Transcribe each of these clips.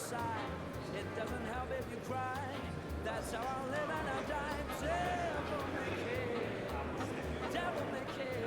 side. It doesn't help if you cry. That's how I live and I die. Devil may care. Devil may care.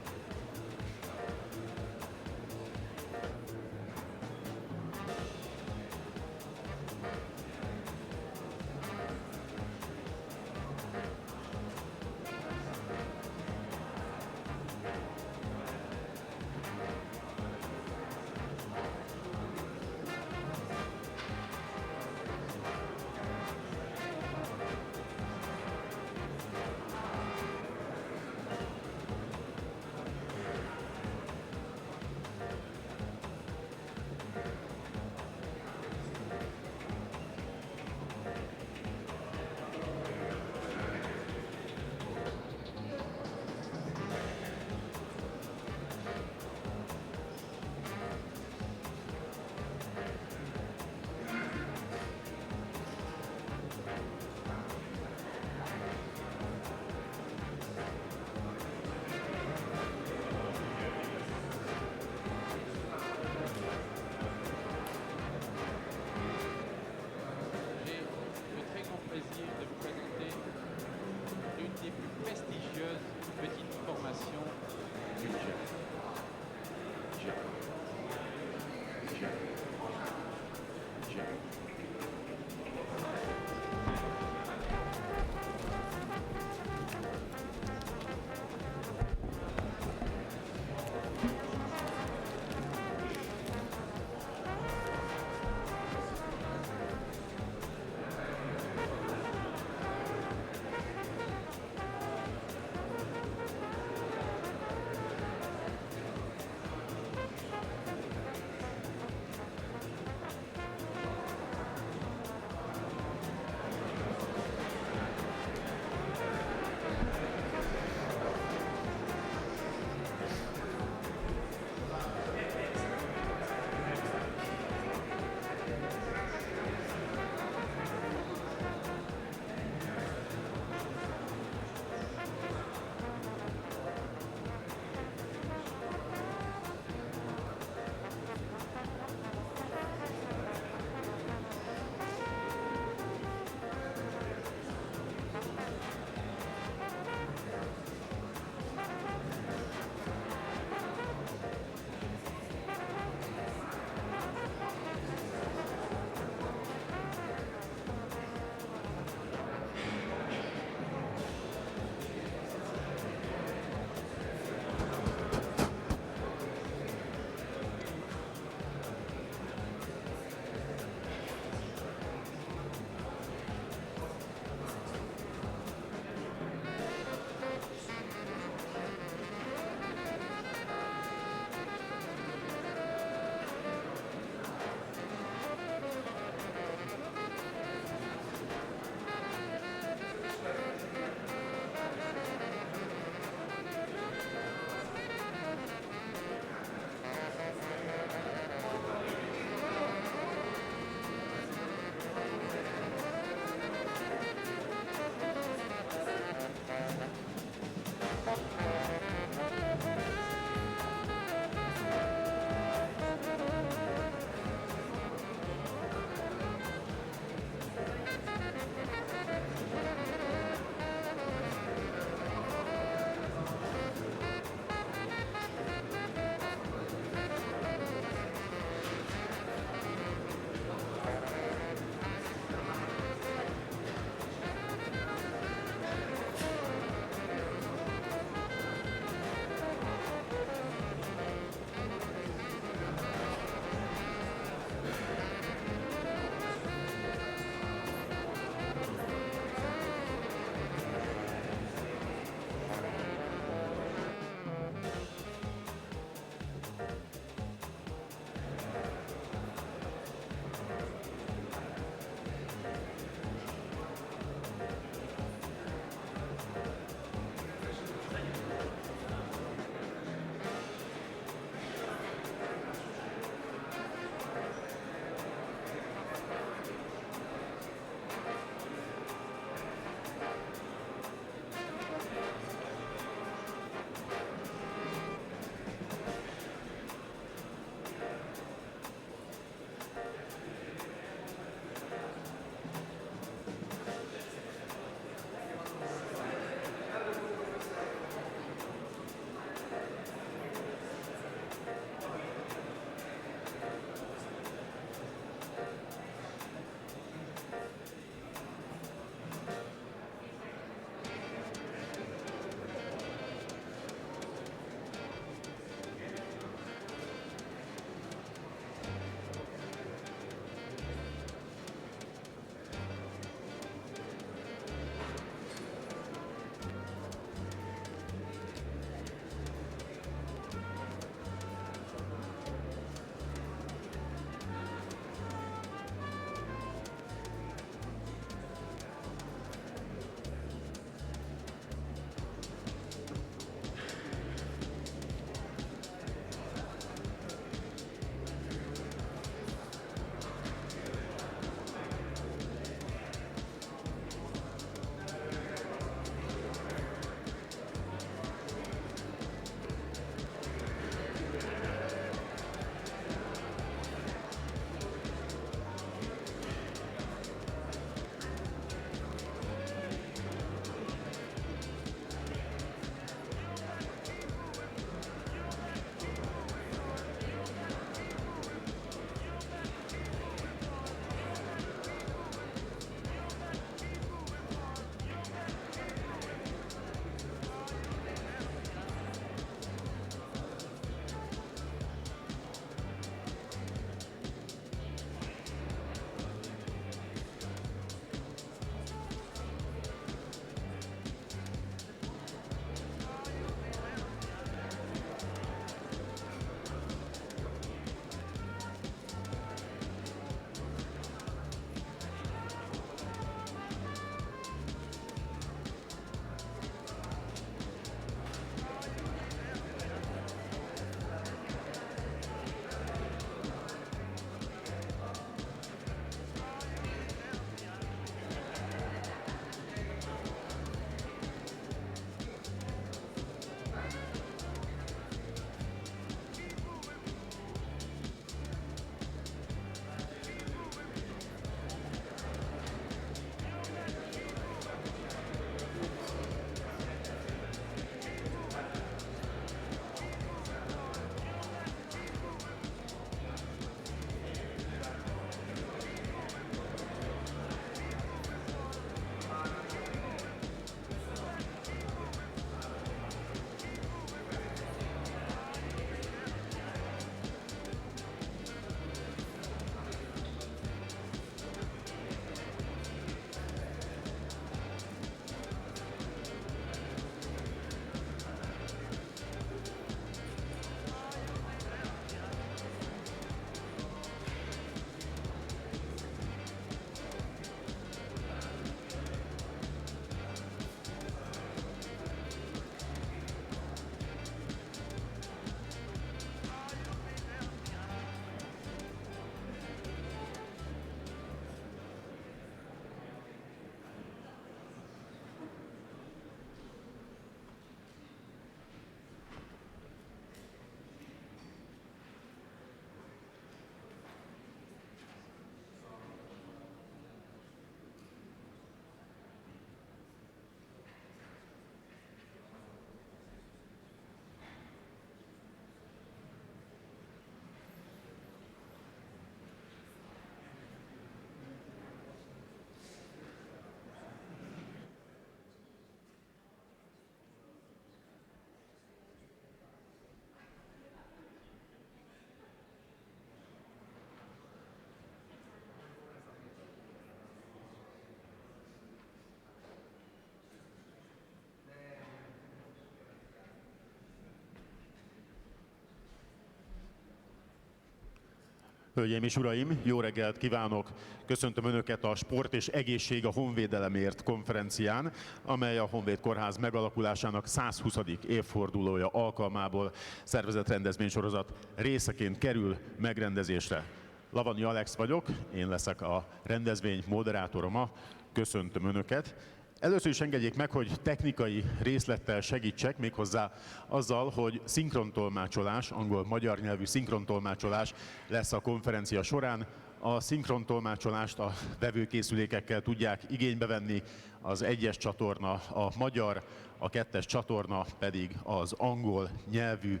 Hölgyeim és uraim, jó reggelt kívánok! Köszöntöm Önöket a Sport és Egészség a Honvédelemért konferencián, amely a Honvédkórház megalakulásának 120. évfordulója alkalmából szervezett rendezvénysorozat részeként kerül megrendezésre. Lavani Alex vagyok, én leszek a rendezvény moderátora ma. Köszöntöm Önöket! Először is engedjék meg, hogy technikai részlettel segítsek, méghozzá azzal, hogy szinkrontolmácsolás, angol-magyar nyelvű szinkrontolmácsolás lesz a konferencia során. A szinkrontolmácsolást a vevőkészülékekkel tudják igénybe venni, az 1-es csatorna a magyar, a 2-es csatorna pedig az angol nyelvű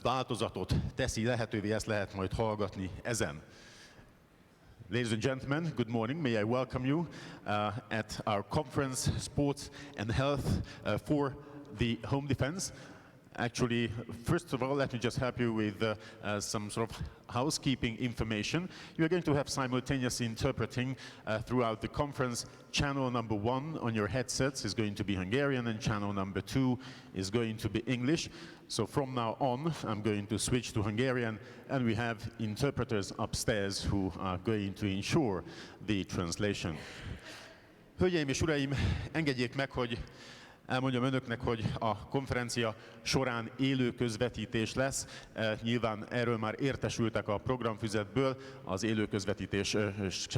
változatot teszi lehetővé, ezt lehet majd hallgatni ezen. Ladies and gentlemen, good morning. May I welcome you at our conference, Sports and Health for the Home Defense. Actually, first of all, let me just help you with some sort of housekeeping information. You are going to have simultaneous interpreting throughout the conference. Channel number 1 on your headsets is going to be Hungarian, and channel number 2 is going to be English. So from now on, I'm going to switch to Hungarian, and we have interpreters upstairs who are going to ensure the translation. Hölgyeim és uraim, engedjék meg, hogy elmondjam Önöknek, hogy a konferencia során élő közvetítés lesz. Nyilván erről már értesültek a programfüzetből, az élő közvetítés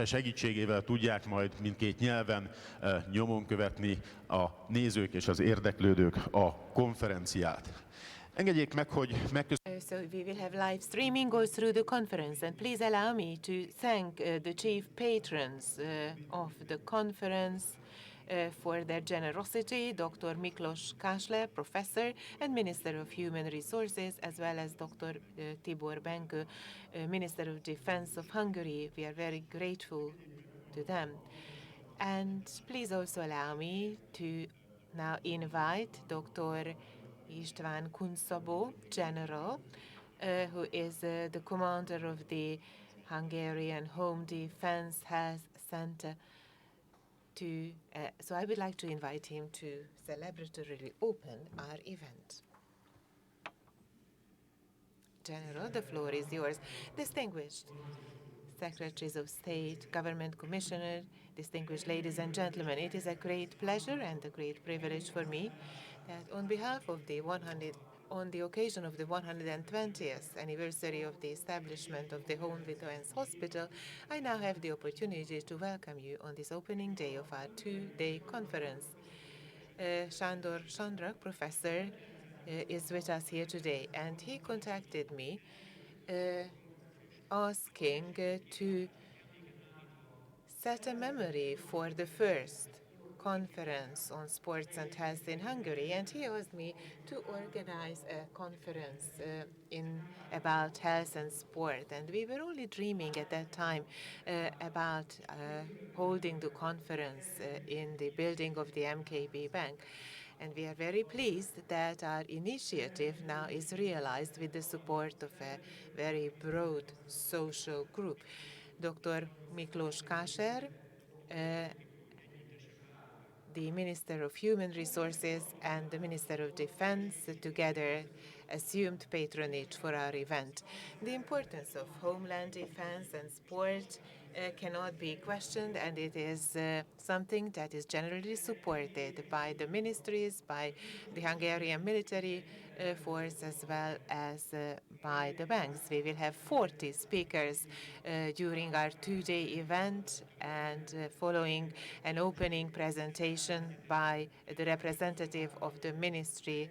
segítségével tudják majd mindkét nyelven nyomon követni a nézők és az érdeklődők a konferenciát. Engedjék meg, hogy megköszönjük. So we will have live streaming goes through the conference, and please allow me to thank the chief patrons of the conference for their generosity, Dr. Miklós Kásler, Professor and Minister of Human Resources, as well as Dr. Tibor Benkő, Minister of Defense of Hungary. We are very grateful to them. And please also allow me to now invite Dr. István Kunszabó, General, who is the commander of the Hungarian Home Defense Health Center. So I would like to invite him to celebratorily open our event. General, the floor is yours. Distinguished Secretaries of State, Government Commissioner, distinguished ladies and gentlemen, it is a great pleasure and a great privilege for me that on behalf of on the occasion of the 120th anniversary of the establishment of the Honvédelmi Hospital, I now have the opportunity to welcome you on this opening day of our 2-day conference. Sándor Sandrak, professor, is with us here today, and he contacted me asking to set a memory for the first conference on sports and health in Hungary, and he asked me to organize a conference about health and sport. And we were only dreaming at that time about holding the conference in the building of the MKB Bank. And we are very pleased that our initiative now is realized with the support of a very broad social group. Dr. Miklós Kásler, the Minister of Human Resources and the Minister of Defense together assumed patronage for our event. The importance of homeland defense and sport cannot be questioned, and it is something that is generally supported by the ministries, by the Hungarian military force, as well as by the banks. We will have 40 speakers during our 2-day event, and following an opening presentation by the representative of the Ministry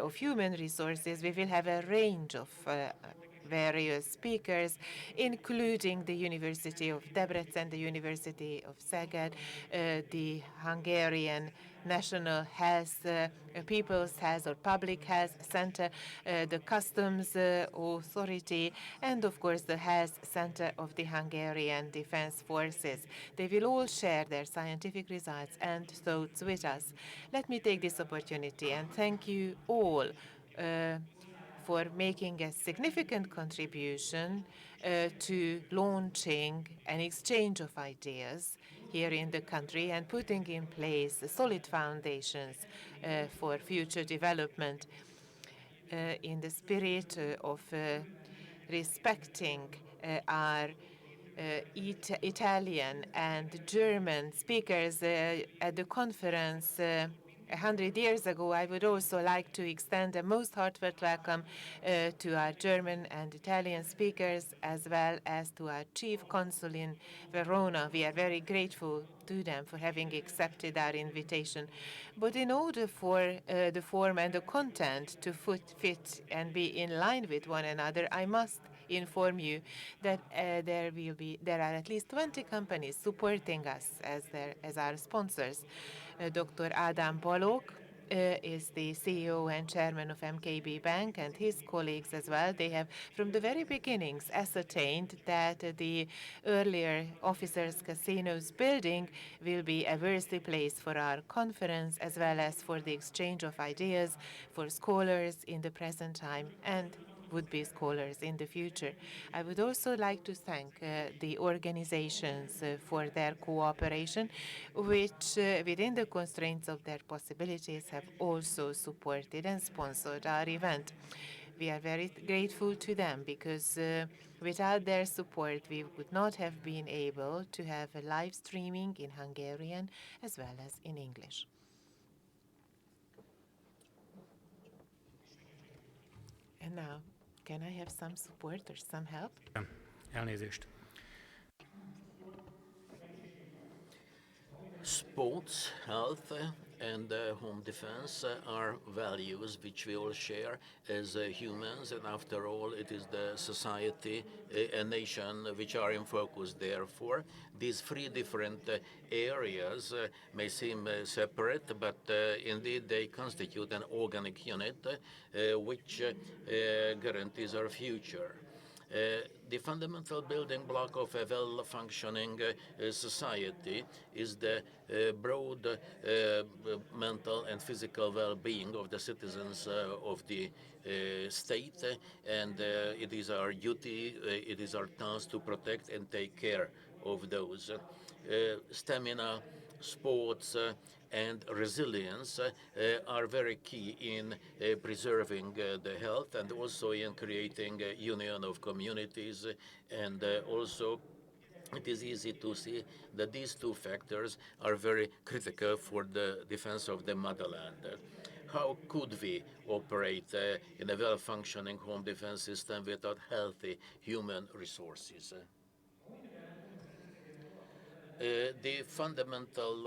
of Human Resources, we will have a range of various speakers, including the University of Debrecen, the University of Szeged, the Hungarian National Health, People's Health or Public Health Center, the Customs Authority, and of course the Health Center of the Hungarian Defense Forces. They will all share their scientific results and thoughts with us. Let me take this opportunity and thank you all for making a significant contribution to launching an exchange of ideas here in the country and putting in place solid foundations for future development in the spirit of respecting are Italian and German speakers at the conference 100 years ago. I would also like to extend a most heartfelt welcome to our German and Italian speakers, as well as to our chief consul in Verona. We are very grateful to them for having accepted our invitation. But in order for the form and the content to fit and be in line with one another, I must inform you that there are at least 20 companies supporting us as our sponsors. Dr. Ádám Balogh is the CEO and chairman of MKB Bank, and his colleagues as well. They have, from the very beginnings, ascertained that the earlier Officers Casinos building will be a worthy place for our conference, as well as for the exchange of ideas for scholars in the present time and would-be scholars in the future. I would also like to thank the organizations for their cooperation, which within the constraints of their possibilities have also supported and sponsored our event. We are very grateful to them because without their support, we would not have been able to have a live streaming in Hungarian as well as in English. And now, can I have some support or some help? Elnézést. Sports, health, and home defense are values which we all share as humans, and after all, it is the society and nation which are in focus. Therefore, these three different areas may seem separate, but indeed they constitute an organic unit which guarantees our future. The fundamental building block of a well-functioning society is the broad mental and physical well-being of the citizens of the state, and it is our duty, it is our task to protect and take care of those. Stamina, sports, and resilience are very key in preserving the health and also in creating a union of communities. And also it is easy to see that these two factors are very critical for the defense of the motherland. How could we operate in a well-functioning home defense system without healthy human resources? The fundamental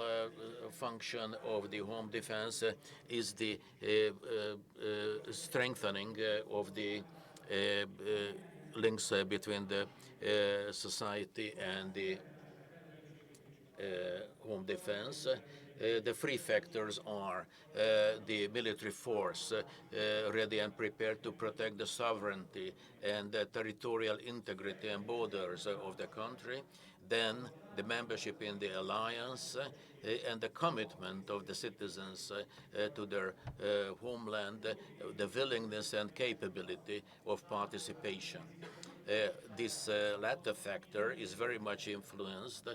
function of the home defense is the strengthening of the links between the society and the home defense. The three factors are the military force ready and prepared to protect the sovereignty and the territorial integrity and borders of the country, then the membership in the alliance and the commitment of the citizens to their homeland, the willingness and capability of participation. This latter factor is very much influenced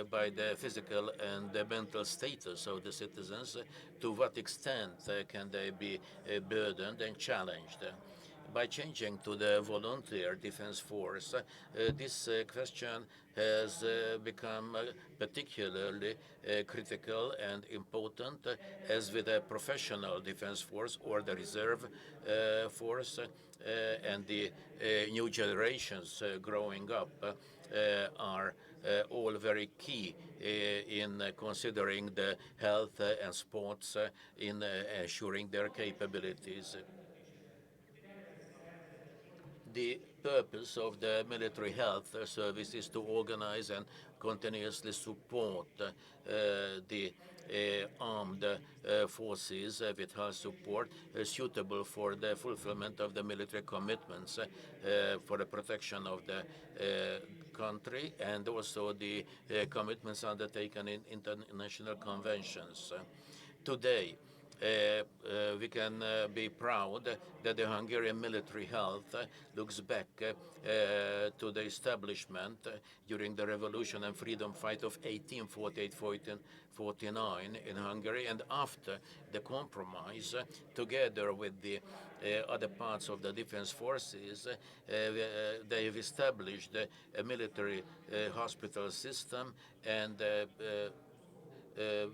by the physical and the mental status of the citizens. To what extent can they be burdened and challenged? By changing to the volunteer defense force, this question has become particularly critical and important, as with a professional defense force or the reserve force and the new generations growing up are all very key in considering the health and sports in ensuring their capabilities. The purpose of the military health service is to organize and continuously support the armed forces with health support suitable for the fulfillment of the military commitments for the protection of the country and also the commitments undertaken in international conventions. Today, we can be proud that the Hungarian military health looks back to the establishment during the revolution and freedom fight of 1848-49 in Hungary, and after the compromise, together with the other parts of the defense forces, they have established a military hospital system, and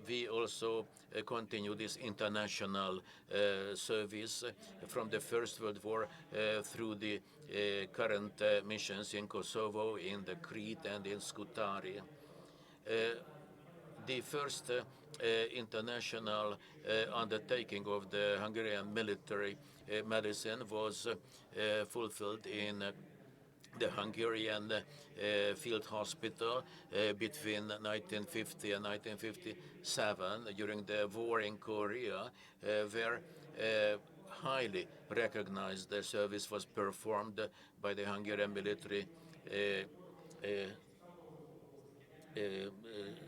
we also continue this international service from the First World War through the current missions in Kosovo, in the Crete, and in Scutari. The first international undertaking of the Hungarian military medicine was fulfilled in the Hungarian field hospital between 1950 and 1957 during the war in Korea, where highly recognized service was performed by the Hungarian military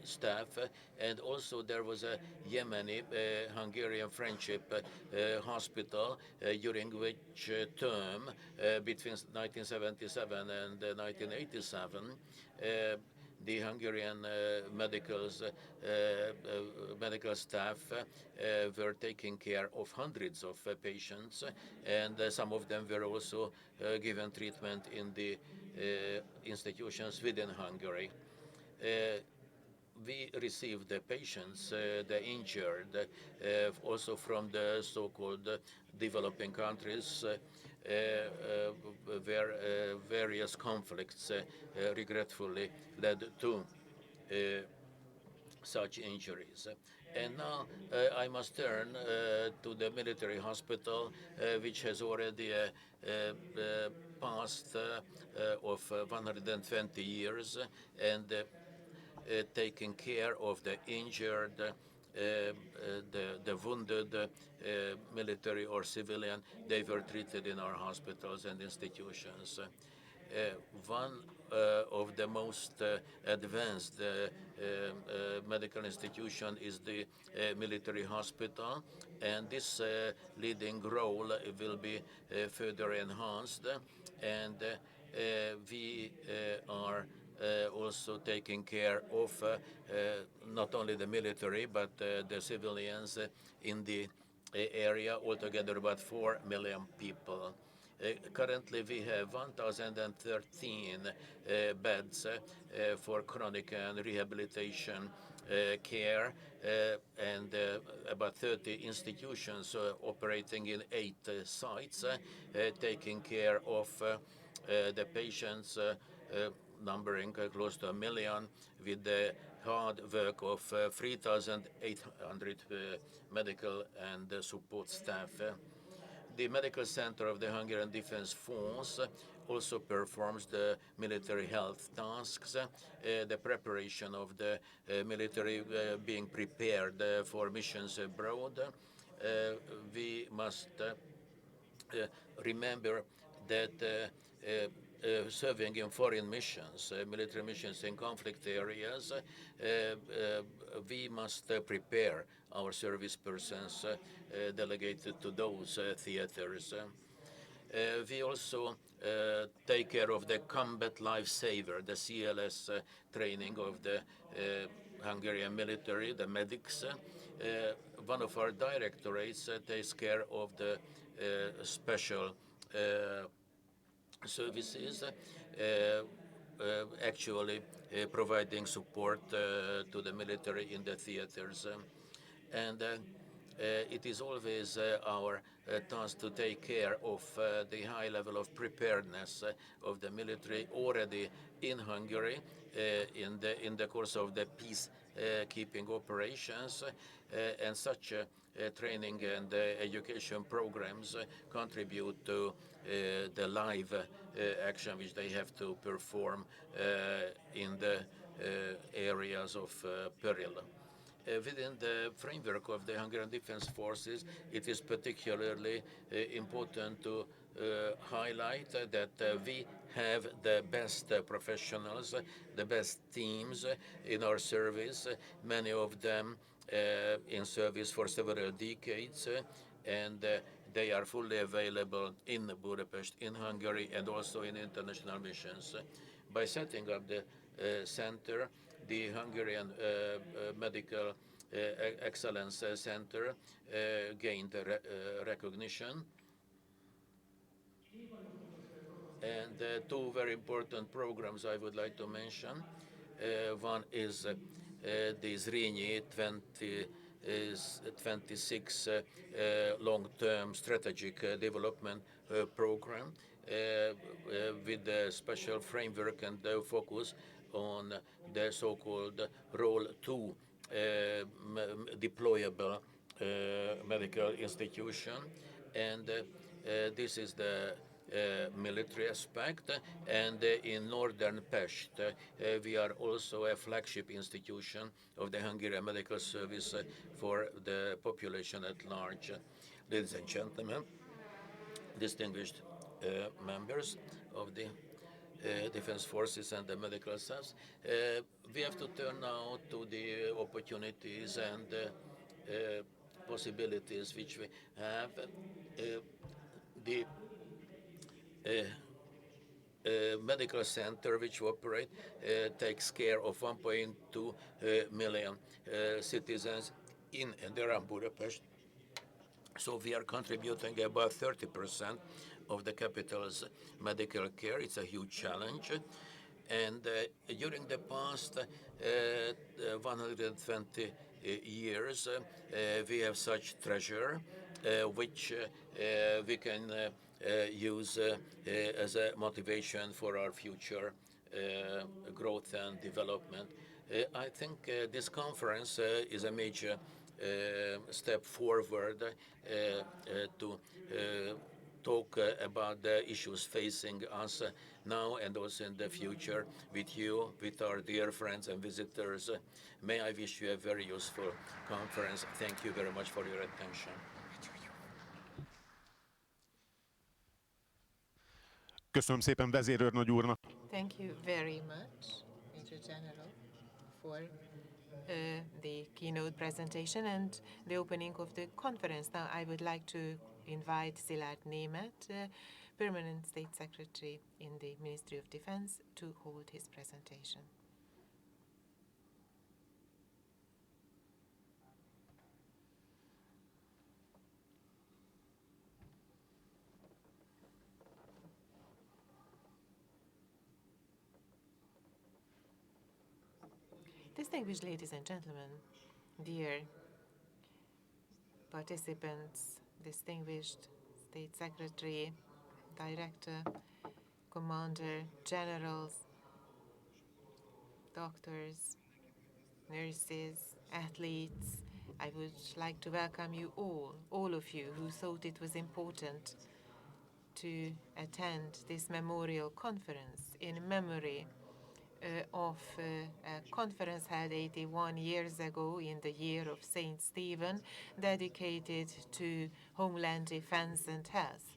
staff, and also there was a Yemeni Hungarian friendship hospital during which term between 1977 and 1987 the Hungarian medical staff were taking care of hundreds of patients, and some of them were also given treatment in the institutions within Hungary. We received the patients, the injured, also from the so-called developing countries, where various conflicts regretfully led to such injuries. And now I must turn to the military hospital, which has already passed of 120 years, and taking care of the injured, the wounded, military or civilian. They were treated in our hospitals and institutions. One of the most advanced medical institution is the military hospital, and this leading role will be further enhanced, and we are also taking care of not only the military but the civilians in the area, altogether about 4 million people. Currently we have 1,013 beds for chronic and rehabilitation care, and about 30 institutions operating in 8 sites, taking care of the patients, numbering close to 1 million, with the hard work of 3,800 medical and support staff. The medical center of the Hungarian Defense Force also performs the military health tasks, the preparation of the military being prepared for missions abroad. We must remember that serving in foreign missions, military missions in conflict areas, we must prepare our service persons delegated to those theaters. We also take care of the combat lifesaver, the CLS training of the Hungarian military, the medics. One of our directorates takes care of the special services, actually providing support to the military in the theaters. And it is always our task to take care of the high level of preparedness of the military already in Hungary in the course of the peacekeeping operations, and such training and education programs contribute to the live action which they have to perform in the areas of peril. Within the framework of the Hungarian Defense Forces, it is particularly important to highlight that we have the best professionals, the best teams in our service, many of them in service for several decades, and they are fully available in Budapest, in Hungary, and also in international missions. By setting up the center, the Hungarian Medical Excellence Center gained recognition. And two very important programs I would like to mention. One is the Zrínyi 26 long-term strategic development program with a special framework and focus on the so-called Role 2 deployable medical institution. And this is the military aspect, and in northern Pest we are also a flagship institution of the Hungarian Medical Service for the population at large. Ladies and gentlemen, distinguished members of the defense forces and the medical staffs, we have to turn now to the opportunities and possibilities which we have. The medical center which we operate takes care of 1.2 million citizens in and around Budapest. So we are contributing about 30% of the capital's medical care. It's a huge challenge. And during the past 120 years, we have such treasure which we can use as a motivation for our future growth and development. I think this conference is a major step forward to talk about the issues facing us now and also in the future with you, with our dear friends and visitors. May I wish you a very useful conference. Thank you very much for your attention. Köszönöm szépen vezérőrnagy úrnak. Thank you very much, Major General, for the keynote presentation and the opening of the conference. Now I would like to invite Szilárd Németh, Permanent State Secretary in the Ministry of Defense, to hold his presentation. Distinguished ladies and gentlemen, dear participants, distinguished State Secretary, Director, Commander, Generals, doctors, nurses, athletes, I would like to welcome you all of you who thought it was important to attend this memorial conference in memory of a conference held 81 years ago in the year of Saint Stephen, dedicated to homeland defense and health.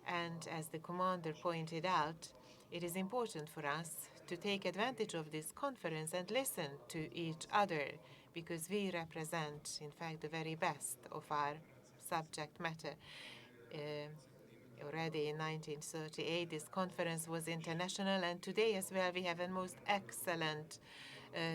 And as the commander pointed out, it is important for us to take advantage of this conference and listen to each other, because we represent, in fact, the very best of our subject matter. Already in 1938, this conference was international, and today as well we have a most excellent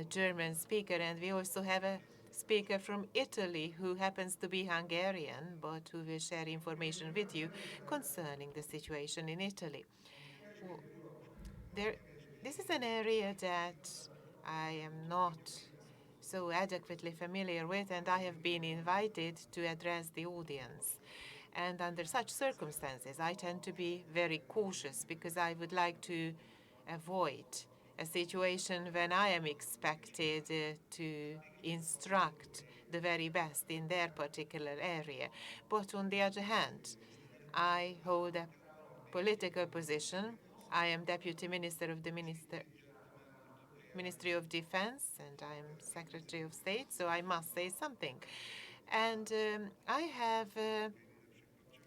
German speaker, and we also have a speaker from Italy who happens to be Hungarian, but who will share information with you concerning the situation in Italy. This is an area that I am not so adequately familiar with, and I have been invited to address the audience. And under such circumstances, I tend to be very cautious, because I would like to avoid a situation when I am expected to instruct the very best in their particular area. But on the other hand, I hold a political position. I am Deputy Minister of the Ministry of Defense, and I am Secretary of State, so I must say something. And I have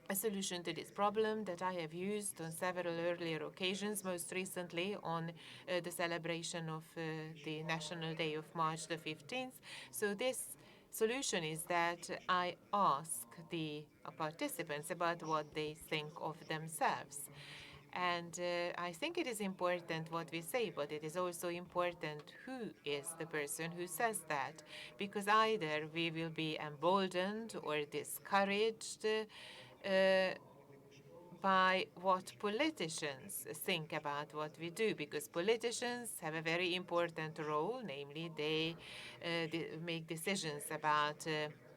a solution to this problem that I have used on several earlier occasions, most recently on the celebration of the National Day of March the 15th. So this solution is that I ask the participants about what they think of themselves. And I think it is important what we say, but it is also important who is the person who says that, because either we will be emboldened or discouraged by what politicians think about what we do, because politicians have a very important role, namely they make decisions about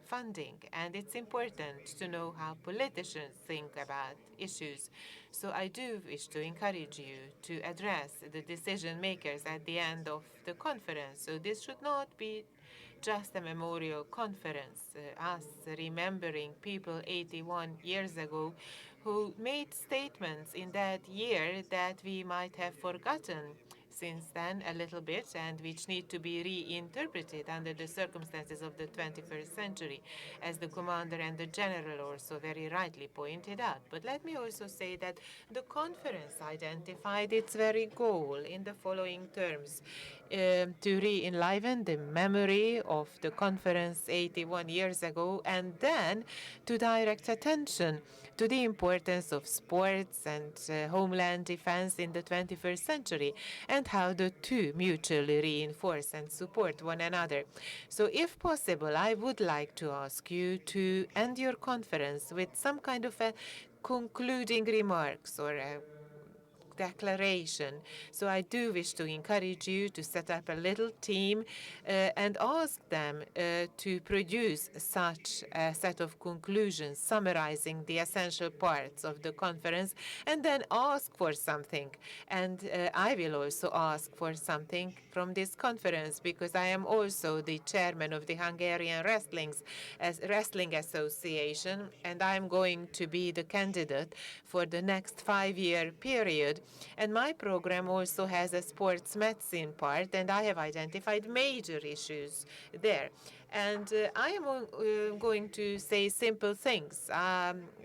funding, and it's important to know how politicians think about issues. So I do wish to encourage you to address the decision makers at the end of the conference. So this should not be just a memorial conference, us remembering people 81 years ago who made statements in that year that we might have forgotten since then a little bit, and which need to be reinterpreted under the circumstances of the 21st century, as the commander and the general also very rightly pointed out. But let me also say that the conference identified its very goal in the following terms: to re-enliven the memory of the conference 81 years ago, and then to direct attention to the importance of sports and homeland defense in the 21st century, and how the two mutually reinforce and support one another. So if possible, I would like to ask you to end your conference with some kind of a concluding remarks or a declaration. So I do wish to encourage you to set up a little team and ask them to produce such a set of conclusions summarizing the essential parts of the conference, and then ask for something. And I will also ask for something from this conference, because I am also the chairman of the Hungarian Wrestling Association, and I am going to be the candidate for the next 5-year period. And my program also has a sports medicine part, and I have identified major issues there. And I am going to say simple things.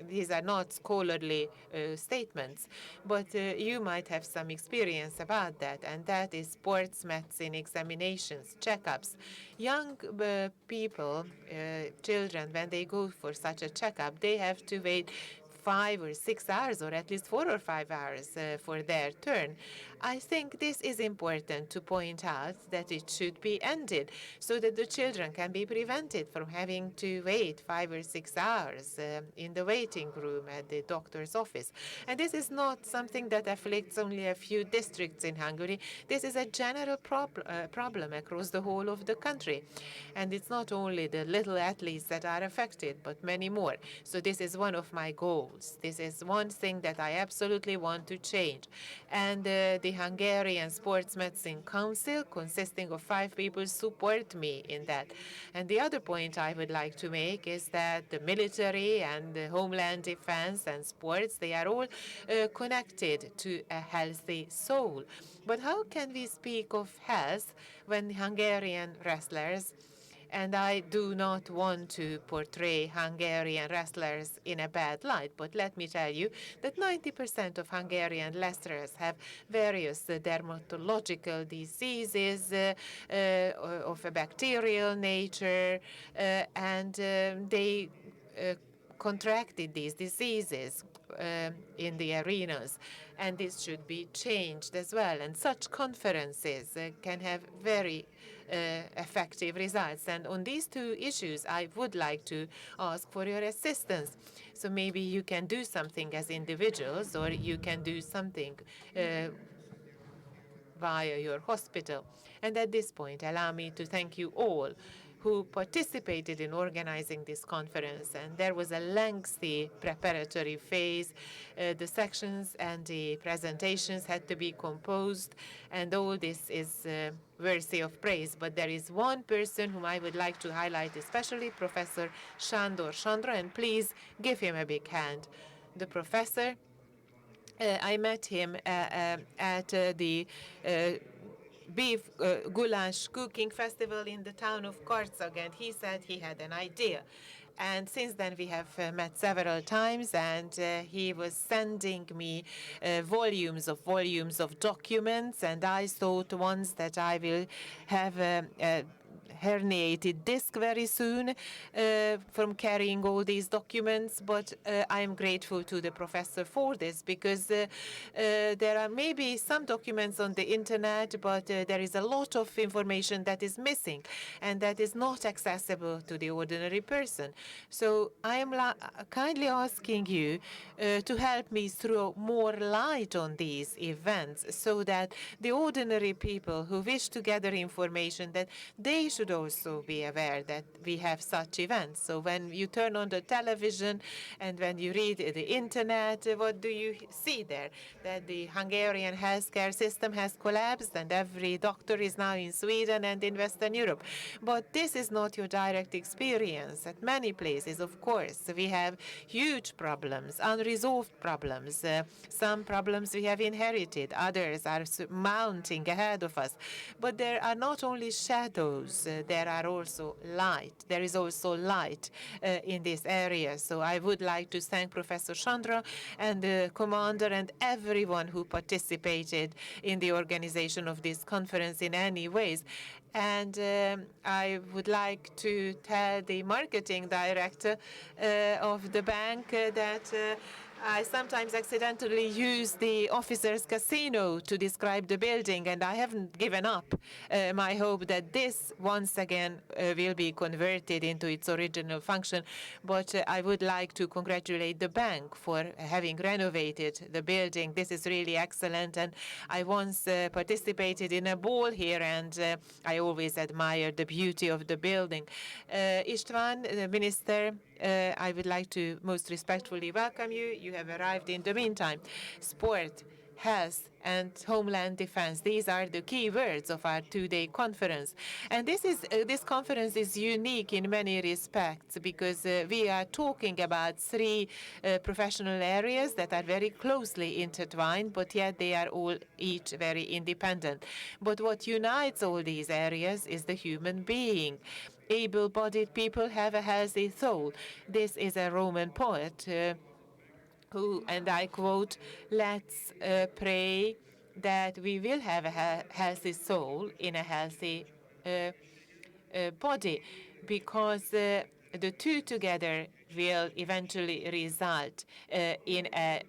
These are not scholarly statements, but you might have some experience about that, and that is sports medicine examinations, checkups. Young people, children, when they go for such a checkup, they have to wait 5 or 6 hours, or at least 4 or 5 hours for their turn. I think this is important to point out, that it should be ended so that the children can be prevented from having to wait 5 or 6 hours in the waiting room at the doctor's office. And this is not something that afflicts only a few districts in Hungary. This is a general problem across the whole of the country. And it's not only the little athletes that are affected, but many more. So this is one of my goals. This is one thing that I absolutely want to change. And the Hungarian Sports Medicine Council, consisting of 5 people, support me in that. And the other point I would like to make is that the military and the homeland defense and sports, they are all connected to a healthy soul. But how can we speak of health when Hungarian wrestlers, and I do not want to portray Hungarian wrestlers in a bad light, but let me tell you that 90% of Hungarian wrestlers have various dermatological diseases of a bacterial nature, and they contracted these diseases in the arenas, and this should be changed as well. And such conferences can have very effective results. And on these 2 issues, I would like to ask for your assistance. So maybe you can do something as individuals, or you can do something via your hospital. And at this point, allow me to thank you all who participated in organizing this conference. And there was a lengthy preparatory phase. The sections and the presentations had to be composed, and all this is worthy of praise. But there is one person whom I would like to highlight, especially Professor Sándor Sándor, and please give him a big hand. The professor, I met him at the beef goulash cooking festival in the town of Karcag, and he said he had an idea. And since then, we have met several times, and he was sending me volumes of documents, and I thought once that I will have a herniated disc very soon from carrying all these documents, but I am grateful to the professor for this, because there are maybe some documents on the internet, but there is a lot of information that is missing and that is not accessible to the ordinary person. So I am kindly asking you to help me throw more light on these events, so that the ordinary people who wish to gather information, that they should also be aware that we have such events. So when you turn on the television and when you read the internet, what do you see there? That the Hungarian healthcare system has collapsed and every doctor is now in Sweden and in Western Europe. But this is not your direct experience. At many places, of course, we have huge problems, unresolved problems. Some problems we have inherited, others are mounting ahead of us. But there are not only shadows, there are also light. There is also light in this area. So I would like to thank Professor Chandra and the commander and everyone who participated in the organization of this conference in any ways. And I would like to tell the marketing director of the bank that I sometimes accidentally use the officers' casino to describe the building, and I haven't given up my hope that this once again will be converted into its original function. But I would like to congratulate the bank for having renovated the building. This is really excellent, and I once participated in a ball here, and I always admired the beauty of the building. István, the minister, I would like to most respectfully welcome you. You have arrived in the meantime. Sport, health, and homeland defense. These are the key words of our two-day conference. And this conference is unique in many respects, because we are talking about three professional areas that are very closely intertwined, but yet they are all each very independent. But what unites all these areas is the human being. Able-bodied people have a healthy soul. This is a Roman poet who, and I quote, "Let's pray that we will have a healthy soul in a healthy body," because the two together will eventually result in a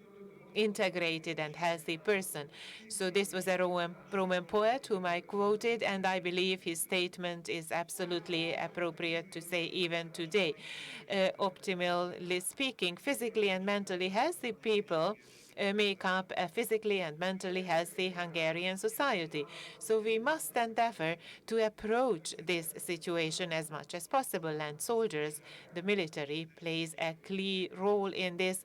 integrated and healthy person. So this was a Roman poet whom I quoted, and I believe his statement is absolutely appropriate to say even today. Optimally speaking, physically and mentally healthy people make up a physically and mentally healthy Hungarian society. So we must endeavor to approach this situation as much as possible. And soldiers, the military, plays a key role in this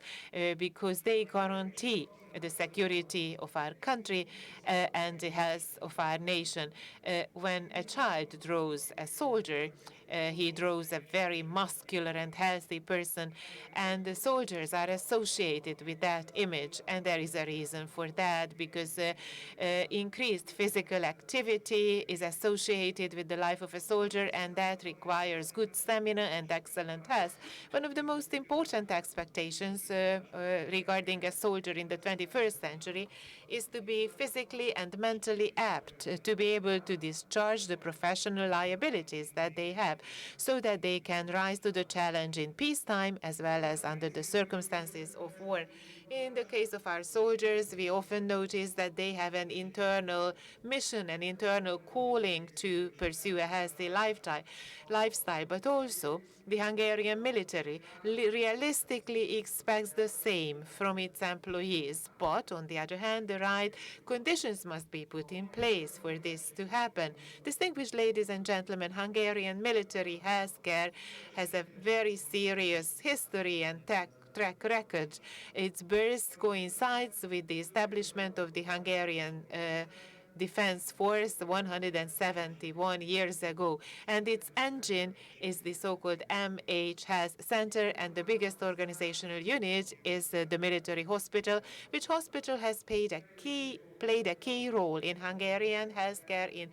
because they guarantee the security of our country and the health of our nation. When a child draws a soldier, he draws a very muscular and healthy person, and the soldiers are associated with that image. And there is a reason for that, because increased physical activity is associated with the life of a soldier, and that requires good stamina and excellent health. One of the most important expectations regarding a soldier in the 21st century is to be physically and mentally apt, to be able to discharge the professional liabilities that they have, so that they can rise to the challenge in peacetime as well as under the circumstances of war. In the case of our soldiers, we often notice that they have an internal mission, an internal calling to pursue a healthy lifestyle, but also the Hungarian military realistically expects the same from its employees. But on the other hand, the right conditions must be put in place for this to happen. Distinguished ladies and gentlemen, Hungarian military healthcare has a very serious history and track record. Its birth coincides with the establishment of the Hungarian Defense Force 171 years ago, and its engine is the so-called MH Health Center, and the biggest organizational unit is the military hospital, which hospital has played a key role in Hungarian healthcare, in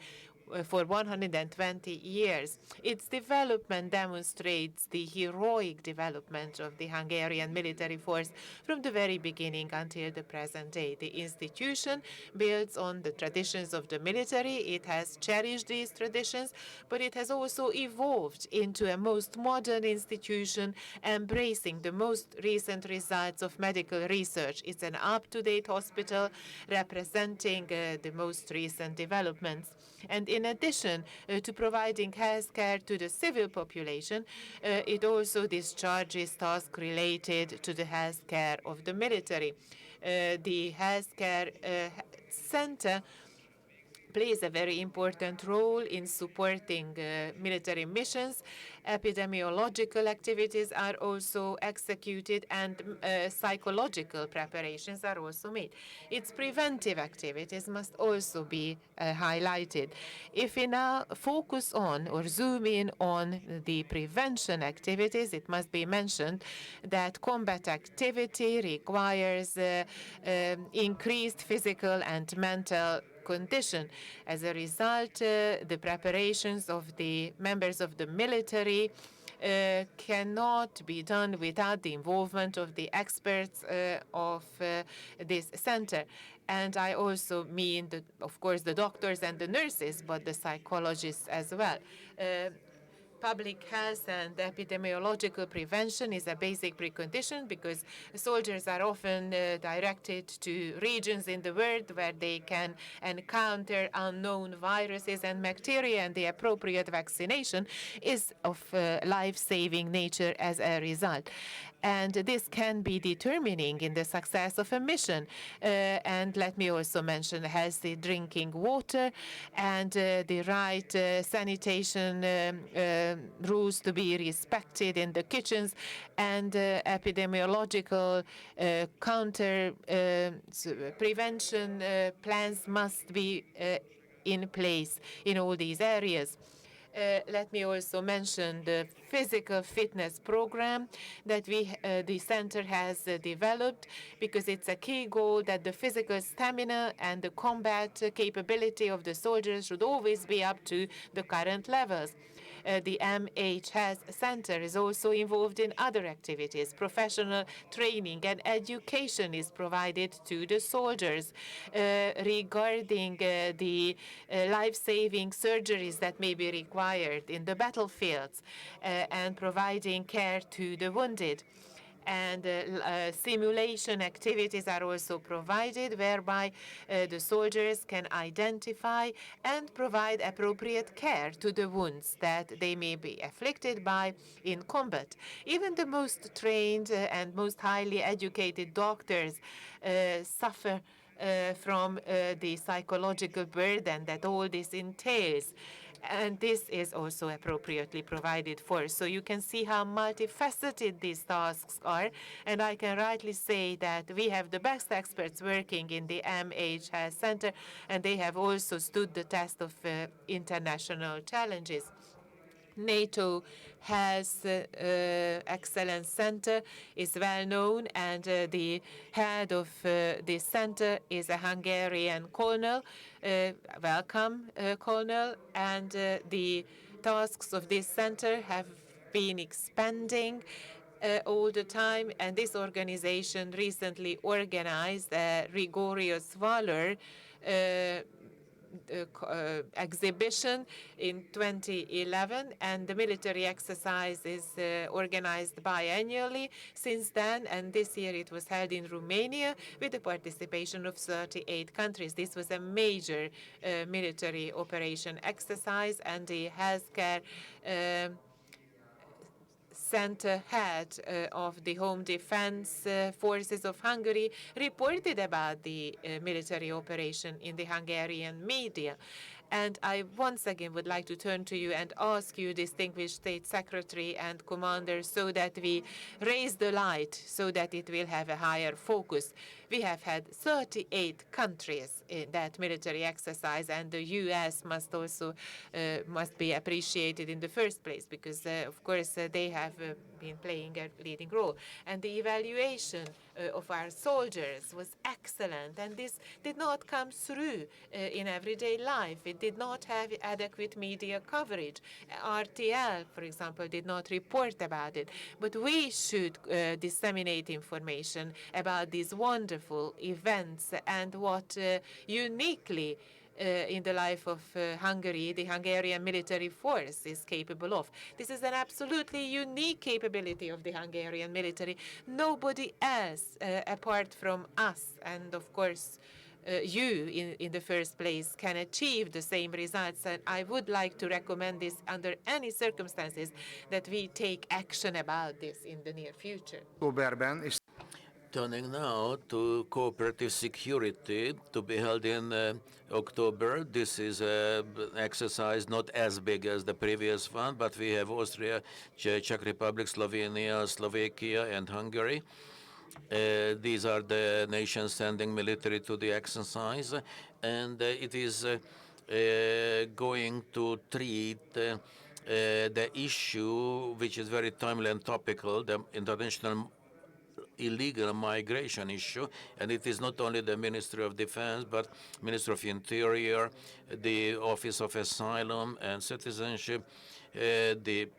for 120 years. Its development demonstrates the heroic development of the Hungarian military force from the very beginning until the present day. The institution builds on the traditions of the military. It has cherished these traditions, but it has also evolved into a most modern institution, embracing the most recent results of medical research. It's an up-to-date hospital representing the most recent developments. And in addition to providing health care to the civil population, it also discharges tasks related to the health care of the military. The health care center plays a very important role in supporting military missions. Epidemiological activities are also executed, and psychological preparations are also made. Its preventive activities must also be highlighted. If we now focus on or zoom in on the prevention activities, it must be mentioned that combat activity requires increased physical and mental condition. As a result, the preparations of the members of the military cannot be done without the involvement of the experts of this center. And I also mean, of course, the doctors and the nurses, but the psychologists as well. Public health and epidemiological prevention is a basic precondition because soldiers are often directed to regions in the world where they can encounter unknown viruses and bacteria, and the appropriate vaccination is of life-saving nature as a result. And this can be determining in the success of a mission. And let me also mention healthy drinking water and the right sanitation rules to be respected in the kitchens, and epidemiological counter prevention plans must be in place in all these areas. Let me also mention the physical fitness program that the center has developed, because it's a key goal that the physical stamina and the combat capability of the soldiers should always be up to the current levels. The MH Health Center is also involved in other activities. Professional training and education is provided to the soldiers regarding the life-saving surgeries that may be required in the battlefields and providing care to the wounded. And simulation activities are also provided, whereby the soldiers can identify and provide appropriate care to the wounds that they may be afflicted by in combat. Even the most trained and most highly educated doctors suffer from the psychological burden that all this entails. And this is also appropriately provided for. So you can see how multifaceted these tasks are. And I can rightly say that we have the best experts working in the MH Health Center, and they have also stood the test of international challenges. NATO Health Excellence Center is well known, and the head of this center is a Hungarian colonel. Welcome, Colonel. And the tasks of this center have been expanding all the time, and this organization recently organized a Rigorous Valor exhibition in 2011, and the military exercise is organized biannually since then, and this year it was held in Romania with the participation of 38 countries. This was a major military operation exercise, and the healthcare center head of the Home Defense Forces of Hungary reported about the military operation in the Hungarian media. And I once again would like to turn to you and ask you, distinguished State Secretary and Commander, so that we raise the light, so that it will have a higher focus. We have had 38 countries in that military exercise, and the U.S. must also must be appreciated in the first place because, of course, they have been playing a leading role. And the evaluation of our soldiers was excellent, and this did not come through in everyday life. It did not have adequate media coverage. RTL, for example, did not report about it. But we should disseminate information about these wonderful events and what uniquely in the life of Hungary, the Hungarian military force is capable of. This is an absolutely unique capability of the Hungarian military. Nobody else, apart from us, and of course, you in the first place can achieve the same results, and I would like to recommend this under any circumstances that we take action about this in the near future. Turning now to cooperative security to be held in October. This is an exercise not as big as the previous one, but we have Austria, Czech Republic, Slovenia, Slovakia, and Hungary. These are the nations sending military to the exercise, and it is going to treat the issue, which is very timely and topical, the international illegal migration issue, and it is not only the Ministry of Defense, but Ministry of Interior, the Office of Asylum and Citizenship, the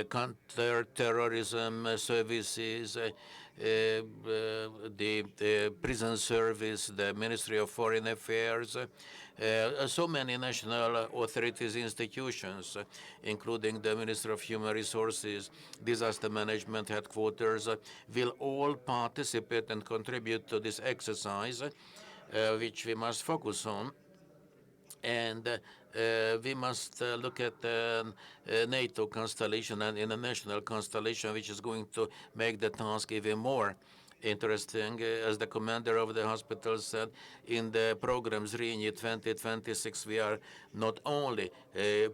counter-terrorism services, the prison service, the Ministry of Foreign Affairs, so many national authorities, institutions, including the Ministry of Human Resources, Disaster Management Headquarters, will all participate and contribute to this exercise, which we must focus on. And we must look at the NATO constellation and international constellation, which is going to make the task even more interesting. As the commander of the hospital said, in the programs RINI 2026, we are not only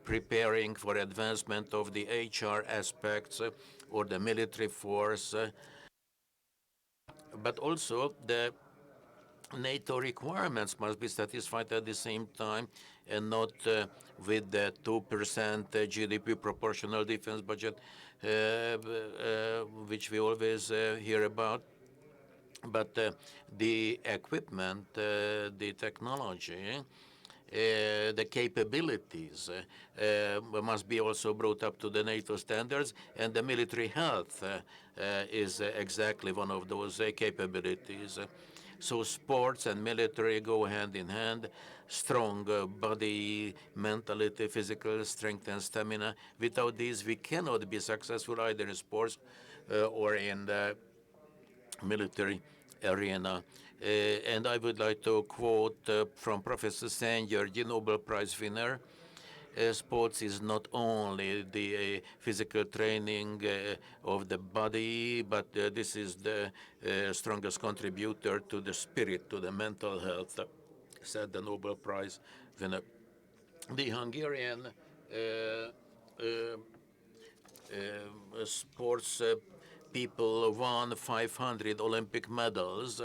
preparing for advancement of the HR aspects or the military force, but also the NATO requirements must be satisfied at the same time, and not with the 2% GDP proportional defense budget, which we always hear about. But the equipment, the technology, the capabilities must be also brought up to the NATO standards, and the military health is exactly one of those capabilities. So sports and military go hand in hand. Strong body, mentality, physical strength and stamina. Without these, we cannot be successful either in sports or in the military arena. And I would like to quote from Professor Sanger, the Nobel Prize winner. Sports is not only the physical training of the body, but this is the strongest contributor to the spirit, to the mental health, said the Nobel Prize winner. The Hungarian sports people won 500 Olympic medals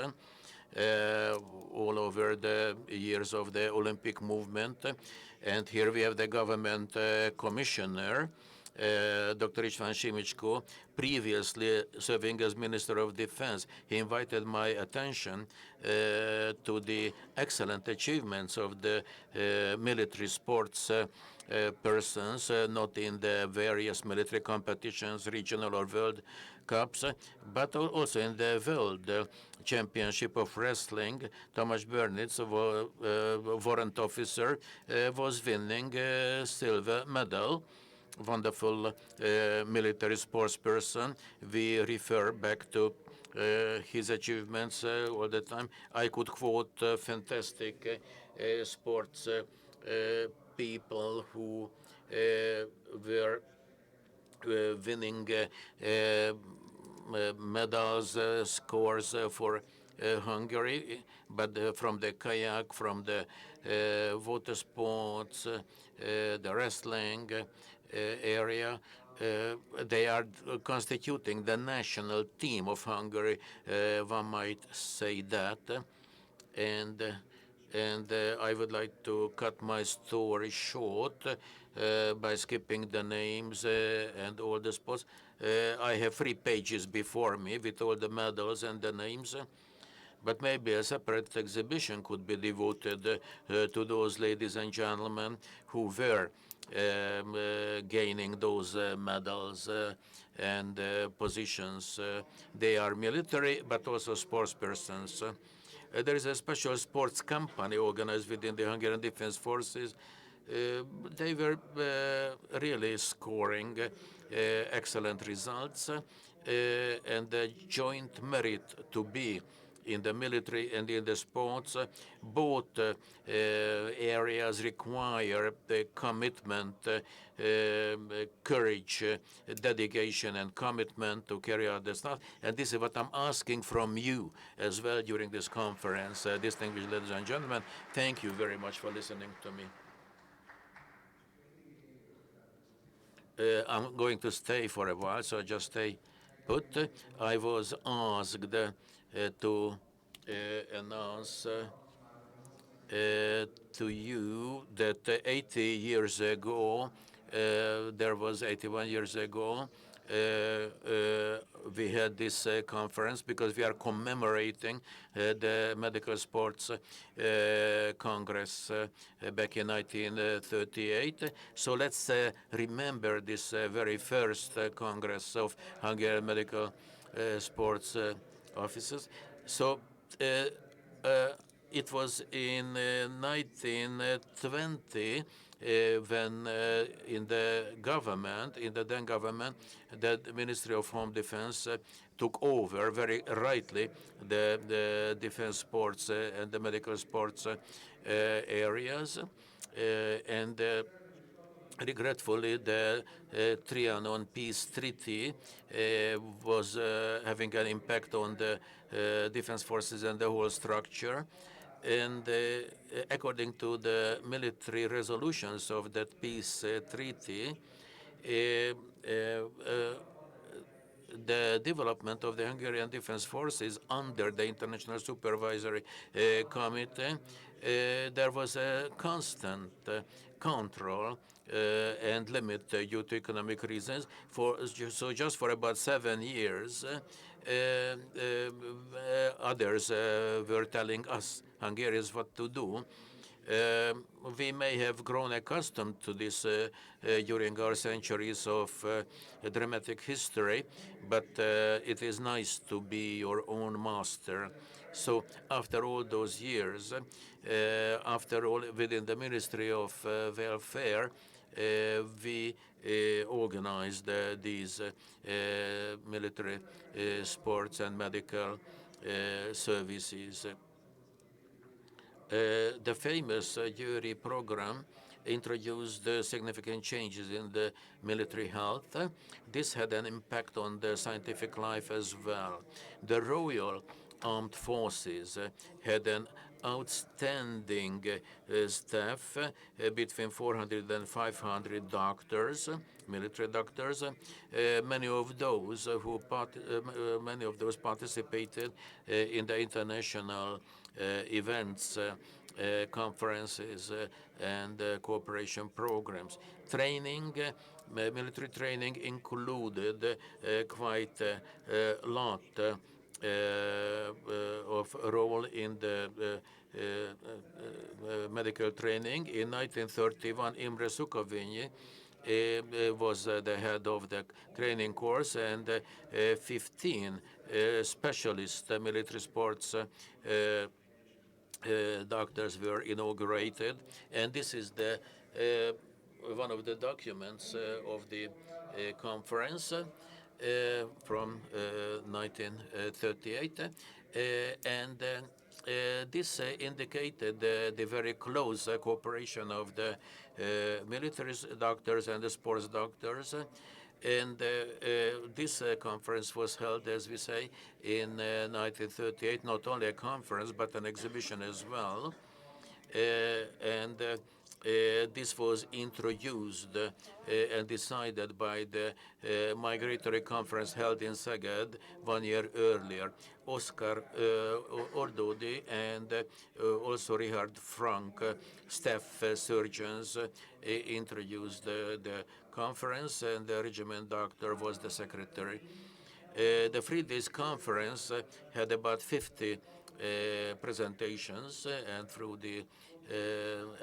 all over the years of the Olympic movement. And here we have the government commissioner, Dr. István Simicskó, previously serving as Minister of Defense. He invited my attention to the excellent achievements of the military sports persons, not in the various military competitions, regional or world cups, but also in the World Championship of Wrestling. Tamás Bernitz, warrant officer, was winning a silver medal. Wonderful military sports person. We refer back to his achievements all the time. I could quote fantastic sports people who were winning medals, scores for Hungary, but from the kayak, from the water sports, the wrestling area, they are constituting the national team of Hungary, one might say that. And I would like to cut my story short by skipping the names and all the sports. I have 3 pages before me with all the medals and the names. But maybe a separate exhibition could be devoted to those ladies and gentlemen who were gaining those medals and positions. They are military, but also sports persons. There is a special sports company organized within the Hungarian Defense Forces. They were really scoring excellent results, and the joint merit to be in the military and in the sports. Both areas require the commitment, courage, dedication, and commitment to carry out the stuff. And this is what I'm asking from you as well during this conference. Distinguished ladies and gentlemen, thank you very much for listening to me. I'm going to stay for a while, so just stay put. I was asked to announce to you that 80 years ago, there was 81 years ago, we had this conference because we are commemorating the Medical Sports Congress back in 1938. So let's remember this very first Congress of Hungarian Medical Sports Officers. So it was in 1920 when in the then government, the Ministry of Home Defense took over very rightly the defense sports and the medical sports areas. And regretfully, the Trianon Peace Treaty was having an impact on the defense forces and the whole structure. And according to the military resolutions of that peace treaty, the development of the Hungarian Defense Forces under the International Supervisory Committee, there was a constant control and limit due to economic reasons. So just for about 7 years, others were telling us, Hungarians, what to do. We may have grown accustomed to this during our centuries of dramatic history, but it is nice to be your own master. So after all those years, after all, within the Ministry of Welfare, we organized these military sports and medical services. The famous jury program introduced significant changes in the military health. This had an impact on the scientific life as well. The Royal Armed Forces had an outstanding staff, between 400 and 500 doctors, military doctors. Many of those participated in the international events, conferences, and cooperation programs. Training, military training included quite a lot of role in the medical training. In 1931, Imre Sukoviny was the head of the training course, and 15 specialist military sports doctors were inaugurated. And this is the one of the documents of the conference from 1938, and this indicated the very close cooperation of the military doctors and the sports doctors. And this conference was held, as we say, in 1938, not only a conference, but an exhibition as well. And This was introduced and decided by the Migratory Conference held in Szeged 1 year earlier. Oscar Ordodi and also Richard Frank, staff surgeons, introduced the conference, and the regiment doctor was the secretary. The 3 days conference had about 50 presentations, and through the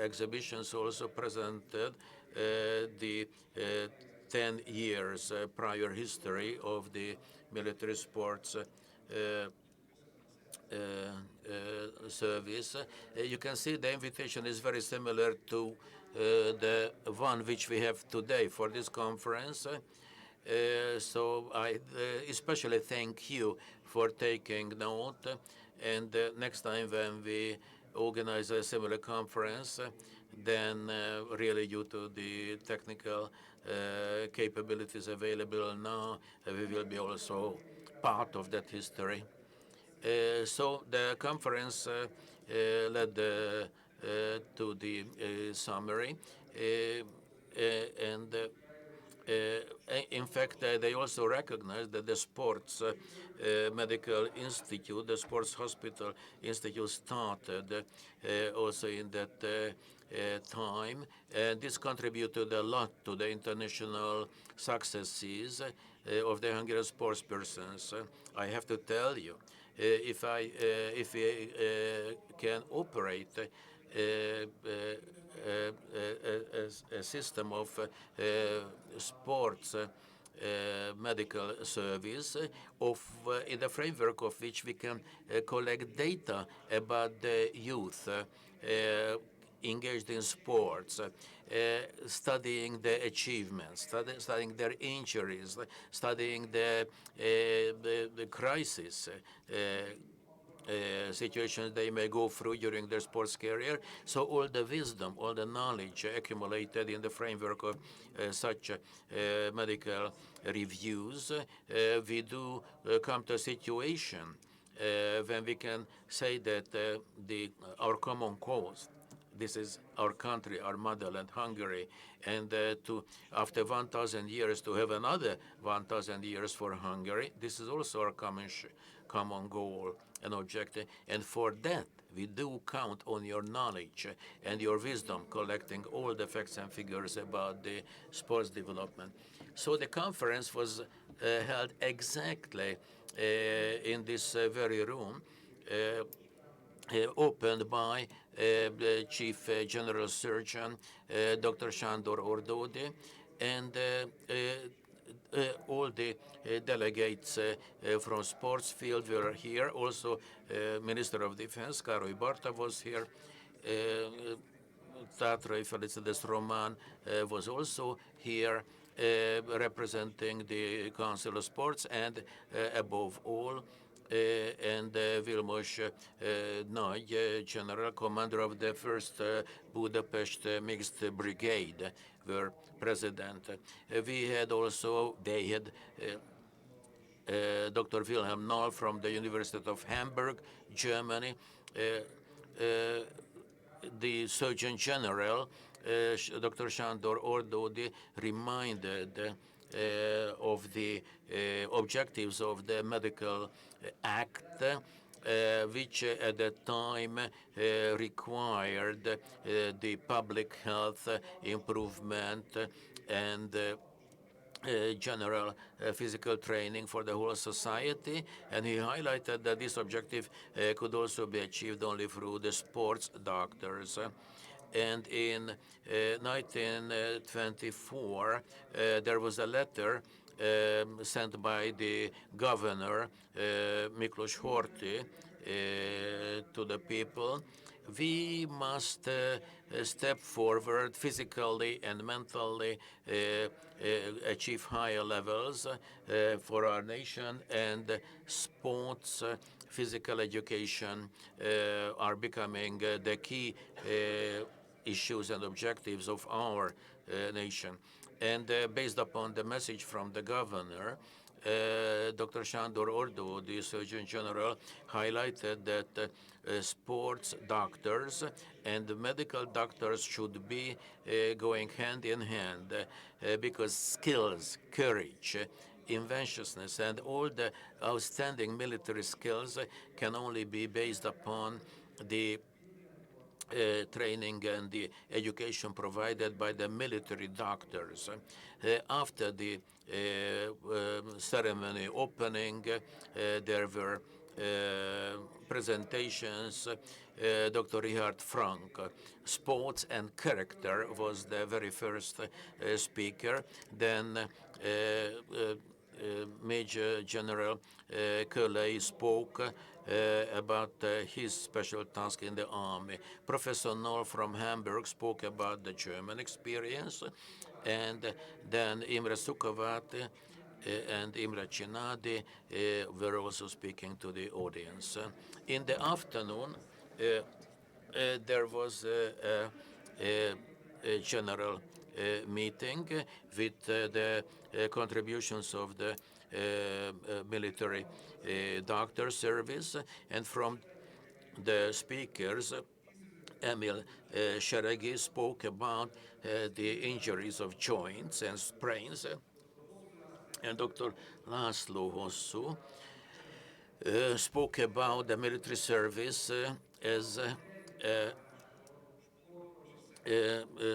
exhibitions also presented the 10 years prior history of the military sports service. You can see the invitation is very similar to the one which we have today for this conference. So I especially thank you for taking note, and next time when we organize a similar conference, then really due to the technical capabilities available now, we will be also part of that history. So the conference led to the summary, and in fact, they also recognized that the Sports Medical Institute, the Sports Hospital Institute, started also in that time, and this contributed a lot to the international successes of the Hungarian sports persons. I have to tell you, if we can operate a system of sports medical service in the framework of which we can collect data about the youth engaged in sports, studying the achievements, studying their injuries, studying the crisis situations they may go through during their sports career. So all the wisdom, all the knowledge accumulated in the framework of such medical reviews, we do come to a situation when we can say that our common cause, this is our country, our motherland, Hungary, and after 1,000 years to have another 1,000 years for Hungary, this is also our common goal and objective. And for that, we do count on your knowledge and your wisdom, collecting all the facts and figures about the sports development. So the conference was held exactly in this very room, opened by the Chief General Surgeon, Dr. Sándor Ordodi, and all the delegates from sports field were here. Also, Minister of Defense, Károly Barta was here. Tátrai Felicitas Román was also here, representing the Council of Sports, and above all, and Vilmos Nagy, General Commander of the 1st Budapest Mixed Brigade, were president. We had also, they had Dr. Wilhelm Noll from the University of Hamburg, Germany, the Surgeon General, Dr. Sándor Ordodi, reminded of the objectives of the Medical Act, which at that time required the public health improvement and general physical training for the whole society, and he highlighted that this objective could also be achieved only through the sports doctors. And in 1924, there was a letter sent by the governor, Miklós Horthy, to the people. We must step forward physically and mentally, achieve higher levels for our nation, and sports, physical education are becoming the key issues and objectives of our nation. And based upon the message from the governor, Dr. Sándor Ordó, the Surgeon General, highlighted that sports doctors and medical doctors should be going hand in hand because skills, courage, inventiousness, and all the outstanding military skills can only be based upon the training and the education provided by the military doctors. After the ceremony opening, there were presentations. Dr. Richard Frank, sports and character, was the very first speaker. Then Major General Koltai spoke about his special task in the army. Professor Noll from Hamburg spoke about the German experience, and then Imre Sukhavati and Imre Csinadi were also speaking to the audience. In the afternoon, there was a general meeting with the contributions of the military doctor service, and from the speakers, Emil Seregi spoke about the injuries of joints and sprains, and Dr. László Hosszú spoke about the military service as a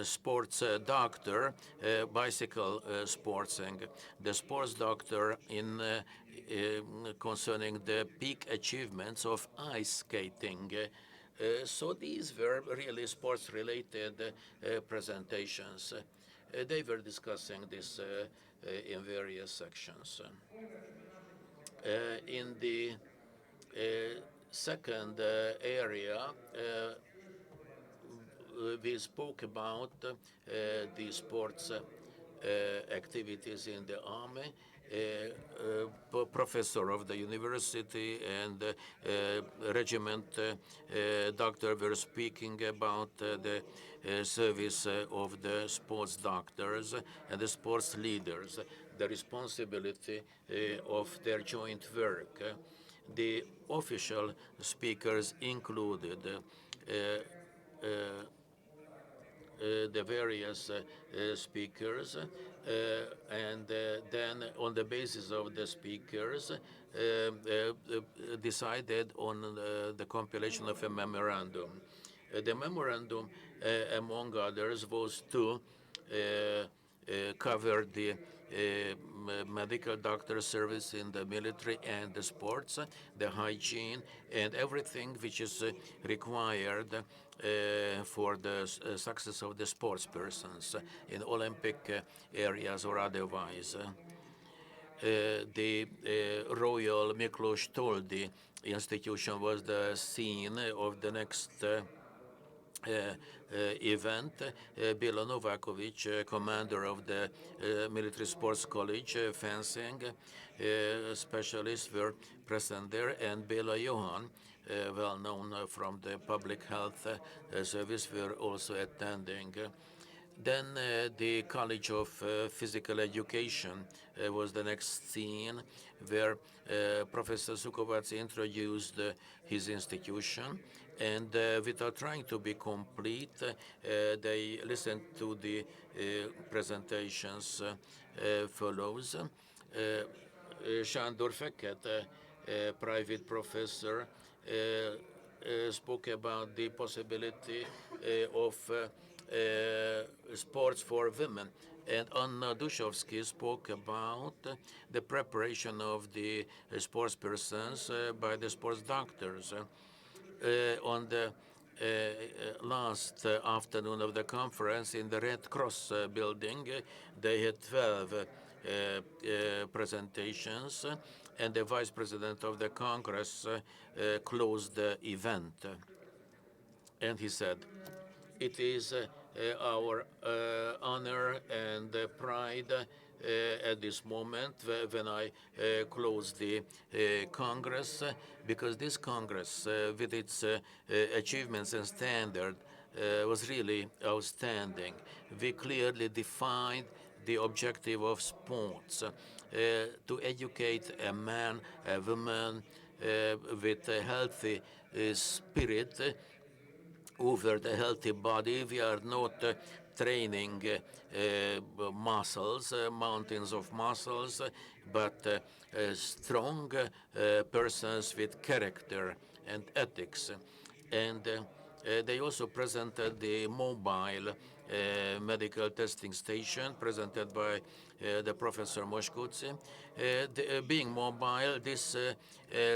sports doctor, bicycle sportsing, the sports doctor in concerning the peak achievements of ice skating. So these were really sports-related presentations. They were discussing this in various sections. In the second area, we spoke about the sports activities in the army. Professor of the university and regiment doctor were speaking about the service of the sports doctors and the sports leaders, the responsibility of their joint work. The official speakers included the various speakers, and then on the basis of the speakers decided on the compilation of a memorandum. The memorandum, among others, was to cover the medical doctor service in the military and the sports, the hygiene, and everything which is required for the success of the sports persons in Olympic areas or otherwise. The Royal Miklós Toldi Institution was the scene of the next event. Béla Novakovic, commander of the Military Sports College, fencing specialists were present there, and Béla Johan, well known from the public health service, were also attending. Then the College of Physical Education was the next scene, where Professor Sukovac introduced his institution, and without trying to be complete, they listened to the presentations follows. Sándor Fekete, private professor, spoke about the possibility of sports for women, and Anna Dushovsky spoke about the preparation of the sports persons by the sports doctors. On the last afternoon of the conference in the Red Cross building, they had 12 presentations, and the vice president of the Congress closed the event. And he said, "It is our honor and pride at this moment when I close the Congress, because this Congress, with its achievements and standard, was really outstanding. We clearly defined the objective of sports, to educate a man, a woman with a healthy spirit over the healthy body. We are not training muscles, mountains of muscles, but strong persons with character and ethics. And they also presented the mobile medical testing station presented by the Professor Moskutzi. Being mobile, this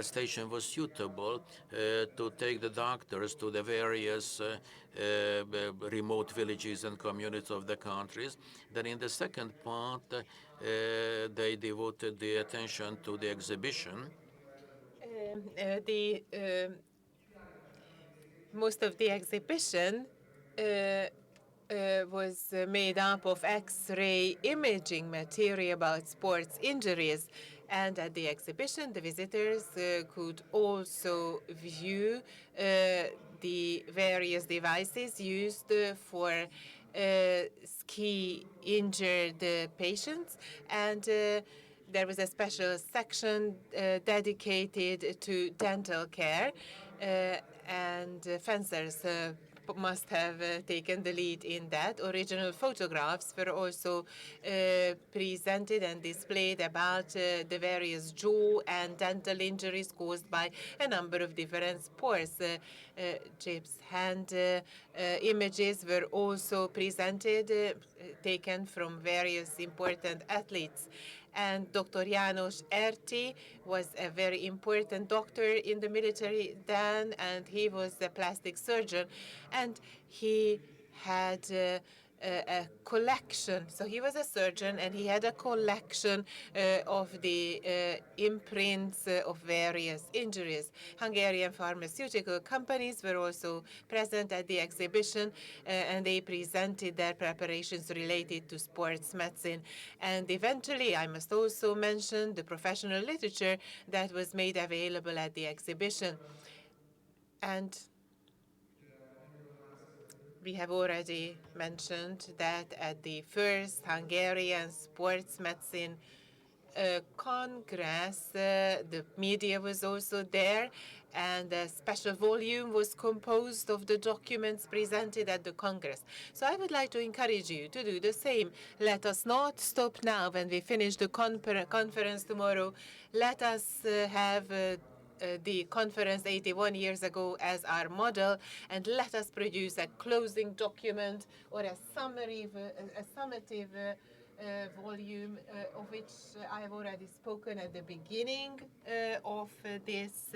station was suitable to take the doctors to the various remote villages and communities of the countries. Then in the second part, they devoted the attention to the exhibition. Most of the exhibition was made up of X-ray imaging material about sports injuries. And at the exhibition, the visitors could also view the various devices used for ski injured patients. And there was a special section dedicated to dental care. And fencers must have taken the lead in that. Original photographs were also presented and displayed about the various jaw and dental injuries caused by a number of different sports. Jib's hand images were also presented, taken from various important athletes. And Dr. János Erti was a very important doctor in the military then, and he was a plastic surgeon. And he had a collection. So he was a surgeon, and he had a collection of the imprints of various injuries. Hungarian pharmaceutical companies were also present at the exhibition, and they presented their preparations related to sports medicine. And eventually, I must also mention the professional literature that was made available at the exhibition. And we have already mentioned that at the first Hungarian Sports Medicine Congress, the media was also there, and a special volume was composed of the documents presented at the Congress. So I would like to encourage you to do the same. Let us not stop now when we finish the conference tomorrow. Let us have the conference 81 years ago as our model, and let us produce a closing document or a summary, a summative volume of which I have already spoken at the beginning of this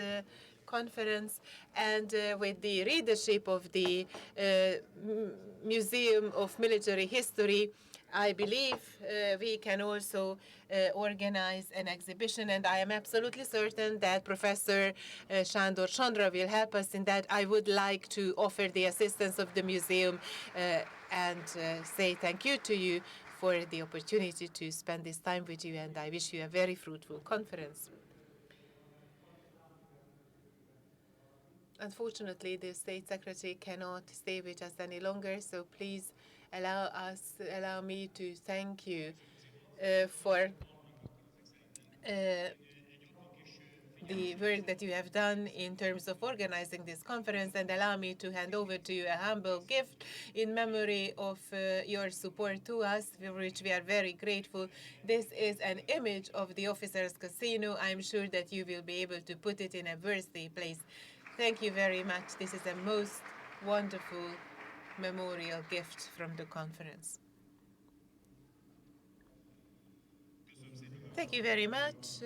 conference, and with the readership of the Museum of Military History, I believe we can also organize an exhibition, and I am absolutely certain that Professor Sándor Csandra will help us in that. I would like to offer the assistance of the museum and say thank you to you for the opportunity to spend this time with you, and I wish you a very fruitful conference. Unfortunately, the State Secretary cannot stay with us any longer, so please allow me to thank you for the work that you have done in terms of organizing this conference, and allow me to hand over to you a humble gift in memory of your support to us, for which we are very grateful. This is an image of the Officers' Casino. I'm sure that you will be able to put it in a worthy place. Thank you very much. This is a most wonderful memorial gift from the conference. Thank you very much,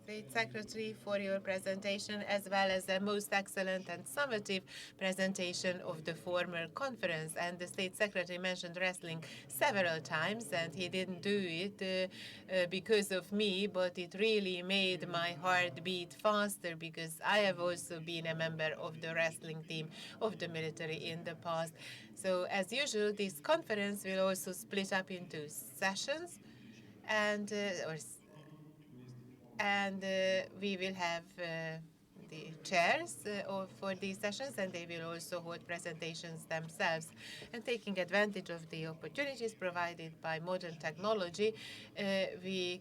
State Secretary, for your presentation, as well as a most excellent and summative presentation of the former conference. And the State Secretary mentioned wrestling several times, and he didn't do it because of me, but it really made my heart beat faster, because I have also been a member of the wrestling team of the military in the past. So as usual, this conference will also split up into sessions, and we will have the chairs for these sessions, and they will also hold presentations themselves. And taking advantage of the opportunities provided by modern technology, you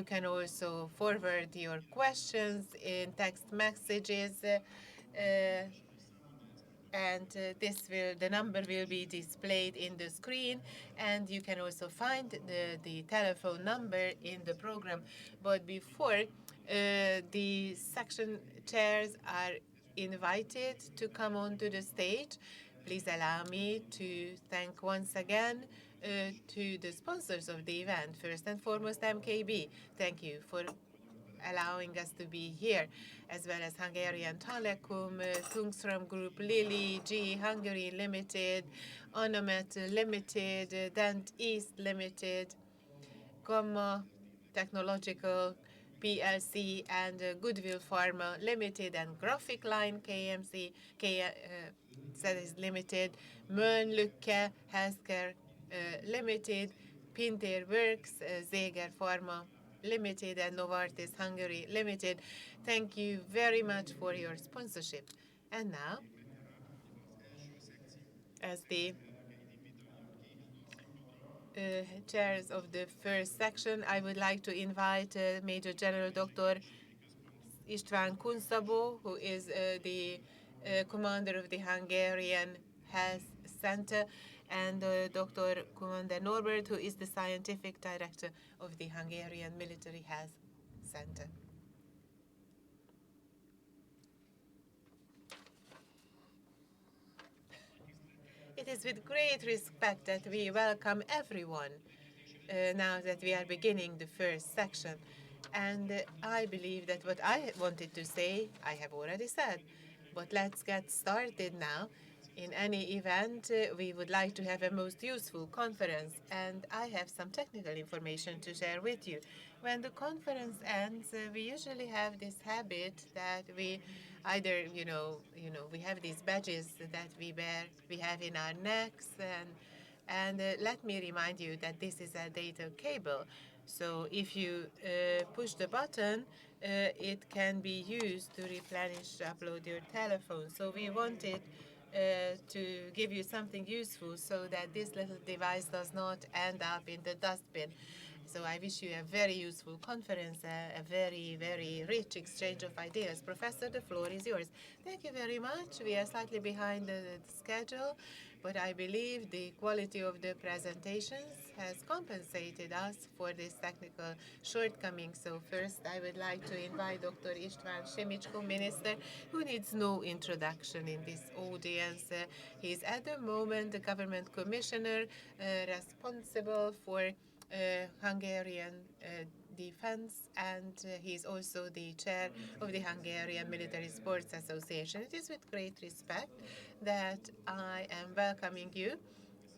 can also forward your questions in text messages, and the number will be displayed in the screen, and you can also find the telephone number in the program. But before, the section chairs are invited to come onto the stage. Please allow me to thank once again to the sponsors of the event. First and foremost, MKB. Thank you for allowing us to be here, as well as Hungarian Telekom, Tungsram Group, Lily, GE Hungary Limited, Onomet Limited, Dent East Limited, Gamma Technological PLC, and Goodwill Pharma Limited, and Graphic Line KMC, that is Limited, Mölnlycke Healthcare Limited, Pinter Works, Zeger Pharma Limited, and Novartis Hungary Limited. Thank you very much for your sponsorship. And now, as the chairs of the first section, I would like to invite Major General Dr. István Kunszabó, who is the commander of the Hungarian Health Center, and Dr. Commander Norbert, who is the scientific director of the Hungarian Military Health Center. It is with great respect that we welcome everyone now that we are beginning the first section. And I believe that what I wanted to say, I have already said. But let's get started now. In any event, we would like to have a most useful conference, and I have some technical information to share with you. When the conference ends, we usually have this habit that we either, we have these badges that we have in our necks, and let me remind you that this is a data cable. So if you push the button, it can be used to upload your telephone. So we wanted to give you something useful so that this little device does not end up in the dustbin. So I wish you a very useful conference, a very, very rich exchange of ideas. Professor, the floor is yours. Thank you very much. We are slightly behind the schedule, but I believe the quality of the presentations has compensated us for this technical shortcoming. So first, I would like to invite Dr. István Simicskó, Minister, who needs no introduction in this audience. He's at the moment the government commissioner responsible for Hungarian defense, and he's also the chair of the Hungarian Military Sports Association. It is with great respect that I am welcoming you.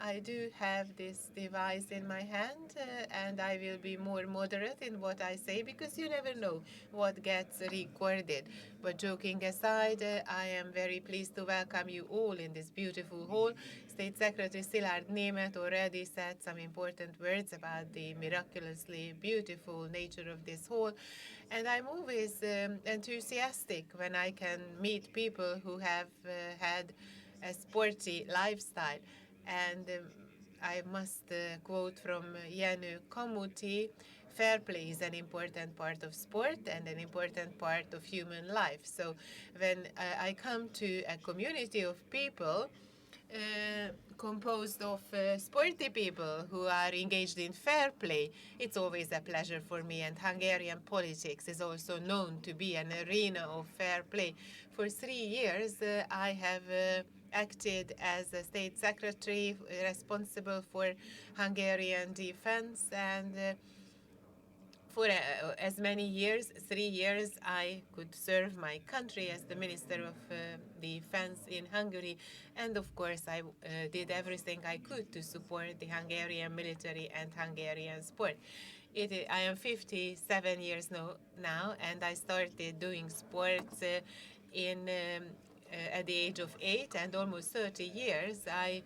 I do have this device in my hand, and I will be more moderate in what I say, because you never know what gets recorded. But joking aside, I am very pleased to welcome you all in this beautiful hall. State Secretary Szilárd Németh already said some important words about the miraculously beautiful nature of this hall. And I'm always enthusiastic when I can meet people who have had a sporty lifestyle. And I must quote from Jenő Kamuti, fair play is an important part of sport and an important part of human life. So when I come to a community of people composed of sporty people who are engaged in fair play, it's always a pleasure for me. And Hungarian politics is also known to be an arena of fair play. For 3 years, I have acted as a state secretary responsible for Hungarian defense, and for as many years, 3 years, I could serve my country as the Minister of Defense in Hungary. And of course, I did everything I could to support the Hungarian military and Hungarian sport. I am 57 years now, and I started doing sports at the age of 8, and almost 30 years I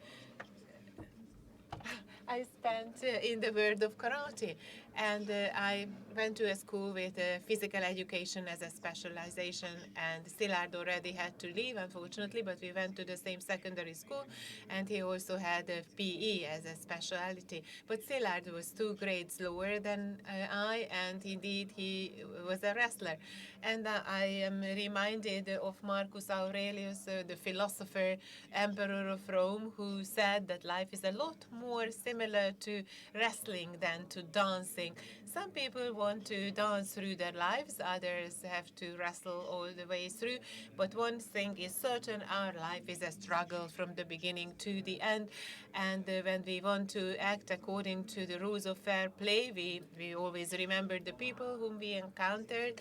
spent in the world of karate. And I went to a school with physical education as a specialization, and Szilárd already had to leave, unfortunately, but we went to the same secondary school, and he also had a PE as a specialty. But Szilárd was 2 grades lower than I, and indeed he was a wrestler. And I am reminded of Marcus Aurelius, the philosopher, emperor of Rome, who said that life is a lot more similar to wrestling than to dancing. Some people want to dance through their lives, others have to wrestle all the way through. But one thing is certain, our life is a struggle from the beginning to the end. And when we want to act according to the rules of fair play, we always remember the people whom we encountered.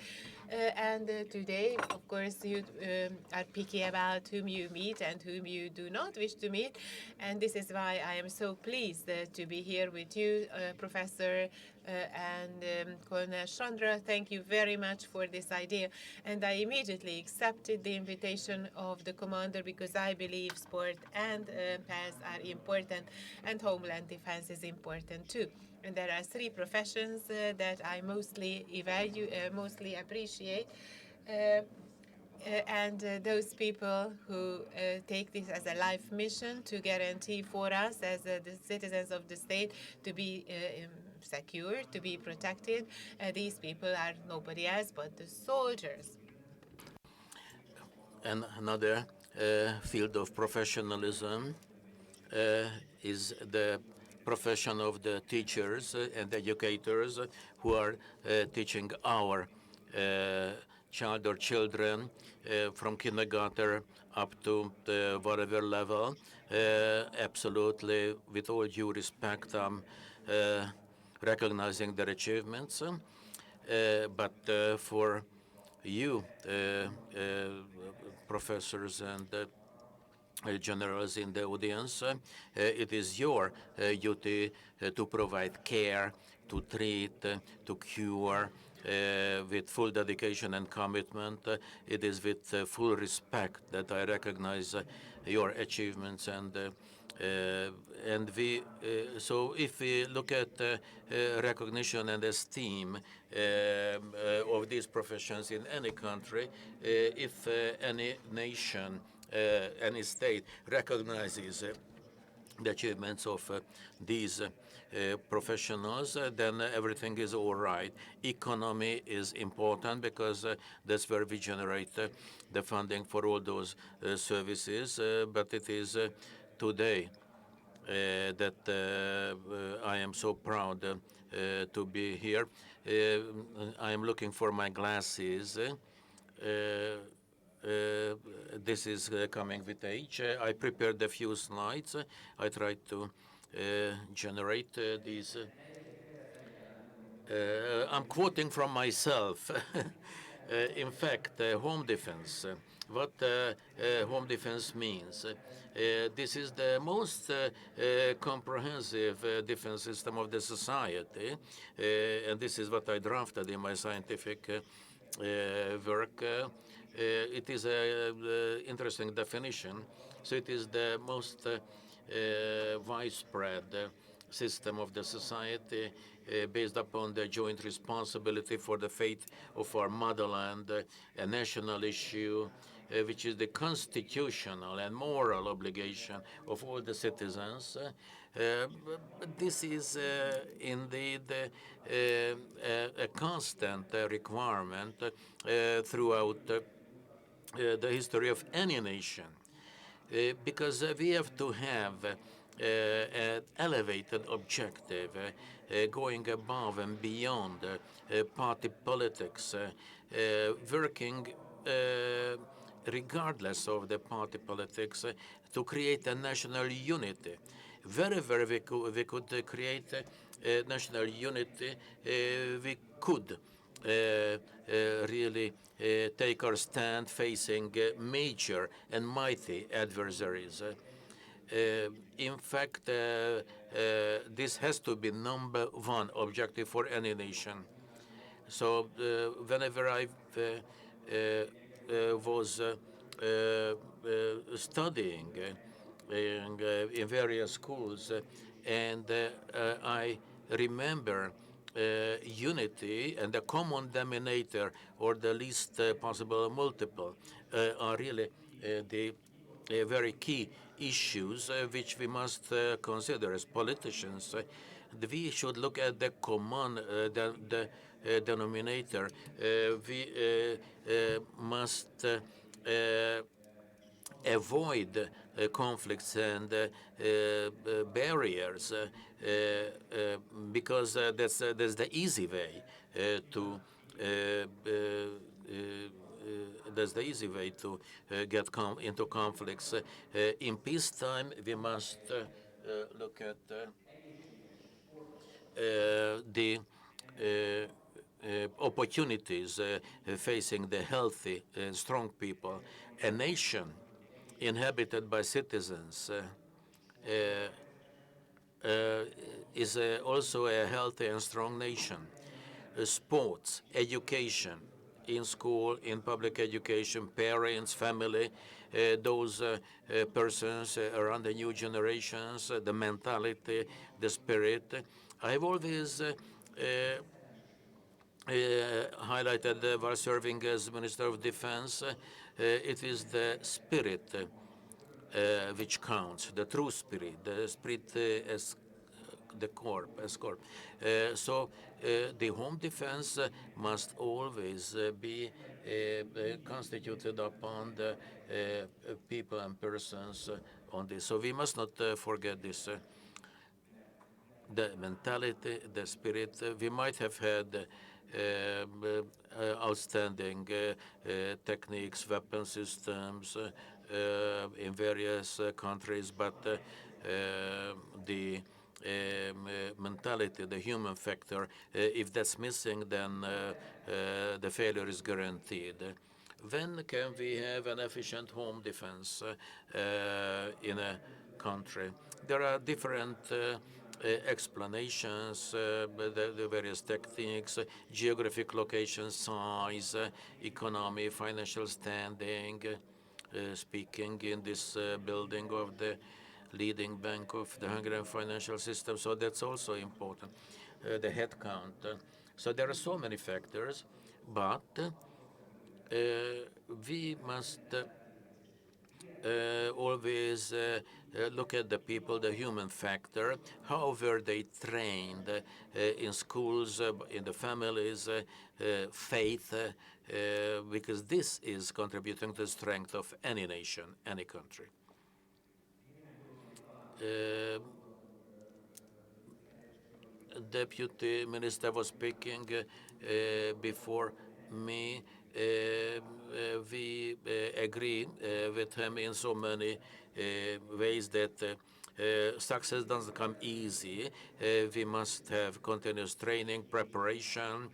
And today, of course, you are picky about whom you meet and whom you do not wish to meet. And this is why I am so pleased to be here with you, Professor and Colonel Chandra. Thank you very much for this idea. And I immediately accepted the invitation of the commander because I believe sport and health are important, and homeland defense is important too. And there are 3 professions that I mostly appreciate. And those people who take this as a life mission to guarantee for us as the citizens of the state to be secure, to be protected, these people are nobody else but the soldiers. And another field of professionalism is the profession of the teachers and educators who are teaching our child or children from kindergarten up to whatever level. Absolutely, with all due respect, I'm recognizing their achievements. But for you, professors and generals in the audience, it is your duty to provide care, to treat, to cure with full dedication and commitment. It is with full respect that I recognize your achievements, and we. So if we look at recognition and esteem of these professions in any country, if any nation, any state recognizes the achievements of these professionals, then everything is all right. Economy is important because that's where we generate the funding for all those services. But it is today that I am so proud to be here. I am looking for my glasses. This is coming with age. I prepared a few slides. I tried to generate these. I'm quoting from myself. In fact, home defense. What home defense means. This is the most comprehensive defense system of the society, and this is what I drafted in my scientific work. It is an interesting definition. So it is the most widespread system of the society based upon the joint responsibility for the fate of our motherland, a national issue, which is the constitutional and moral obligation of all the citizens. This is indeed a constant requirement throughout the history of any nation, because we have to have an elevated objective going above and beyond party politics, working regardless of the party politics to create a national unity. Wherever we could create national unity, we could really take our stand facing major and mighty adversaries. In fact, this has to be #1 objective for any nation. So whenever I was studying in various schools, and I remember unity and the common denominator or the least possible multiple are really the very key issues which we must consider as politicians. We should look at the common denominator. We must avoid conflicts and barriers because that's the easy way to get into conflicts. In peacetime, we must look at the opportunities facing the healthy, strong people. A nation inhabited by citizens is also a healthy and strong nation. Sports, education, in school, in public education, parents, family, those persons around the new generations, the mentality, the spirit. I've always highlighted while serving as Minister of Defense, it is the spirit which counts, the true spirit, the spirit as the corp, so the home defense must always be constituted upon the people and persons on this. So we must not forget this. The mentality, the spirit. We might have had outstanding techniques, weapon systems in various countries, but the mentality, the human factor, if that's missing, then the failure is guaranteed. When can we have an efficient home defense in a country? There are different explanations, the various techniques, geographic location, size, economy, financial standing, speaking in this building of the leading bank of the Hungarian financial system, so that's also important, the head count. So there are so many factors, but we must always look at the people, the human factor, how were they trained in schools, in the families, faith, because this is contributing to the strength of any nation, any country. Deputy Minister was speaking before me. We agree with him in so many ways that success doesn't come easy. We must have continuous training, preparation,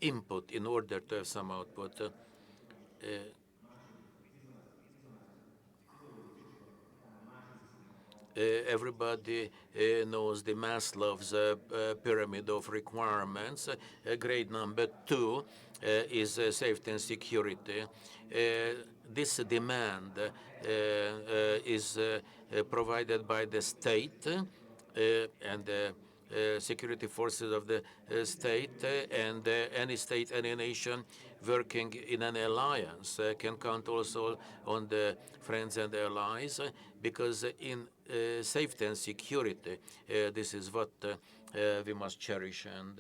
input in order to have some output. Everybody knows the Maslow's pyramid of requirements. Grade number 2 is safety and security. This demand is provided by the state and the security forces of the state, and any state, any nation working in an alliance can count also on the friends and allies, because in safety and security, this is what we must cherish and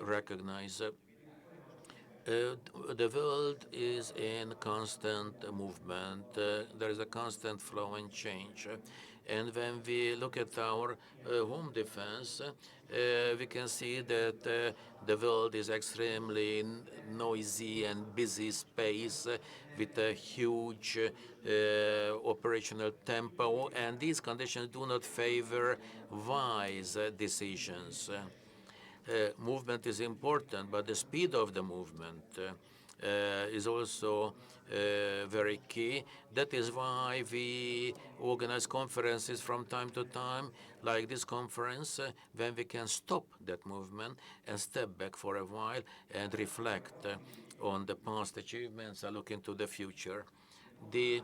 recognize. The world is in constant movement. There is a constant flow and change. And when we look at our home defense, we can see that the world is extremely noisy and busy space with a huge operational tempo, and these conditions do not favor wise decisions. Movement is important, but the speed of the movement is also very key. That is why we organize conferences from time to time, like this conference, when we can stop that movement and step back for a while and reflect on the past achievements and look into the future. The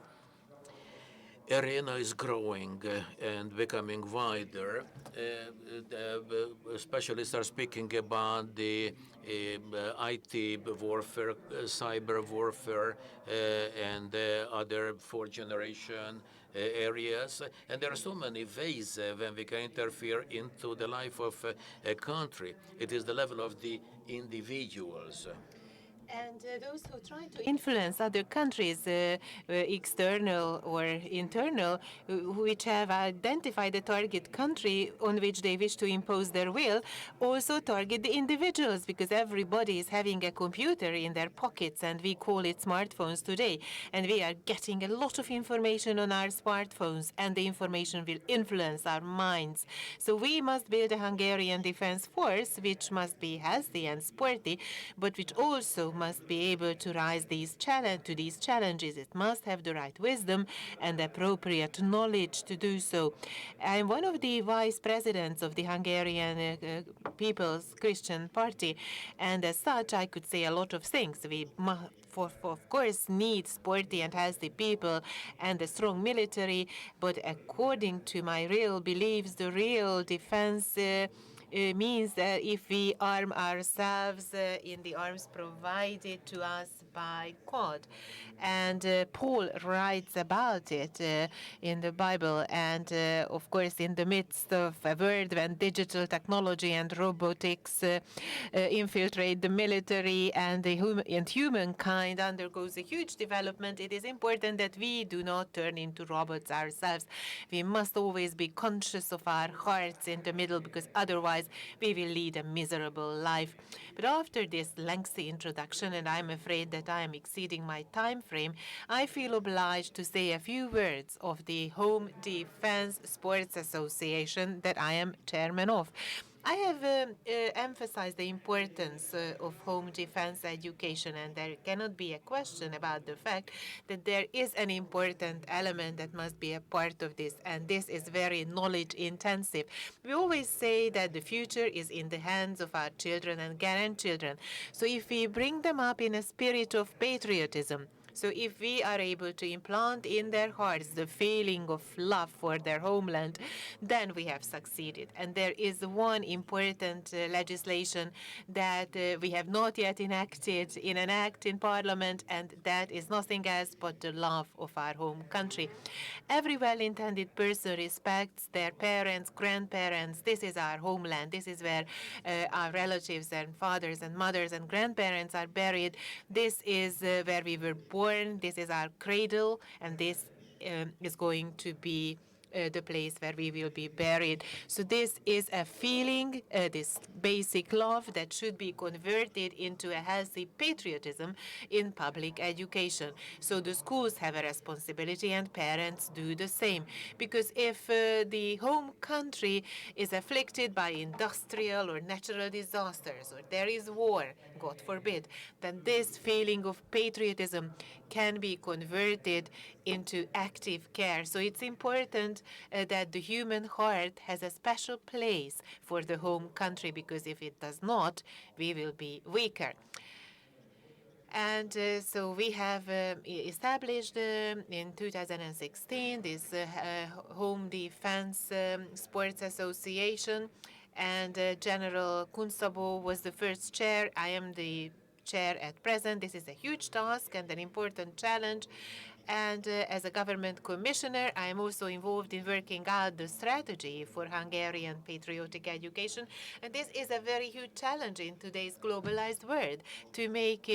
arena is growing and becoming wider. The specialists are speaking about the IT warfare, cyber warfare, and other fourth generation areas. And there are so many ways when we can interfere into the life of a country. It is the level of the individuals. And those who try to influence other countries, external or internal, which have identified a target country on which they wish to impose their will, also target the individuals, because everybody is having a computer in their pockets, and we call it smartphones today. And we are getting a lot of information on our smartphones, and the information will influence our minds. So we must build a Hungarian defense force, which must be healthy and sporty, but which also must be able to rise to these challenges. It must have the right wisdom and appropriate knowledge to do so. I'm one of the vice presidents of the Hungarian People's Christian Party, and as such, I could say a lot of things. We of course need sporty and healthy people and a strong military, but according to my real beliefs, the real defense means that if we arm ourselves in the arms provided to us by God. And Paul writes about it in the Bible. And of course, in the midst of a world when digital technology and robotics infiltrate the military and humankind undergoes a huge development, it is important that we do not turn into robots ourselves. We must always be conscious of our hearts in the middle, because otherwise we will lead a miserable life. But after this lengthy introduction, and I'm afraid that I am exceeding my time frame, I feel obliged to say a few words of the Home Defense Sports Association that I am chairman of. I have emphasized the importance of home defense education, and there cannot be a question about the fact that there is an important element that must be a part of this, and this is very knowledge intensive. We always say that the future is in the hands of our children and grandchildren. So if we bring them up in a spirit of patriotism, so if we are able to implant in their hearts the feeling of love for their homeland, then we have succeeded. And there is one important legislation that we have not yet enacted in an act in Parliament, and that is nothing else but the love of our home country. Every well-intended person respects their parents, grandparents. This is our homeland. This is where our relatives and fathers and mothers and grandparents are buried. This is where we were born. This is our cradle, and this is going to be the place where we will be buried. So this is a feeling, this basic love that should be converted into a healthy patriotism in public education. So the schools have a responsibility, and parents do the same. Because if the home country is afflicted by industrial or natural disasters, or there is war, God forbid, then this feeling of patriotism can be converted into active care. So it's important that the human heart has a special place for the home country, because if it does not, we will be weaker. And so we have established in 2016 this Home Defense Sports Association, and General Kunsabo was the first chair. I am the chair at present. This is a huge task and an important challenge. And as a government commissioner, I am also involved in working out the strategy for Hungarian patriotic education. And this is a very huge challenge in today's globalized world, to make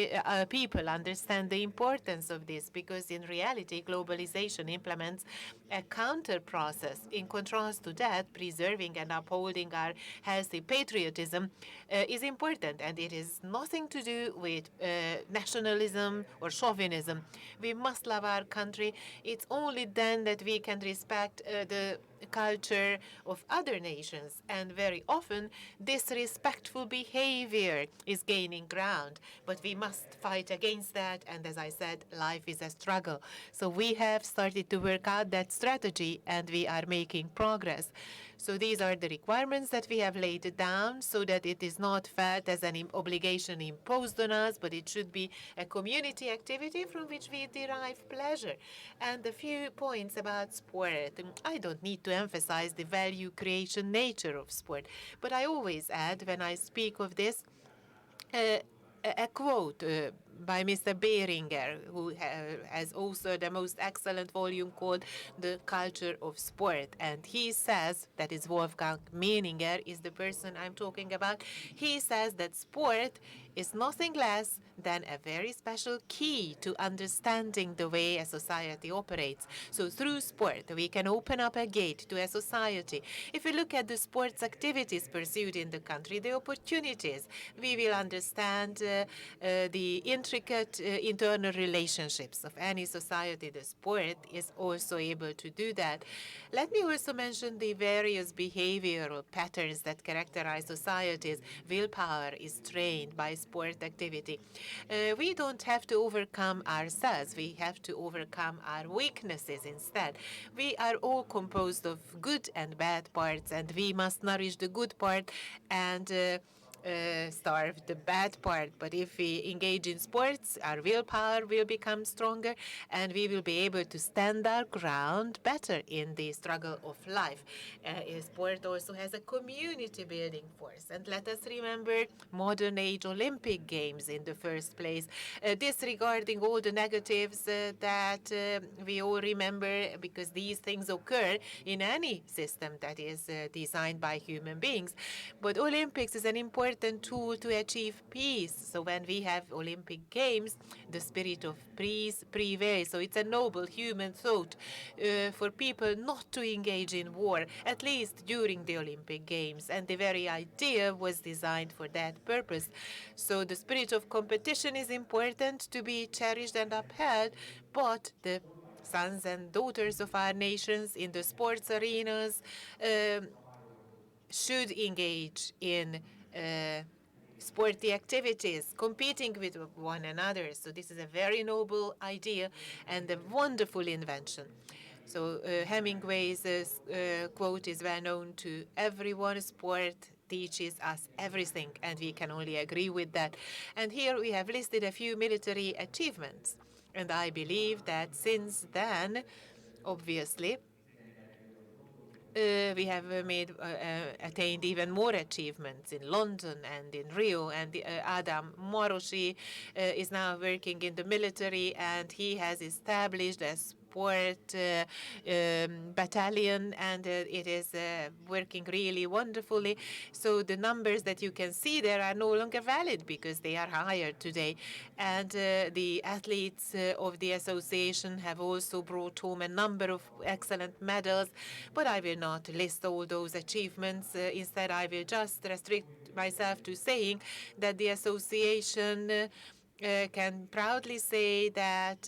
people understand the importance of this, because in reality, globalization implements a counter process. In contrast to that, preserving and upholding our healthy patriotism is important, and it is nothing to do with nationalism or chauvinism. We must love our country. It's only then that we can respect the culture of other nations, and very often disrespectful behavior is gaining ground, but we must fight against that. And as I said, life is a struggle. So we have started to work out that strategy, and we are making progress. So these are the requirements that we have laid down so that it is not felt as an obligation imposed on us, but it should be a community activity from which we derive pleasure. And a few points about sport. I don't need to emphasize the value creation nature of sport, but I always add when I speak of this a quote by Mr. Behringer, who has authored a most excellent volume called The Culture of Sport. And he says, that is Wolfgang Mehringer is the person I'm talking about, he says that sport is nothing less than a very special key to understanding the way a society operates. So through sport, we can open up a gate to a society. If we look at the sports activities pursued in the country, the opportunities, we will understand the intricate internal relationships of any society. The sport is also able to do that. Let me also mention the various behavioral patterns that characterize societies. Willpower is trained by sport activity. We don't have to overcome ourselves. We have to overcome our weaknesses instead. We are all composed of good and bad parts, and we must nourish the good part and starve the bad part. But if we engage in sports, our willpower will become stronger, and we will be able to stand our ground better in the struggle of life. Sport also has a community building force. And let us remember modern age Olympic Games in the first place, disregarding all the negatives that we all remember, because these things occur in any system that is designed by human beings. But Olympics is an important tool to achieve peace. So when we have Olympic Games, the spirit of peace prevails. So it's a noble human thought for people not to engage in war, at least during the Olympic Games. And the very idea was designed for that purpose. So the spirit of competition is important to be cherished and upheld, but the sons and daughters of our nations in the sports arenas should engage in sporty activities, competing with one another. So this is a very noble idea and a wonderful invention. So Hemingway's quote is well known to everyone: sport teaches us everything, and we can only agree with that. And here we have listed a few military achievements. And I believe that since then, obviously, we have attained even more achievements in London and in Rio. And Adam Morosi is now working in the military, and he has established a sport battalion, and it is working really wonderfully. So the numbers that you can see there are no longer valid because they are higher today. And the athletes of the association have also brought home a number of excellent medals, but I will not list all those achievements. Instead, I will just restrict myself to saying that the association can proudly say that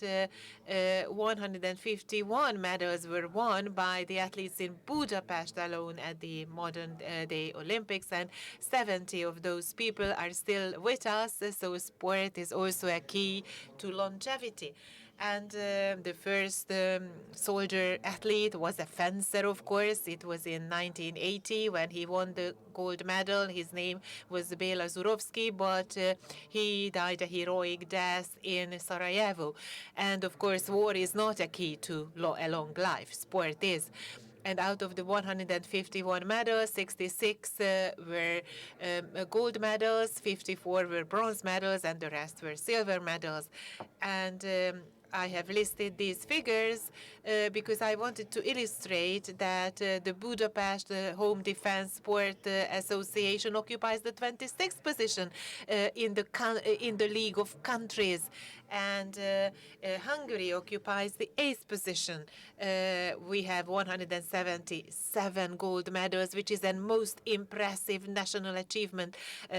151 medals were won by the athletes in Budapest alone at the modern day Olympics, and 70 of those people are still with us. So sport is also a key to longevity. And the first soldier athlete was a fencer, of course. It was in 1980 when he won the gold medal. His name was Béla Zurovsky, but he died a heroic death in Sarajevo. And of course, war is not a key to a long life. Sport is. And out of the 151 medals, 66 were gold medals, 54 were bronze medals, and the rest were silver medals. And I have listed these figures because I wanted to illustrate that the Budapest Home Defense Sport Association occupies the 26th position in the League of Countries, and Hungary occupies the 8th position. We have 177 gold medals, which is a most impressive national achievement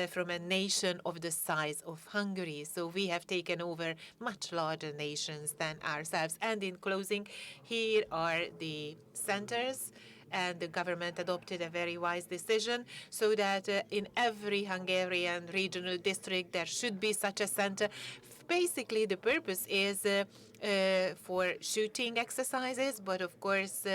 from a nation of the size of Hungary. So we have taken over much larger nations than ourselves. And in closing, here are the centers, and the government adopted a very wise decision so that in every Hungarian regional district there should be such a center. Basically, the purpose is for shooting exercises, but of course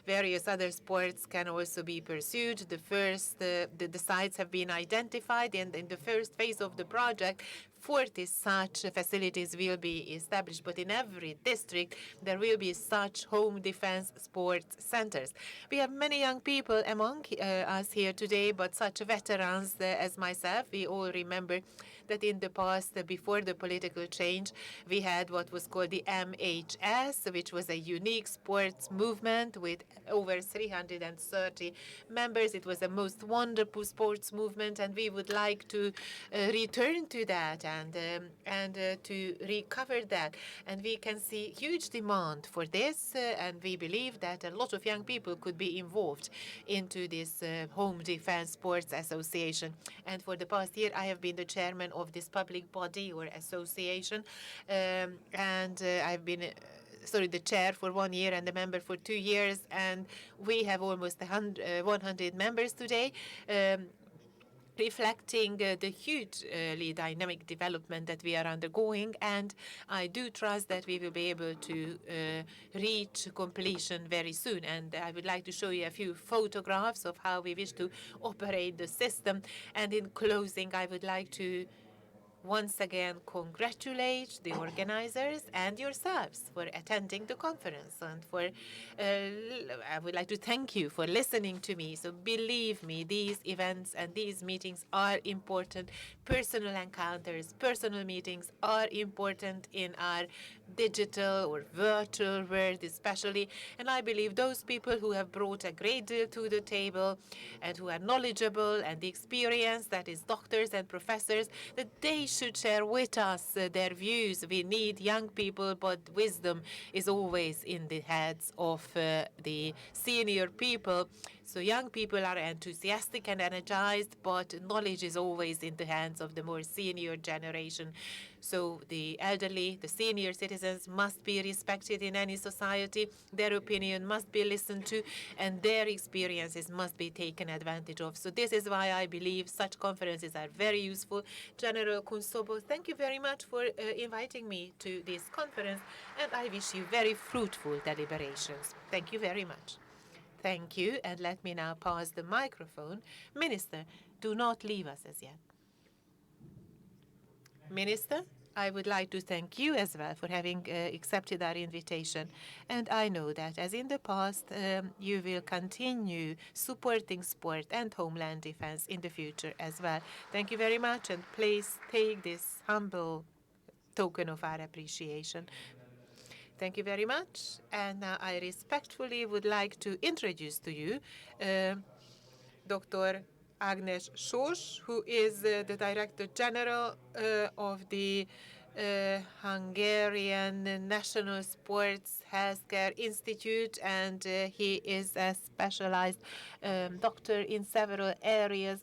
various other sports can also be pursued. The sites have been identified, and in the first phase of the project, 40 such facilities will be established, but in every district there will be such home defense sports centers. We have many young people among us here today, but such veterans as myself. We all remember that in the past, before the political change, we had what was called the MHS, which was a unique sports movement with over 330 members. It was a most wonderful sports movement, and we would like to return to that and to recover that. And we can see huge demand for this, and we believe that a lot of young people could be involved into this Home Defense Sports Association. And for the past year, I have been the chairman of this public body or association, and I've been the chair for 1 year and the member for 2 years, and we have almost 100 members today, reflecting the hugely dynamic development that we are undergoing, and I do trust that we will be able to reach completion very soon. And I would like to show you a few photographs of how we wish to operate the system. And in closing, I would like to once again congratulate the organizers and yourselves for attending the conference, and for I would like to thank you for listening to me. So believe me, these events and these meetings are important. Personal encounters, personal meetings are important in our digital or virtual world especially, and I believe those people who have brought a great deal to the table and who are knowledgeable and the experience, that is doctors and professors, that they should share with us their views. We need young people, but wisdom is always in the heads of the senior people. So young people are enthusiastic and energized, but knowledge is always in the hands of the more senior generation. So the elderly, the senior citizens must be respected in any society. Their opinion must be listened to, and their experiences must be taken advantage of. So this is why I believe such conferences are very useful. General Kunsobo, thank you very much for inviting me to this conference, and I wish you very fruitful deliberations. Thank you very much. Thank you, and let me now pass the microphone. Minister, do not leave us as yet. Minister, I would like to thank you as well for having accepted our invitation. And I know that, as in the past, you will continue supporting sport and homeland defense in the future as well. Thank you very much, and please take this humble token of our appreciation. Thank you very much. And now I respectfully would like to introduce to you Dr. Ágnes Soós, who is the Director General of the Hungarian National Sports Healthcare Institute, and he is a specialized doctor in several areas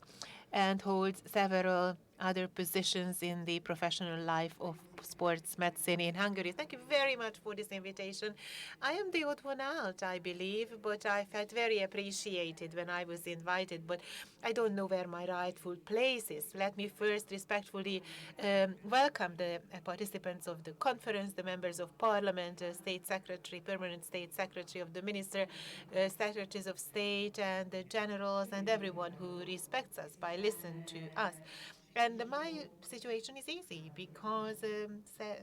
and holds several other positions in the professional life of sports medicine in Hungary. Thank you very much for this invitation. I am the odd one out, I believe, but I felt very appreciated when I was invited, but I don't know where my rightful place is. Let me first respectfully welcome the participants of the conference, the members of parliament, state secretary, permanent state secretary of the minister, secretaries of state, and the generals, and everyone who respects us by listening to us. And my situation is easy because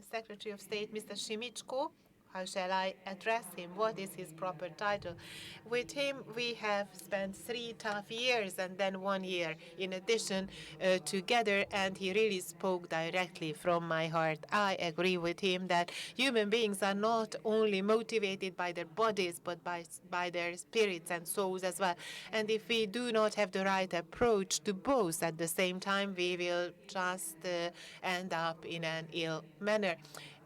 Secretary of State, Mr. Simicskó, how shall I address him? What is his proper title? With him, we have spent 3 tough years and then 1 year in addition together, and he really spoke directly from my heart. I agree with him that human beings are not only motivated by their bodies, but by their spirits and souls as well. And if we do not have the right approach to both at the same time, we will just end up in an ill manner.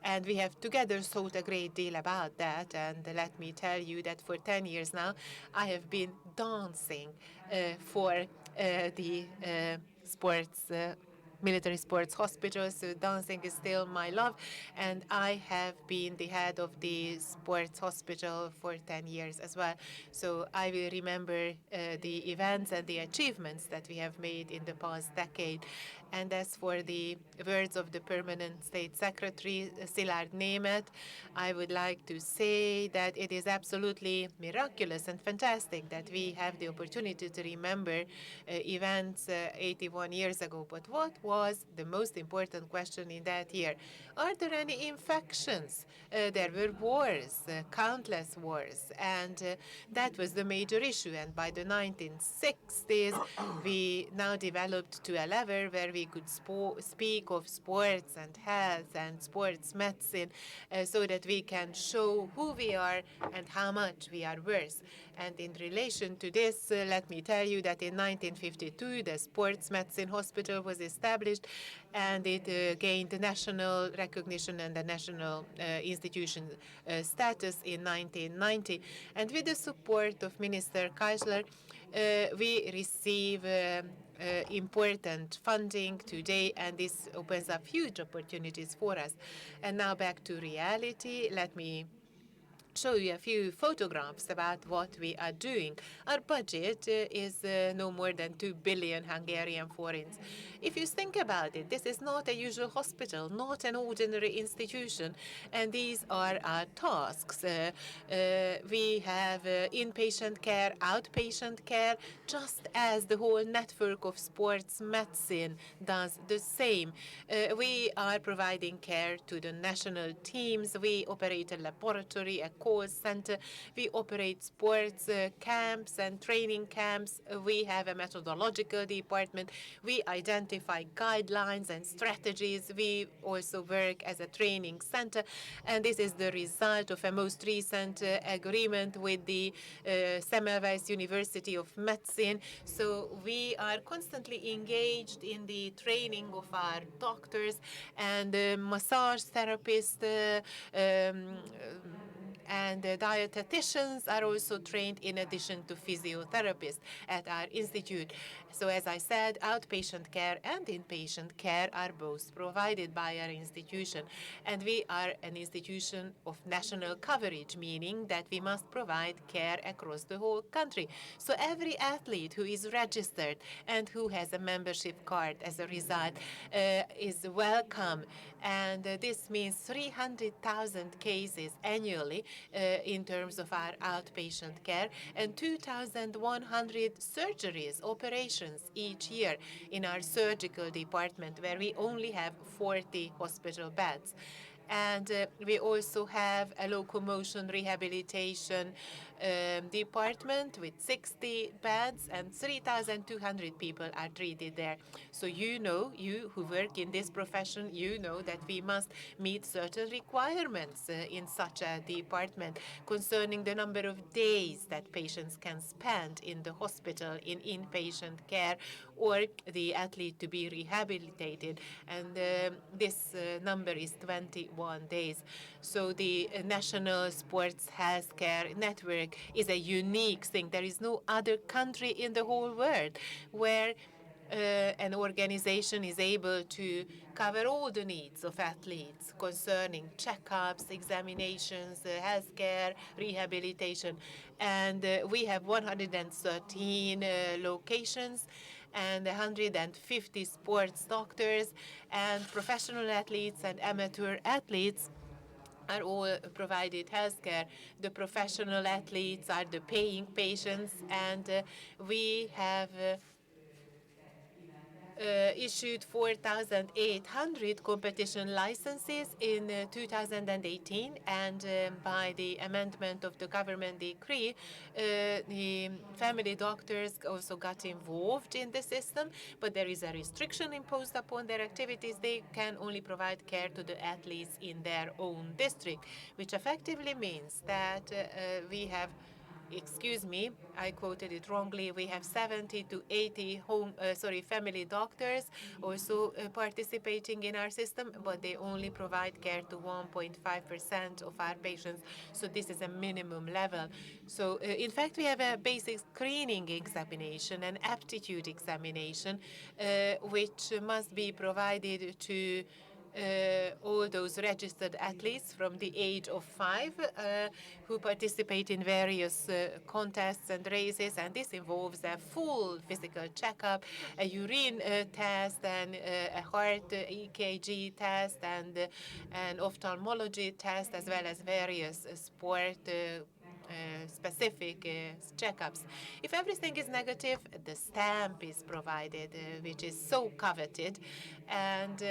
And we have together thought a great deal about that. And let me tell you that for 10 years now, I have been dancing for the sports military sports hospital, so dancing is still my love. And I have been the head of the sports hospital for 10 years as well. So I will remember the events and the achievements that we have made in the past decade. And as for the words of the Permanent State Secretary, Szilárd Németh, I would like to say that it is absolutely miraculous and fantastic that we have the opportunity to remember events 81 years ago. But what was the most important question in that year? Are there any infections? There were wars, countless wars, and that was the major issue. And by the 1960s, we now developed to a level where we could speak of sports and health and sports medicine so that we can show who we are and how much we are worth. And in relation to this, let me tell you that in 1952, the Sports Medicine Hospital was established, and it gained national recognition and the national institution status in 1990. And with the support of Minister Keisler, we receive important funding today, and this opens up huge opportunities for us. And now back to reality. Let me show you a few photographs about what we are doing. Our budget is no more than 2 billion Hungarian forints. If you think about it, this is not a usual hospital, not an ordinary institution, and these are our tasks. We have inpatient care, outpatient care, just as the whole network of sports medicine does the same. We are providing care to the national teams. We operate a laboratory, a call center. We operate sports camps and training camps. We have a methodological department. We identify guidelines and strategies. We also work as a training center, and this is the result of a most recent agreement with the Semmelweis University of Medicine. So we are constantly engaged in the training of our doctors, and massage therapists and dietitians are also trained in addition to physiotherapists at our institute. So as I said, outpatient care and inpatient care are both provided by our institution. And we are an institution of national coverage, meaning that we must provide care across the whole country. So every athlete who is registered and who has a membership card as a result is welcome. And this means 300,000 cases annually in terms of our outpatient care, and 2,100 surgeries, operations each year in our surgical department, where we only have 40 hospital beds. And we also have a locomotion rehabilitation department with 60 beds, and 3,200 people are treated there. So you know, you who work in this profession, you know that we must meet certain requirements in such a department concerning the number of days that patients can spend in the hospital in inpatient care, or the athlete to be rehabilitated. And this number is 21 days. So the National Sports Healthcare Network is a unique thing. There is no other country in the whole world where an organization is able to cover all the needs of athletes concerning checkups, examinations, healthcare, rehabilitation. And we have 113 locations and 150 sports doctors, and professional athletes and amateur athletes are all provided healthcare. The professional athletes are the paying patients, and we have issued 4,800 competition licenses in 2018, and by the amendment of the government decree, the family doctors also got involved in the system, but there is a restriction imposed upon their activities. They can only provide care to the athletes in their own district, which effectively means that we have excuse me, I quoted it wrongly. We have 70 to 80 family doctors also participating in our system, but they only provide care to 1.5% of our patients. So this is a minimum level. So in fact, we have a basic screening examination, an aptitude examination, which must be provided to all those registered athletes from the age of 5 who participate in various contests and races, and this involves a full physical checkup, a urine test, and a heart EKG test, and an ophthalmology test, as well as various sport specific checkups. If everything is negative, the stamp is provided, which is so coveted. And,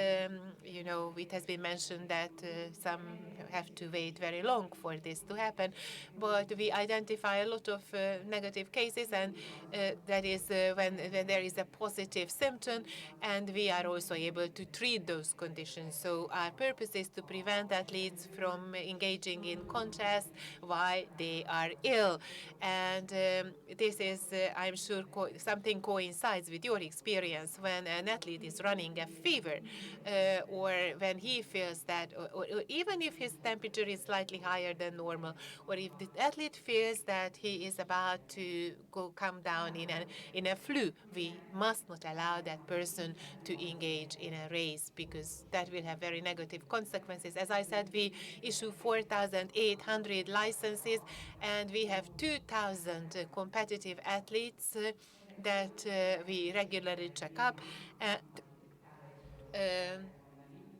you know, it has been mentioned that some have to wait very long for this to happen. But we identify a lot of negative cases, and that is when there is a positive symptom, and we are also able to treat those conditions. So our purpose is to prevent athletes from engaging in contests while they are ill. And this is, I'm sure, something coincides with your experience when an athlete is running a fever, or when he feels that, or even if his temperature is slightly higher than normal, or if the athlete feels that he is about to come down in a flu, we must not allow that person to engage in a race, because that will have very negative consequences. As I said, we issue 4,800 licenses, and we have 2,000 competitive athletes that we regularly check up.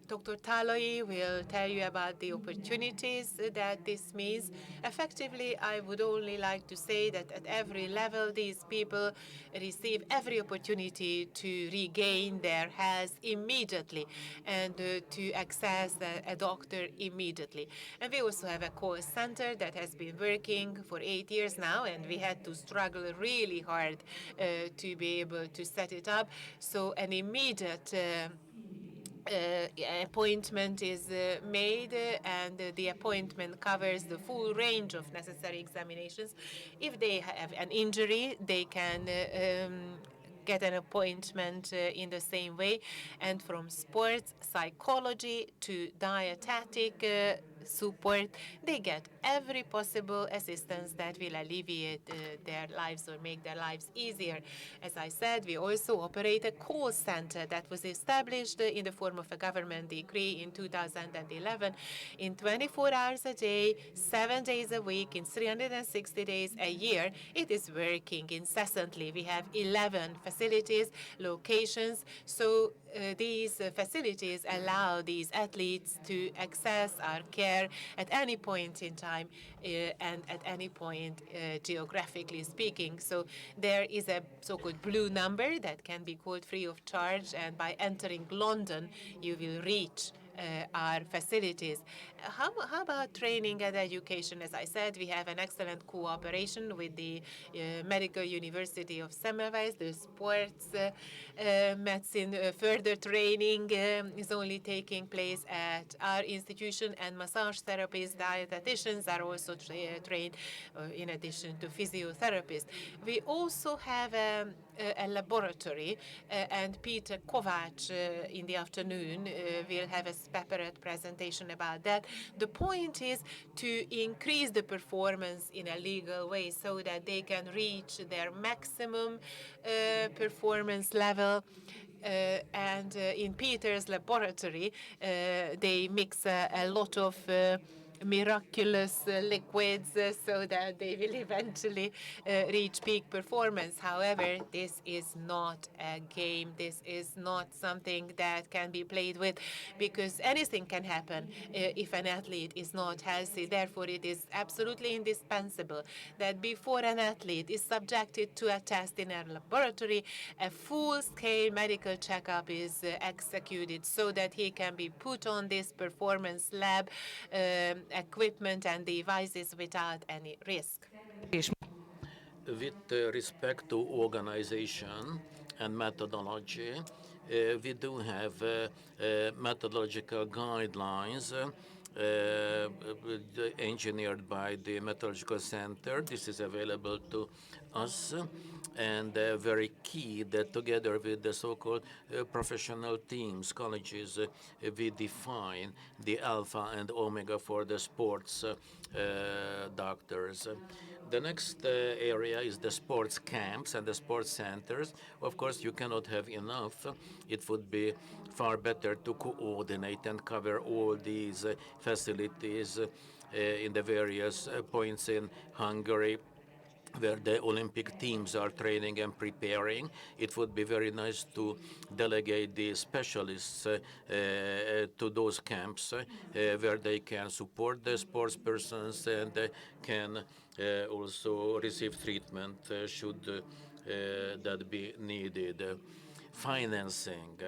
Dr. Talai will tell you about the opportunities that this means. Effectively, I would only like to say that at every level, these people receive every opportunity to regain their health immediately and to access a doctor immediately. And we also have a call center that has been working for 8 years now, and we had to struggle really hard to be able to set it up. So an immediate appointment is made, and the appointment covers the full range of necessary examinations. If they have an injury, they can get an appointment in the same way. And from sports psychology to dietetic support, they get every possible assistance that will alleviate their lives or make their lives easier. As I said, we also operate a call center that was established in the form of a government decree in 2011. In 24 hours a day, 7 days a week, in 360 days a year, it is working incessantly. We have 11 facilities, locations, so these facilities allow these athletes to access our care at any point in time and at any point geographically speaking. So there is a so-called blue number that can be called free of charge, and by entering London, you will reach our facilities. How about training and education? As I said, we have an excellent cooperation with the Medical University of Semmelweis. The sports medicine further training is only taking place at our institution, and massage therapists, dietitians are also trained in addition to physiotherapists. We also have a laboratory, and Peter Kovacs in the afternoon will have a separate presentation about that. The point is to increase the performance in a legal way so that they can reach their maximum performance level. And in Peter's laboratory, they mix a lot of miraculous liquids so that they will eventually reach peak performance. However, this is not a game. This is not something that can be played with, because anything can happen if an athlete is not healthy. Therefore, it is absolutely indispensable that before an athlete is subjected to a test in a laboratory, a full-scale medical checkup is executed so that he can be put on this performance lab equipment and devices without any risk. With respect to organization and methodology, we do have methodological guidelines engineered by the Meteorological Center. This is available to us, and very key that together with the so-called professional teams, colleges, we define the alpha and omega for the sports doctors. The next area is the sports camps and the sports centers. Of course, you cannot have enough. It would be far better to coordinate and cover all these facilities in the various points in Hungary where the Olympic teams are training and preparing. It would be very nice to delegate the specialists to those camps where they can support the sports persons and can also receive treatment should that be needed. Financing.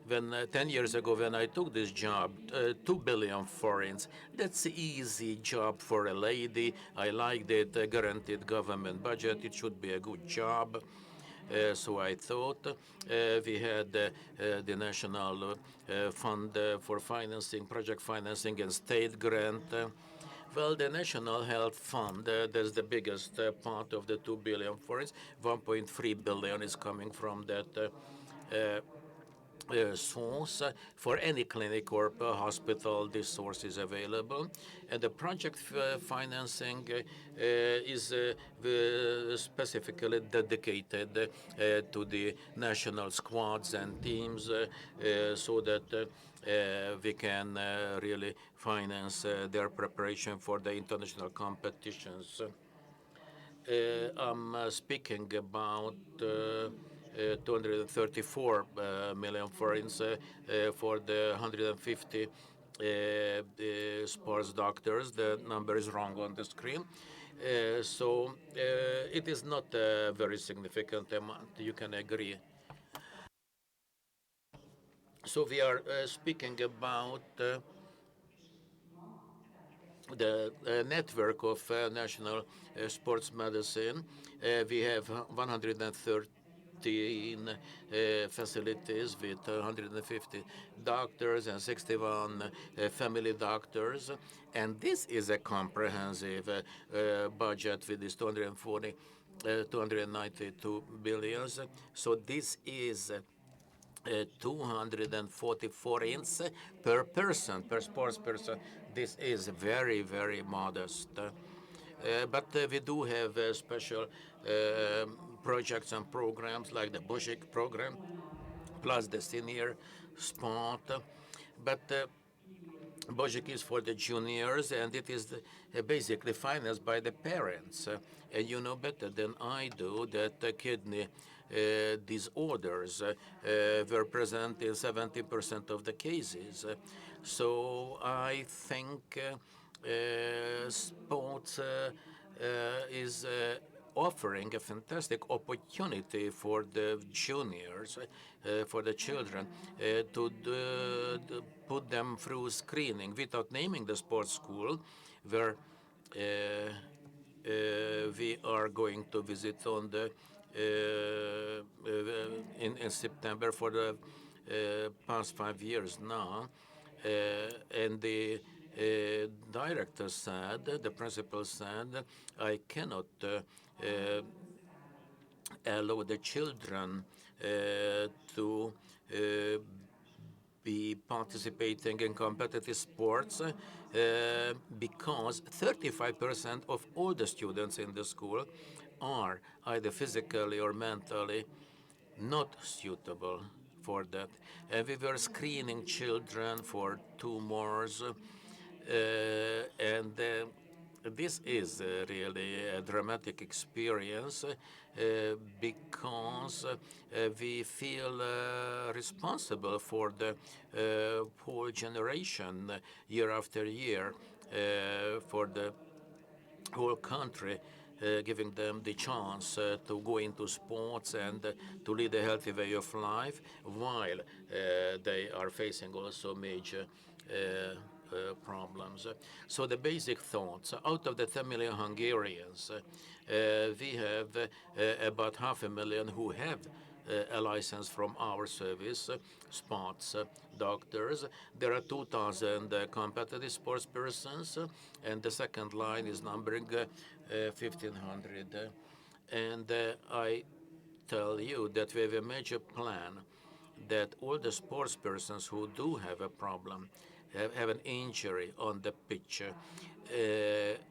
When 10 years ago, when I took this job, 2 billion forints, that's an easy job for a lady. I liked it, a guaranteed government budget. It should be a good job. So I thought we had the National Fund for Financing, Project Financing and State Grant. Well, the National Health Fund, that's the biggest part of the 2 billion forints. 1.3 billion is coming from that source. For any clinic or hospital, this source is available. And the project financing is specifically dedicated to the national squads and teams so that we can really finance their preparation for the international competitions. I'm speaking about 234 million forints for the 150 sports doctors. The number is wrong on the screen. So it is not a very significant amount, you can agree. So we are speaking about the network of national sports medicine. We have 113 facilities with 150 doctors and 61 family doctors. And this is a comprehensive budget with this 292 billions. So this is 240 forints per person, per sports person. This is very, very modest. But we do have special projects and programs like the Buzsik program, plus the senior sport. But Buzsik is for the juniors, and it is basically financed by the parents. And you know better than I do that kidney disorders were present in 70% of the cases. So I think sports is offering a fantastic opportunity for the juniors, for the children, to put them through screening without naming the sports school, where we are going to visit on the in September for the past 5 years now, and the director said, the principal said, I cannot allow the children to be participating in competitive sports because 35% of all the students in the school are either physically or mentally not suitable for that. And we were screening children for tumors, and this is really a dramatic experience because we feel responsible for the whole generation year after year, for the whole country, giving them the chance to go into sports and to lead a healthy way of life while they are facing also major problems. So the basic thoughts, out of the 10 million Hungarians, we have about 500,000 who have a license from our service, sports doctors. There are 2,000 competitive sports persons, and the second line is numbering 1,500. And I tell you that we have a major plan that all the sports persons who do have a problem, have an injury on the pitch,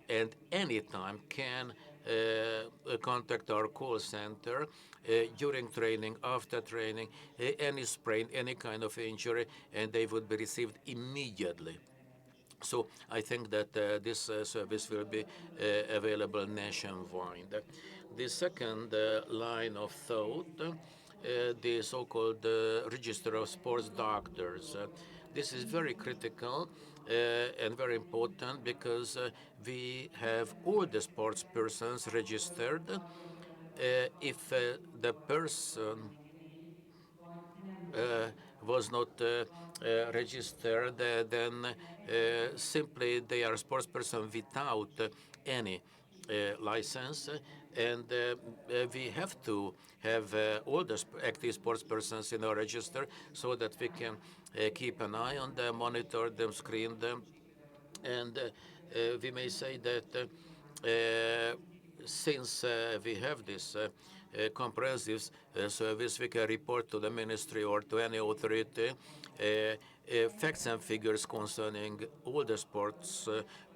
and anytime can contact our call center during training, after training, any sprain, any kind of injury, and they would be received immediately. So I think that this service will be available nationwide. The second line of thought, the so-called Register of Sports Doctors. This is very critical and very important because we have all the sports persons registered. If the person was not registered, then simply they are a sports person without any license, and we have to have all the active sports persons in our register so that we can keep an eye on them, monitor them, screen them, and we may say that since we have this comprehensive service, we can report to the ministry or to any authority facts and figures concerning all the sports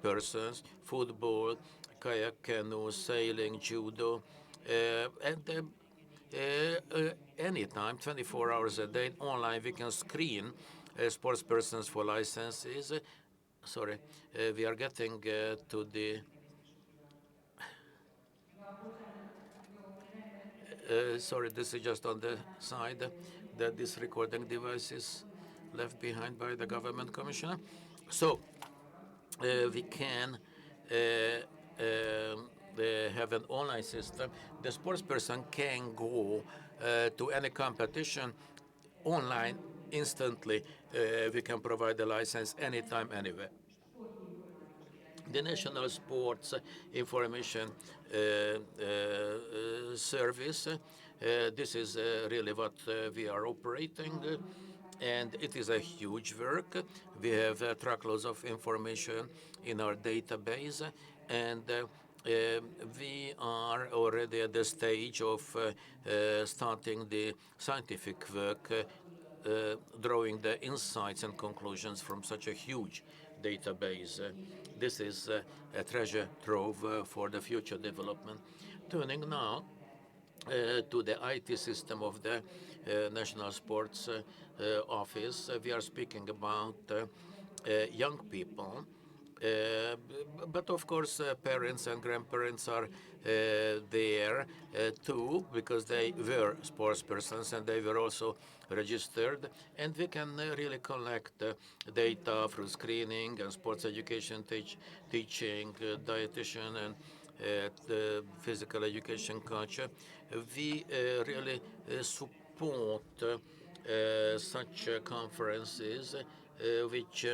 persons, football, kayak, canoe, sailing, judo, and anytime, 24 hours a day, online, we can screen sports persons for licenses. Sorry, we are getting to the sorry, this is just on the side that this recording device is left behind by the government commissioner. So we can have an online system. The sports person can go to any competition online instantly. We can provide the license anytime, anywhere. The National Sports Information Service, this is really what we are operating, and it is a huge work. We have truckloads of information in our database, and we are already at the stage of starting the scientific work, drawing the insights and conclusions from such a huge database. This is a treasure trove for the future development. Turning now to the IT system of the National Sports Office, we are speaking about young people. But of course, parents and grandparents are there too, because they were sports persons and they were also registered. And we can really collect data through screening and sports education teaching, dietitian and physical education culture. We really support such conferences which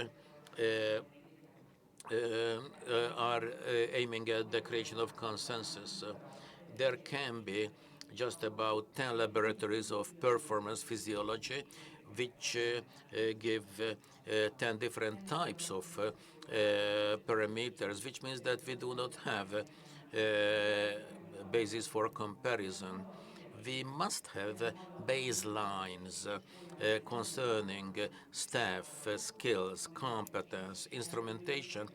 are aiming at the creation of consensus. There can be just about 10 laboratories of performance physiology which give 10 different types of parameters, which means that we do not have a basis for comparison. We must have baselines concerning staff, skills, competence, instrumentation,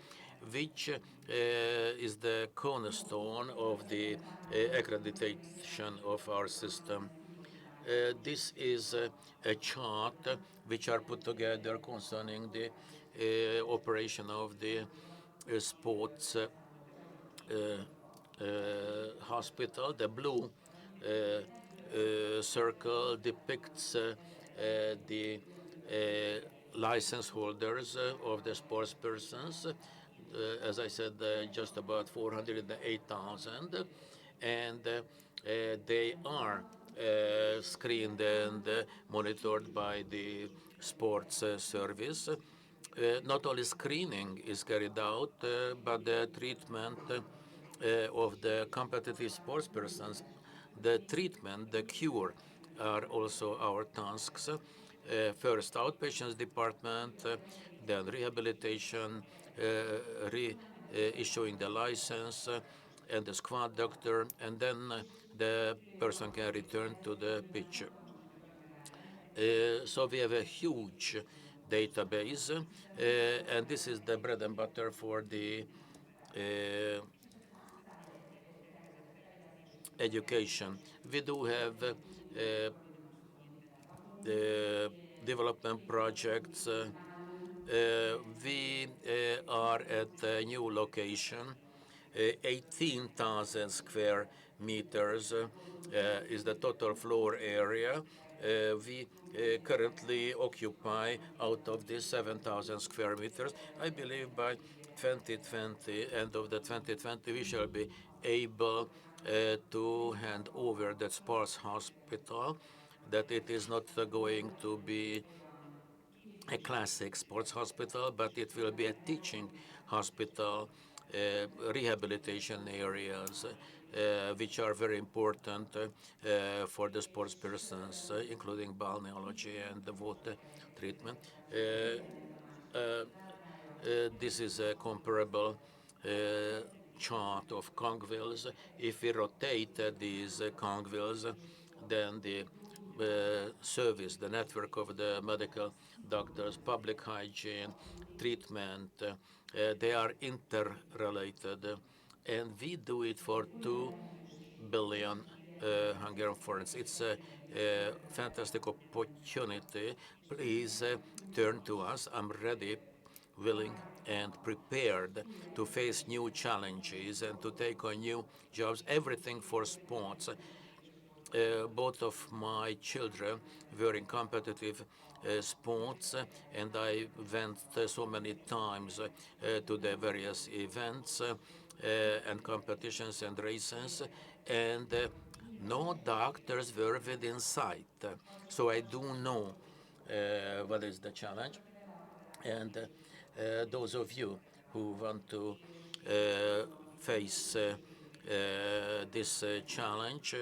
which is the cornerstone of the accreditation of our system. This is a chart which are put together concerning the operation of the sports hospital. The blue circle depicts the license holders of the sports persons. As I said, just about 408,000, and they are screened and monitored by the sports service. Not only screening is carried out, but the treatment of the competitive sports persons, the treatment, the cure, are also our tasks. First, outpatients department, then rehabilitation, issuing the license, and the squad doctor, and then the person can return to the pitch. So we have a huge database, and this is the bread and butter for the education. We do have the development projects. We are at a new location. 18,000 square meters is the total floor area. We currently occupy out of this 7,000 square meters. I believe by 2020, end of the 2020, we shall be able to hand over that sports hospital, that it is not going to be a classic sports hospital, but it will be a teaching hospital, rehabilitation areas, which are very important for the sports persons, including balneology and the water treatment. This is a comparable chart of congwheels. If we rotate these congwheels, then the service, the network of the medical doctors, public hygiene, treatment, they are interrelated. And we do it for 2 billion Hungarian forints. It's a fantastic opportunity. Please turn to us. I'm ready, willing, and prepared to face new challenges and to take on new jobs, everything for sports. Both of my children were in competitive sports, and I went so many times to the various events and competitions and races, and no doctors were within sight. So I do know what is the challenge. And those of you who want to face this challenge,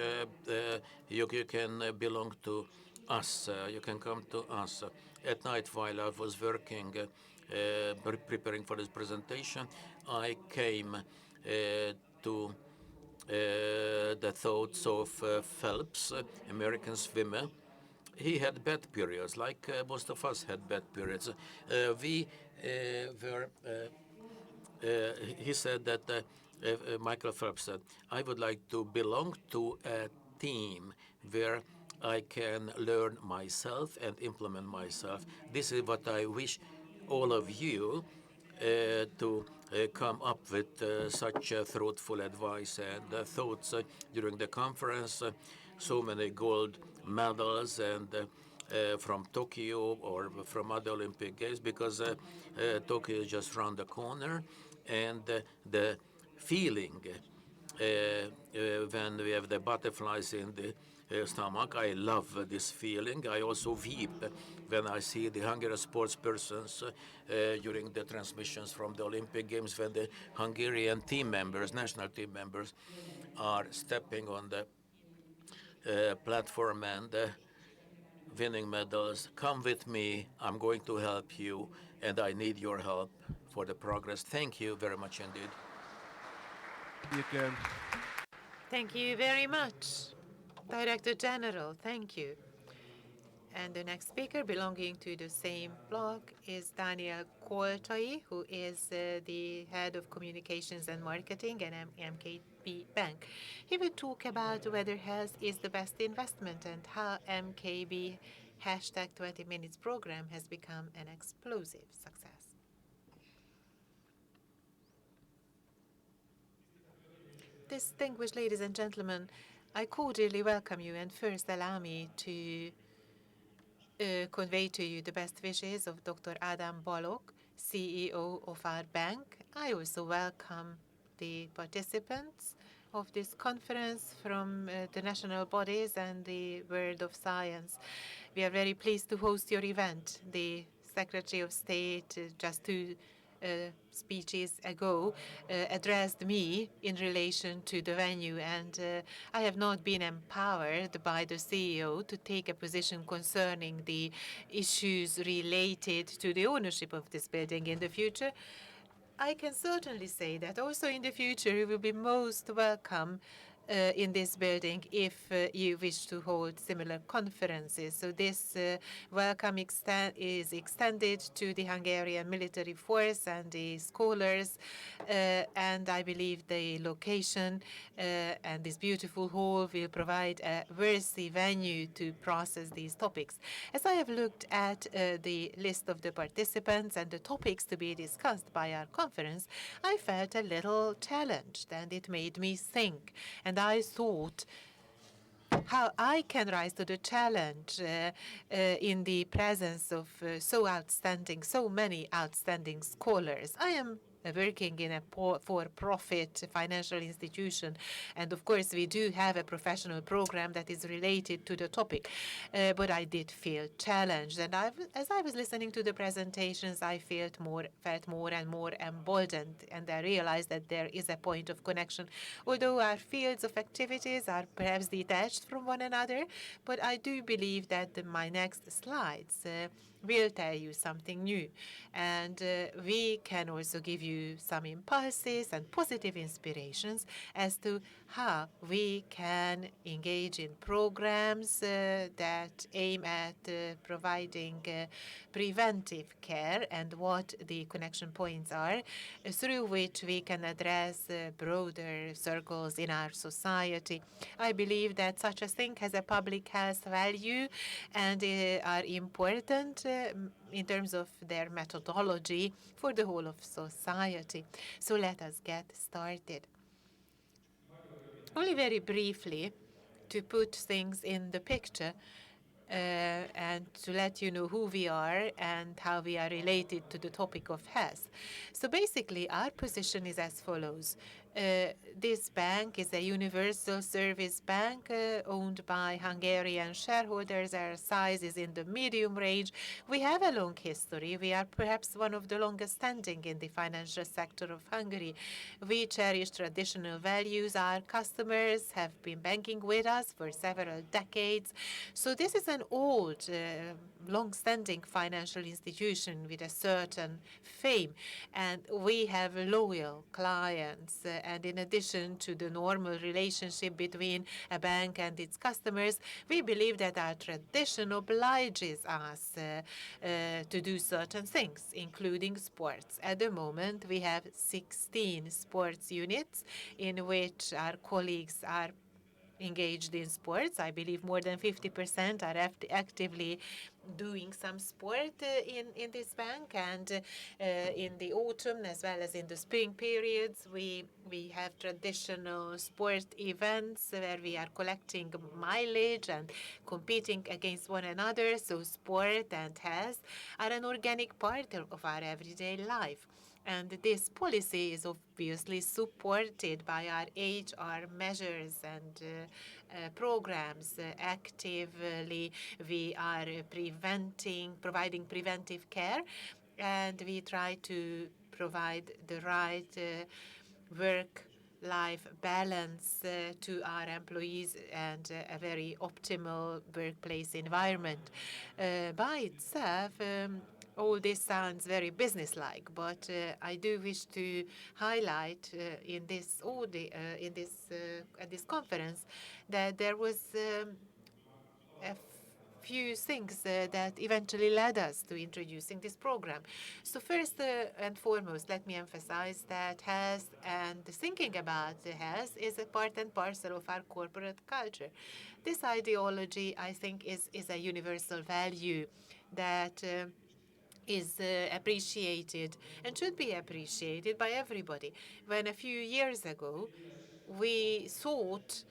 you can belong to us. You can come to us. At night, while I was working, preparing for this presentation, I came to the thoughts of Phelps, American swimmer. He had bad periods, like most of us had bad periods. He said that, Michael Phelps said, I would like to belong to a team where I can learn myself and implement myself. This is what I wish all of you to come up with such thoughtful advice and thoughts during the conference. So many gold medals and from Tokyo or from other Olympic Games, because Tokyo is just around the corner, and the feeling when we have the butterflies in the stomach, I love this feeling. I also weep when I see the Hungarian sports persons during the transmissions from the Olympic Games, when the Hungarian team members, national team members, are stepping on the platform and winning medals. Come with me, I'm going to help you, and I need your help for the progress. Thank you very much indeed. You can. Thank you very much, Director General. Thank you. And the next speaker, belonging to the same block, is Dániel Koltai, who is the head of communications and marketing at MKB Bank. He will talk about whether health is the best investment and how MKB #20 Minutes program has become an explosive success. Distinguished ladies and gentlemen, I cordially welcome you, and first allow me to convey to you the best wishes of Dr. Ádám Balogh, CEO of our bank. I also welcome the participants of this conference from the national bodies and the world of science. We are very pleased to host your event. The Secretary of State just 2 speeches ago addressed me in relation to the venue, and I have not been empowered by the CEO to take a position concerning the issues related to the ownership of this building in the future. I can certainly say that also in the future you will be most welcome in this building if you wish to hold similar conferences. So this welcome is extended to the Hungarian military force and the scholars, and I believe the location and this beautiful hall will provide a worthy venue to process these topics. As I have looked at the list of the participants and the topics to be discussed by our conference, I felt a little challenged, and it made me think. And I thought how I can rise to the challenge in the presence of so many outstanding scholars. I am working in a for-profit financial institution, and of course we do have a professional program that is related to the topic, but I did feel challenged, and as I was listening to the presentations, I felt more and more emboldened, and I realized that there is a point of connection. Although our fields of activities are perhaps detached from one another, but I do believe that my next slides will tell you something new, and we can also give you some impulses and positive inspirations as to how we can engage in programs that aim at providing preventive care, and what the connection points are through which we can address broader circles in our society. I believe that such a thing has a public health value and are important in terms of their methodology for the whole of society. So let us get started. Only very briefly, to put things in the picture and to let you know who we are and how we are related to the topic of health. So basically, our position is as follows. This bank is a universal service bank owned by Hungarian shareholders. Our size is in the medium range. We have a long history. We are perhaps one of the longest standing in the financial sector of Hungary. We cherish traditional values. Our customers have been banking with us for several decades. So this is an old, long-standing financial institution with a certain fame, and we have loyal clients. And in addition to the normal relationship between a bank and its customers, we believe that our tradition obliges us to do certain things, including sports. At the moment, we have 16 sports units in which our colleagues are engaged in sports. I believe more than 50% are actively doing some sport in this bank, and in the autumn as well as in the spring periods we have traditional sport events where we are collecting mileage and competing against one another. So sport and health are an organic part of our everyday life. And this policy is obviously supported by our HR measures and programs. Actively, we are providing preventive care, and we try to provide the right work-life balance to our employees and a very optimal workplace environment. By itself, all this sounds very businesslike, but I do wish to highlight at this conference that there was a few things that eventually led us to introducing this program. So first and foremost, let me emphasize that health and thinking about health is a part and parcel of our corporate culture. This ideology, I think, is a universal value that is appreciated and should be appreciated by everybody. When a few years ago we thought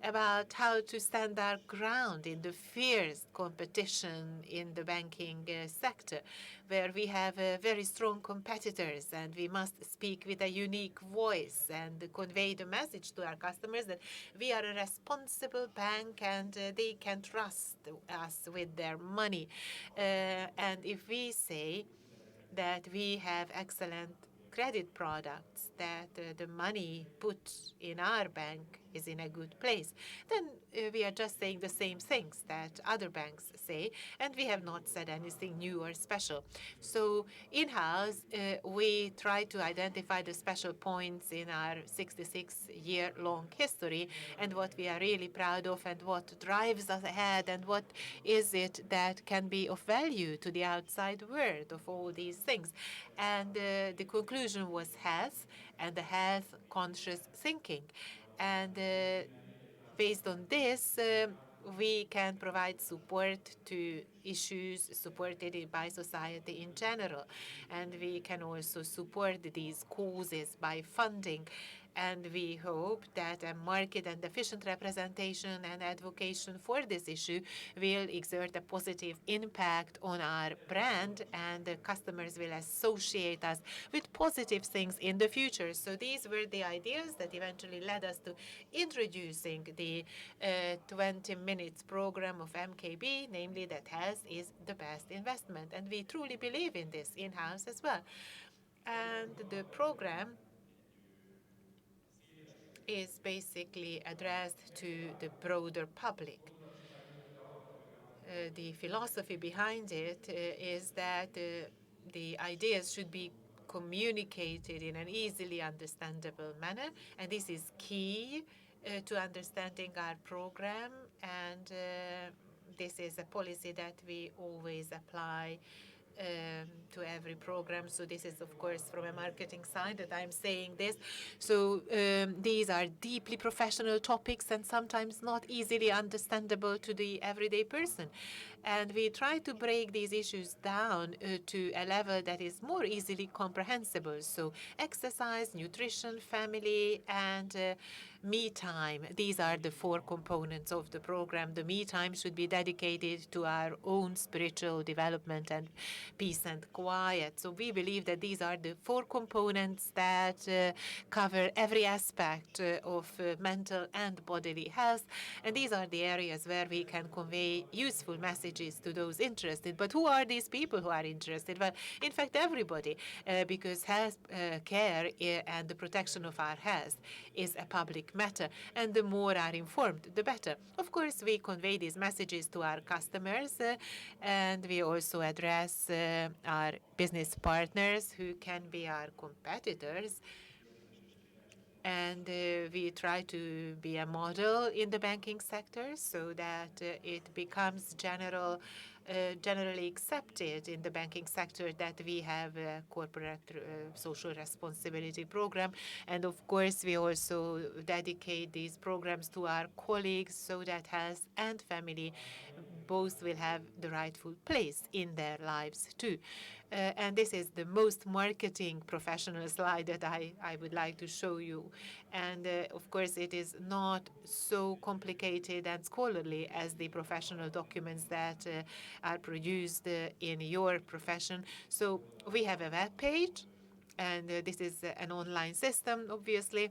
about how to stand our ground in the fierce competition in the banking sector, where we have very strong competitors, and we must speak with a unique voice and convey the message to our customers that we are a responsible bank and they can trust us with their money. And if we say that we have excellent credit products, that the money put in our bank is in a good place, then we are just saying the same things that other banks say, and we have not said anything new or special. So in-house, we try to identify the special points in our 66-year-long history and what we are really proud of and what drives us ahead and what is it that can be of value to the outside world of all these things. And the conclusion was health and the health-conscious thinking. And based on this, we can provide support to issues supported by society in general. And we can also support these causes by funding. And we hope that a market and efficient representation and advocacy for this issue will exert a positive impact on our brand, and the customers will associate us with positive things in the future. So these were the ideas that eventually led us to introducing the 20 minutes program of MKB, namely that health is the best investment. And we truly believe in this in-house as well. And the program is basically addressed to the broader public. The philosophy behind it is that the ideas should be communicated in an easily understandable manner, and this is key to understanding our program, and this is a policy that we always apply to every program. So this is, of course, from a marketing side that I'm saying this. So these are deeply professional topics and sometimes not easily understandable to the everyday person. And we try to break these issues down to a level that is more easily comprehensible. So exercise, nutrition, family, and me time. These are the 4 components of the program. The me time should be dedicated to our own spiritual development and peace and quiet. So we believe that these are the 4 components that cover every aspect of mental and bodily health. And these are the areas where we can convey useful messages to those interested. But who are these people who are interested? Well, in fact, everybody, because health care and the protection of our health is a public matter, and the more are informed, the better. Of course, we convey these messages to our customers, and we also address our business partners who can be our competitors. And we try to be a model in the banking sector so that it becomes generally accepted in the banking sector that we have a corporate social responsibility program. And of course, we also dedicate these programs to our colleagues so that health and family both will have the rightful place in their lives too. And this is the most marketing professional slide that I would like to show you. And of course, it is not so complicated and scholarly as the professional documents that are produced in your profession. So we have a web page, and this is an online system, obviously.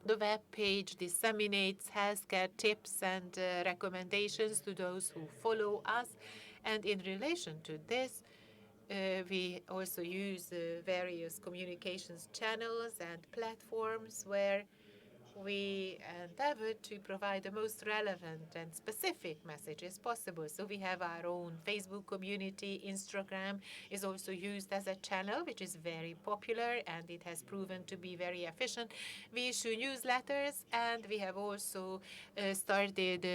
The web page disseminates healthcare tips and recommendations to those who follow us. And in relation to this, we also use various communications channels and platforms where we endeavor to provide the most relevant and specific messages possible. So we have our own Facebook community. Instagram is also used as a channel, which is very popular, and it has proven to be very efficient. We issue newsletters, and we have also started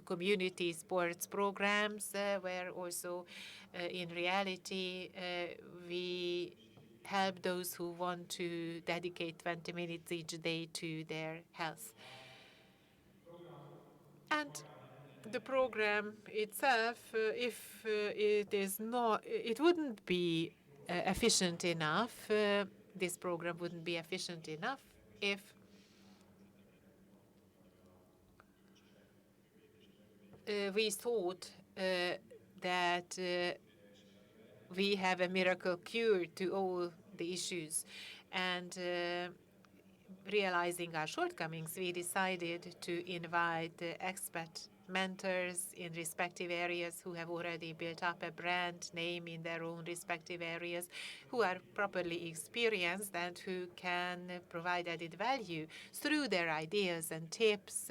community sports programs where also in reality we help those who want to dedicate 20 minutes each day to their health. And the program itself, if it wouldn't be efficient enough, this program wouldn't be efficient enough if we thought that we have a miracle cure to all the issues. And realizing our shortcomings, we decided to invite expert mentors in respective areas who have already built up a brand name in their own respective areas, who are properly experienced and who can provide added value through their ideas and tips,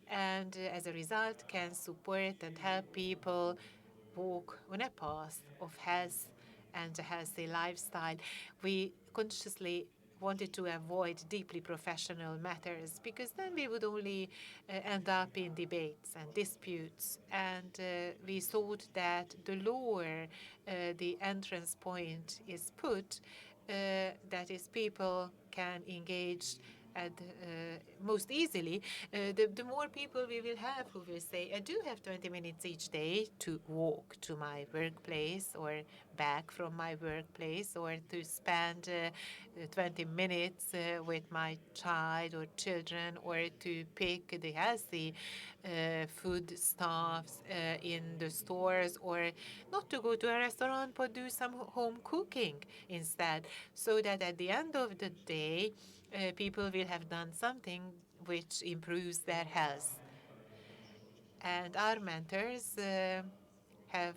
and as a result can support and help people walk on a path of health and a healthy lifestyle. We consciously wanted to avoid deeply professional matters, because then we would only end up in debates and disputes. And we thought that the lower the entrance point is put, that is, people can engage and most easily, the more people we will have who will say, I do have 20 minutes each day to walk to my workplace or back from my workplace, or to spend 20 minutes with my child or children, or to pick the healthy food stuffs in the stores, or not to go to a restaurant but do some home cooking instead, so that at the end of the day, people will have done something which improves their health. And our mentors have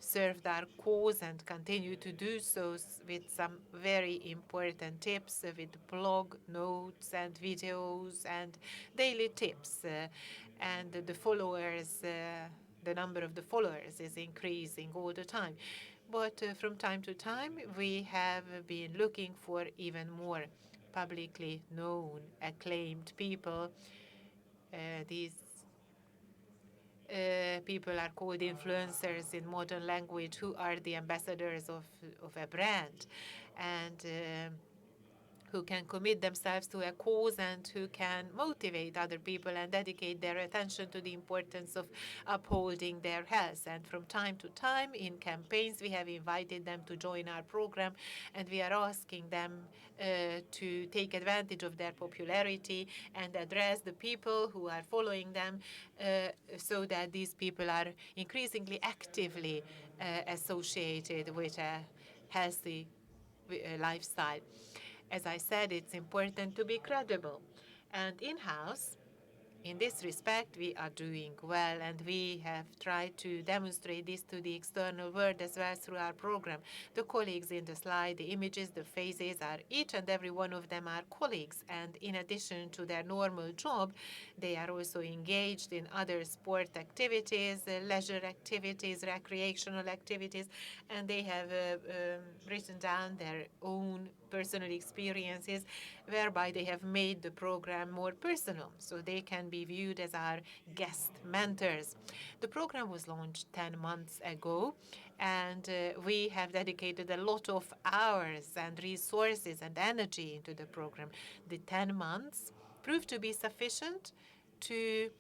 served our cause and continue to do so with some very important tips, with blog notes and videos and daily tips. And the followers, the number of the followers is increasing all the time. But from time to time, we have been looking for even more publicly known, acclaimed people. These people are called influencers in modern language, who are the ambassadors of a brand, and who can commit themselves to a cause and who can motivate other people and dedicate their attention to the importance of upholding their health. And from time to time in campaigns, we have invited them to join our program, and we are asking them to take advantage of their popularity and address the people who are following them, so that these people are increasingly actively associated with a healthy lifestyle. As I said, it's important to be credible. And in-house, in this respect, we are doing well, and we have tried to demonstrate this to the external world as well through our program. The colleagues in the slide, the images, the faces, are each and every one of them are colleagues, and in addition to their normal job, they are also engaged in other sport activities, leisure activities, recreational activities, and they have written down their own personal experiences, whereby they have made the program more personal, so they can be viewed as our guest mentors. The program was launched 10 months ago, and we have dedicated a lot of hours and resources and energy into the program. The 10 months proved to be sufficient to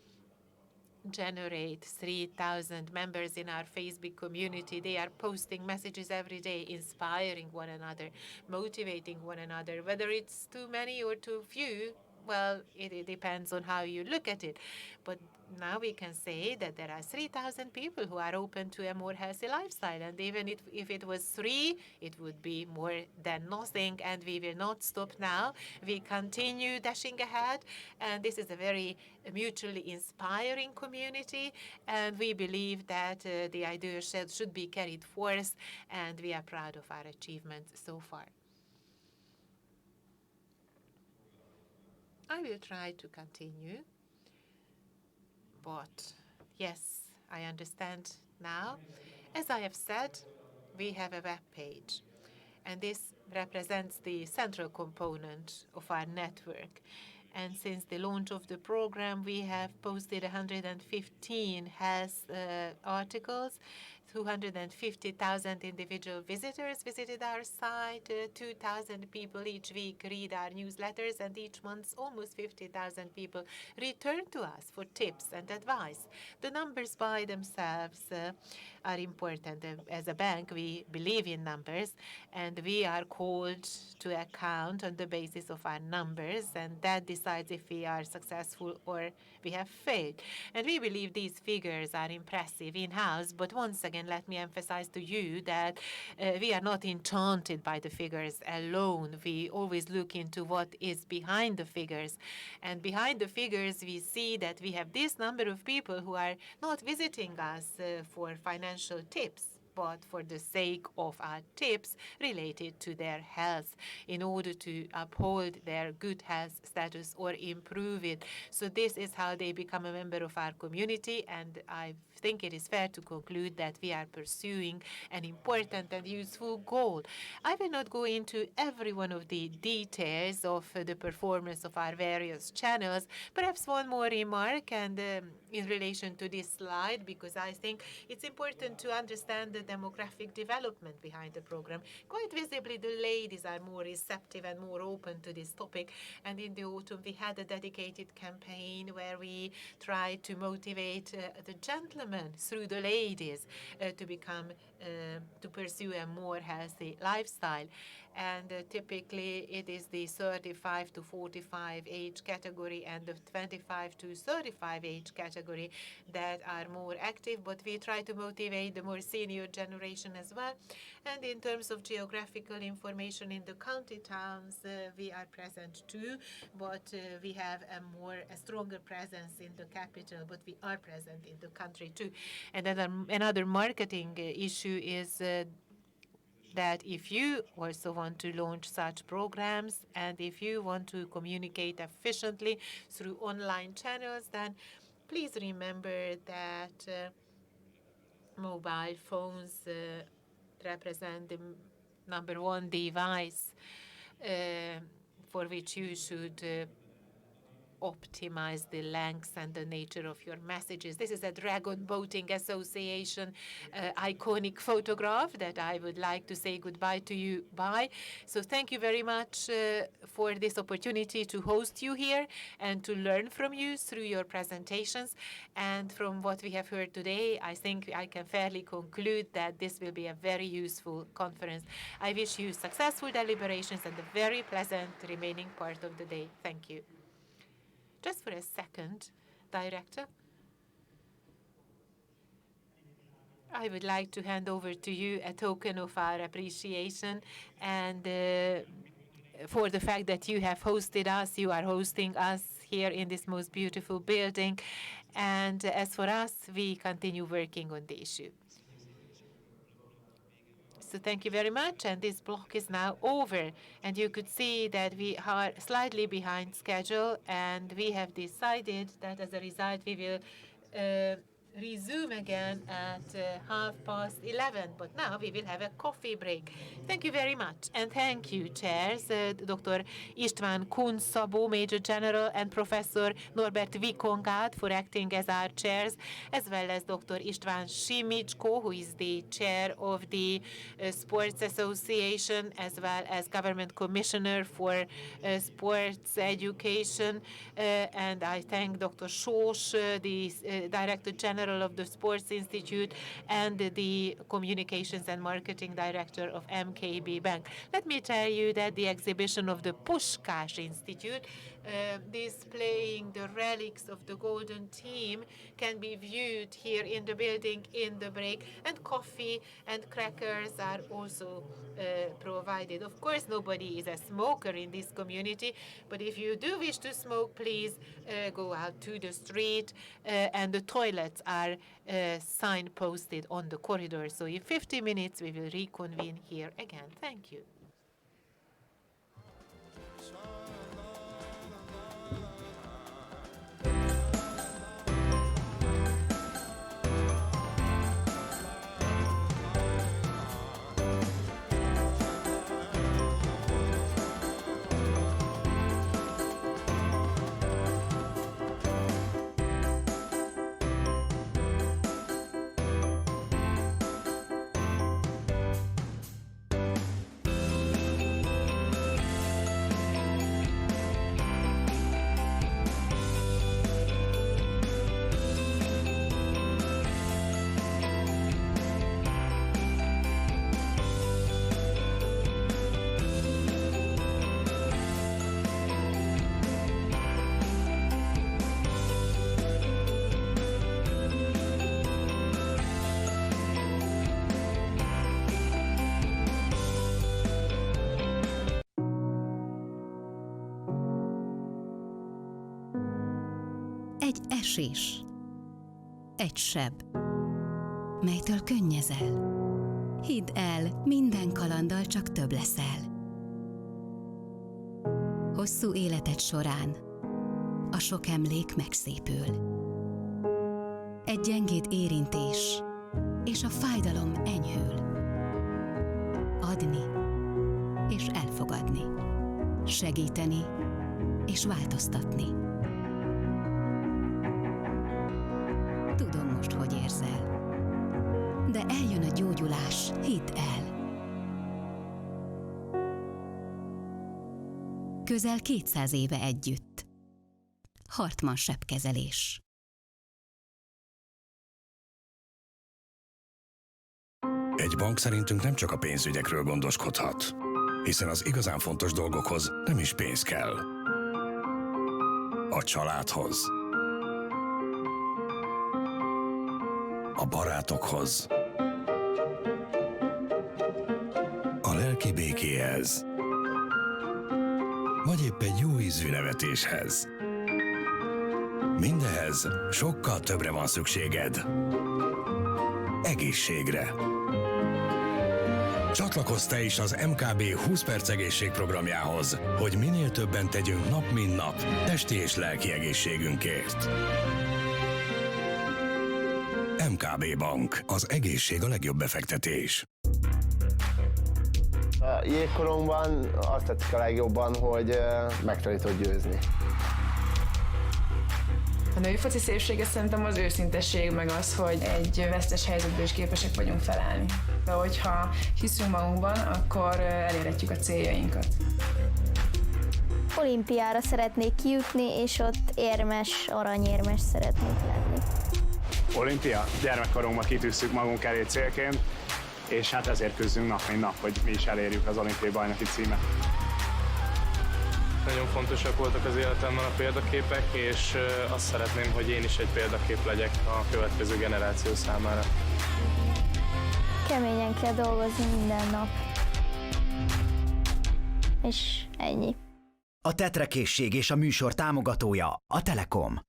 generate 3,000 members in our Facebook community. They are posting messages every day, inspiring one another, motivating one another. Whether it's too many or too few, well, it depends on how you look at it. But now we can say that there are 3,000 people who are open to a more healthy lifestyle. And even if it was 3, it would be more than nothing. And we will not stop now. We continue dashing ahead. And this is a very mutually inspiring community. And we believe that the idea should be carried forth. And we are proud of our achievements so far. I will try to continue, but yes, I understand now. As I have said, we have a web page, and this represents the central component of our network. And since the launch of the program, we have posted 115 health articles. 250,000 individual visitors visited our site. 2,000 people each week read our newsletters, and each month almost 50,000 people return to us for tips and advice. The numbers by themselves are important. As a bank, we believe in numbers, and we are called to account on the basis of our numbers, and that decides if we are successful or we have failed. And we believe these figures are impressive in-house, but once again, again, let me emphasize to you that we are not enchanted by the figures alone. We always look into what is behind the figures. And behind the figures, we see that we have this number of people who are not visiting us for financial tips, but for the sake of our tips related to their health in order to uphold their good health status or improve it. So this is how they become a member of our community, and I think it is fair to conclude that we are pursuing an important and useful goal. I will not go into every one of the details of the performance of our various channels. Perhaps one more remark, and in relation to this slide, because I think it's important to understand the demographic development behind the program. Quite visibly, the ladies are more receptive and more open to this topic. And in the autumn, we had a dedicated campaign where we tried to motivate the gentlemen through the ladies to pursue a more healthy lifestyle. And typically, it is the 35 to 45 age category and the 25 to 35 age category that are more active, but we try to motivate the more senior generation as well. And in terms of geographical information in the county towns, we are present too, but we have a stronger presence in the capital, but we are present in the country too. And then another marketing issue is that if you also want to launch such programs and if you want to communicate efficiently through online channels, then please remember that mobile phones represent the number one device for which you should optimize the length and the nature of your messages. This is a Dragon Boating Association iconic photograph that I would like to say goodbye to you by. So thank you very much for this opportunity to host you here and to learn from you through your presentations. And from what we have heard today, I think I can fairly conclude that this will be a very useful conference. I wish you successful deliberations and a very pleasant remaining part of the day. Thank you. Just for a second, Director, I would like to hand over to you a token of our appreciation and for the fact that you have hosted us, you are hosting us here in this most beautiful building. And as for us, we continue working on the issue. So thank you very much, and this block is now over. And you could see that we are slightly behind schedule, and we have decided that as a result we will resume again at 11:30, but now we will have a coffee break. Thank you very much, and thank you, chairs, Dr. István Kunszabó, Major General, and Professor Norbert Vikongát for acting as our chairs, as well as Dr. István Simicskó, who is the chair of the Sports Association, as well as Government Commissioner for Sports Education, and I thank Dr. Soós, the Director General of the Sports Institute, and the Communications and Marketing Director of MKB Bank. Let me tell you that the exhibition of the Puskás Institute, displaying the relics of the golden team, can be viewed here in the building in the break, and coffee and crackers are also provided. Of course, nobody is a smoker in this community, but if you do wish to smoke, please go out to the street, and the toilets are signposted on the corridor. So in 50 minutes, we will reconvene here again. Thank you. Egy esés, egy seb, melytől könnyezel. Hidd el, minden kalanddal csak több leszel. Hosszú életed során a sok emlék megszépül. Egy gyengéd érintés, és a fájdalom enyhül. Adni és elfogadni. Segíteni és változtatni. Tudom most, hogy érzel. De eljön a gyógyulás, hidd el. Közel 200 éve együtt. Hartmann sebkezelés. Egy bank szerintünk nem csak a pénzügyekről gondoskodhat, hiszen az igazán fontos dolgokhoz nem is pénz kell. A családhoz, a barátokhoz, a lelki békéhez, vagy épp egy jó ízű nevetéshez. Mindehez sokkal többre van szükséged. Egészségre. Csatlakozz te is az MKB 20 perc egészségprogramjához, hogy minél többen tegyünk nap mint nap testi és lelki egészségünkért. MKB Bank. Az egészség a legjobb befektetés. A jégkorongban azt tetszik a legjobban, hogy megtanított győzni. A női foci szépsége szerintem az őszintesség, meg az, hogy egy vesztes helyzetből is képesek vagyunk felállni. De hogyha hiszünk magunkban, akkor elérhetjük a céljainkat. Olimpiára szeretnék kijutni, és ott érmes, aranyérmes szeretnék lenni. Olimpia, gyermekkorunkban kitűztük magunk elé célként, és hát ezért küzdünk nap mint nap, hogy mi is elérjük az olimpiai bajnoki címet. Nagyon fontosak voltak az életemben a példaképek, és azt szeretném, hogy én is egy példakép legyek a következő generáció számára. Keményen kell dolgozni minden nap. És ennyi. A tetrekészség és a műsor támogatója a Telekom.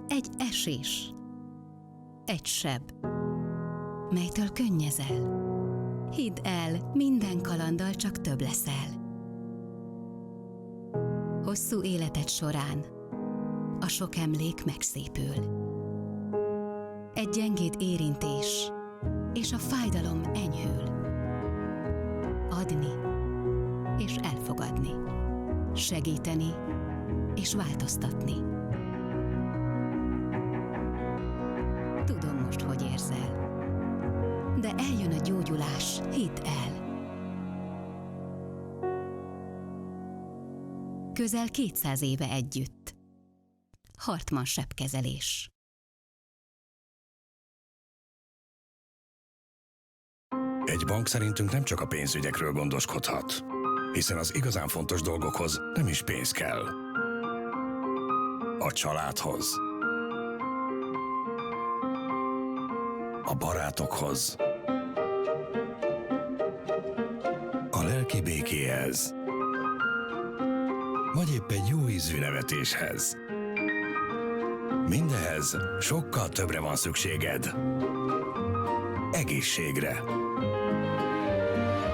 Egy esés, egy seb, melytől könnyezel. Hidd el, minden kalanddal csak több leszel. Hosszú életed során a sok emlék megszépül. Egy gyengéd érintés, és a fájdalom enyhül. Adni és elfogadni. Segíteni és változtatni. Tudom most, hogy érzel. De eljön a gyógyulás, Hidd el! Közel 200 éve együtt. Hartmann sebkezelés. Egy bank szerintünk nem csak a pénzügyekről gondoskodhat, hiszen az igazán fontos dolgokhoz nem is pénz kell. A családhoz, a barátokhoz, a lelki békéhez, vagy épp egy jó ízű nevetéshez. Mindehez sokkal többre van szükséged. Egészségre.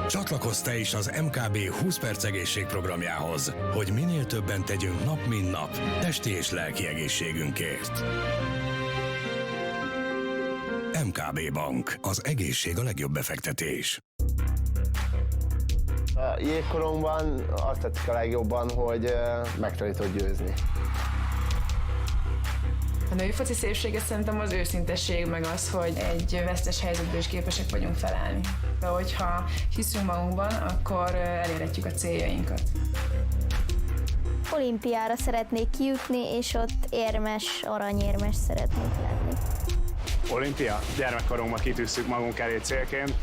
Csatlakozz te is az MKB 20 perc egészségprogramjához, hogy minél többen tegyünk nap mint nap testi és lelki egészségünkért. MKB Bank. Az egészség a legjobb befektetés. A jégkorongban azt tetszik a legjobban, hogy meg tudod győzni. A női foci szépsége szerintem az őszintesség, meg az, hogy egy vesztes helyzetből is képesek vagyunk felállni. De hogyha hiszünk magunkban, akkor elérhetjük a céljainkat. Olimpiára szeretnék kijutni, és ott érmes, aranyérmes szeretnék lenni. Olimpia? Gyermekkorunkban kitűztük magunk elé célként,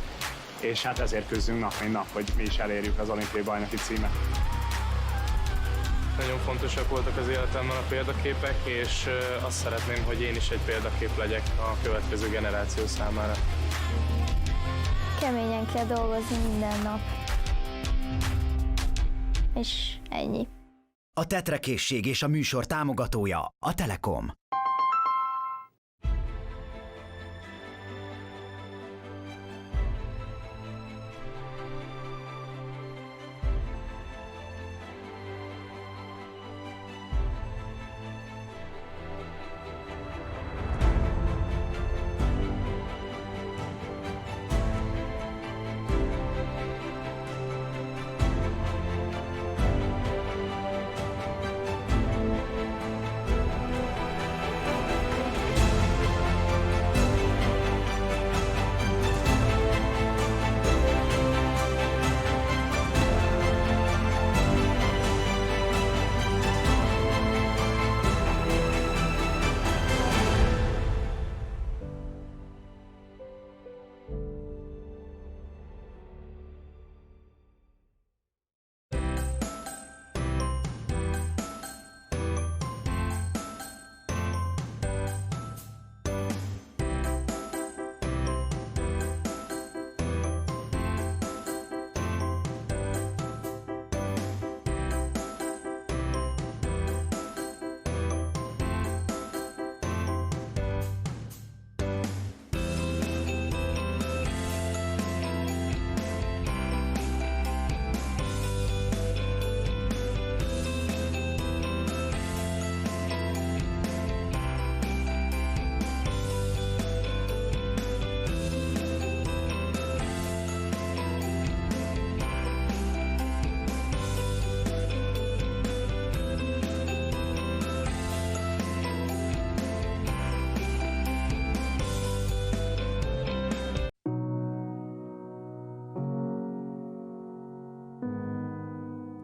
és hát ezért küzdünk nap mint nap, hogy mi is elérjük az olimpiai bajnoki címet. Nagyon fontosak voltak az életemben a példaképek, és azt szeretném, hogy én is egy példakép legyek a következő generáció számára. Keményen kell dolgozni minden nap. És ennyi. A tetrekészség és a műsor támogatója a Telekom.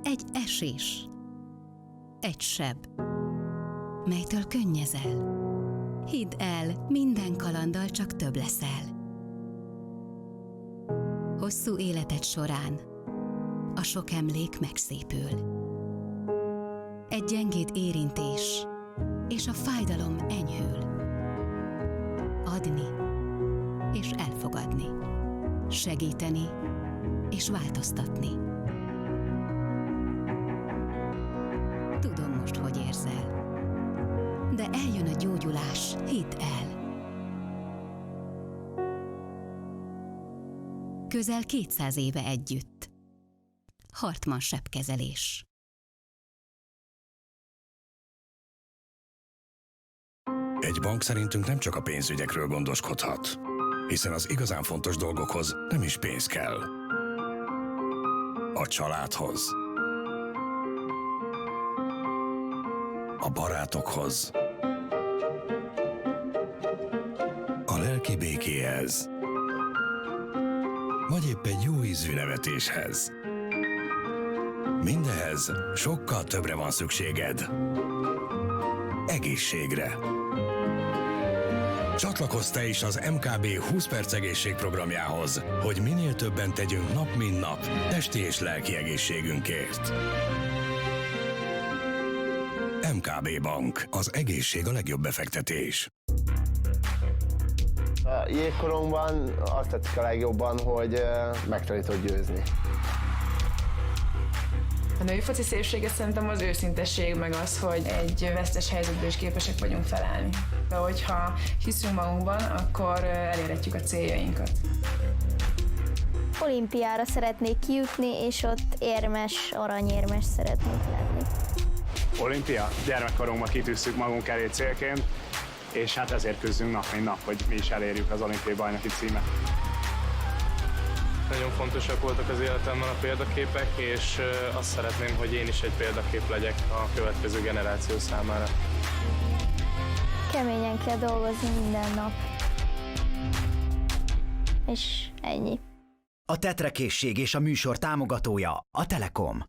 Egy esés, egy seb, melytől könnyezel. Hidd el, minden kalanddal csak több leszel. Hosszú életed során a sok emlék megszépül. Egy gyengéd érintés, és a fájdalom enyhül. Adni és elfogadni, segíteni és változtatni. Tudom most, hogy érzel, de eljön a gyógyulás, hidd el. Közel 200 éve együtt. Hartmann sebkezelés. Egy bank szerintünk nem csak a pénzügyekről gondoskodhat, hiszen az igazán fontos dolgokhoz nem is pénz kell. A családhoz, a barátokhoz, a lelki békéhez, vagy épp egy jó ízű nevetéshez. Mindehez sokkal többre van szükséged. Egészségre. Csatlakozz te is az MKB 20 perc egészségprogramjához, hogy minél többen tegyünk nap mint nap testi és lelki egészségünkért. MKB Bank. Az egészség a legjobb befektetés. A jégkorongban azt tetszik a legjobban, hogy megtanítod győzni. A női foci szépsége szerintem az őszintesség, meg az, hogy egy vesztes helyzetből is képesek vagyunk felállni. De hogyha hiszünk magunkban, akkor elérhetjük a céljainkat. Olimpiára szeretnék kijutni, és ott érmes, aranyérmes szeretnék lenni. Olimpia? Gyermekkorunkban kitűztük magunk elé célként, és hát ezért küzdünk nap mint nap, hogy mi is elérjük az olimpiai bajnoki címet. Nagyon fontosak voltak az életemben a példaképek, és azt szeretném, hogy én is egy példakép legyek a következő generáció számára. Keményen kell dolgozni minden nap. És ennyi. A tetrekészség és a műsor támogatója a Telekom.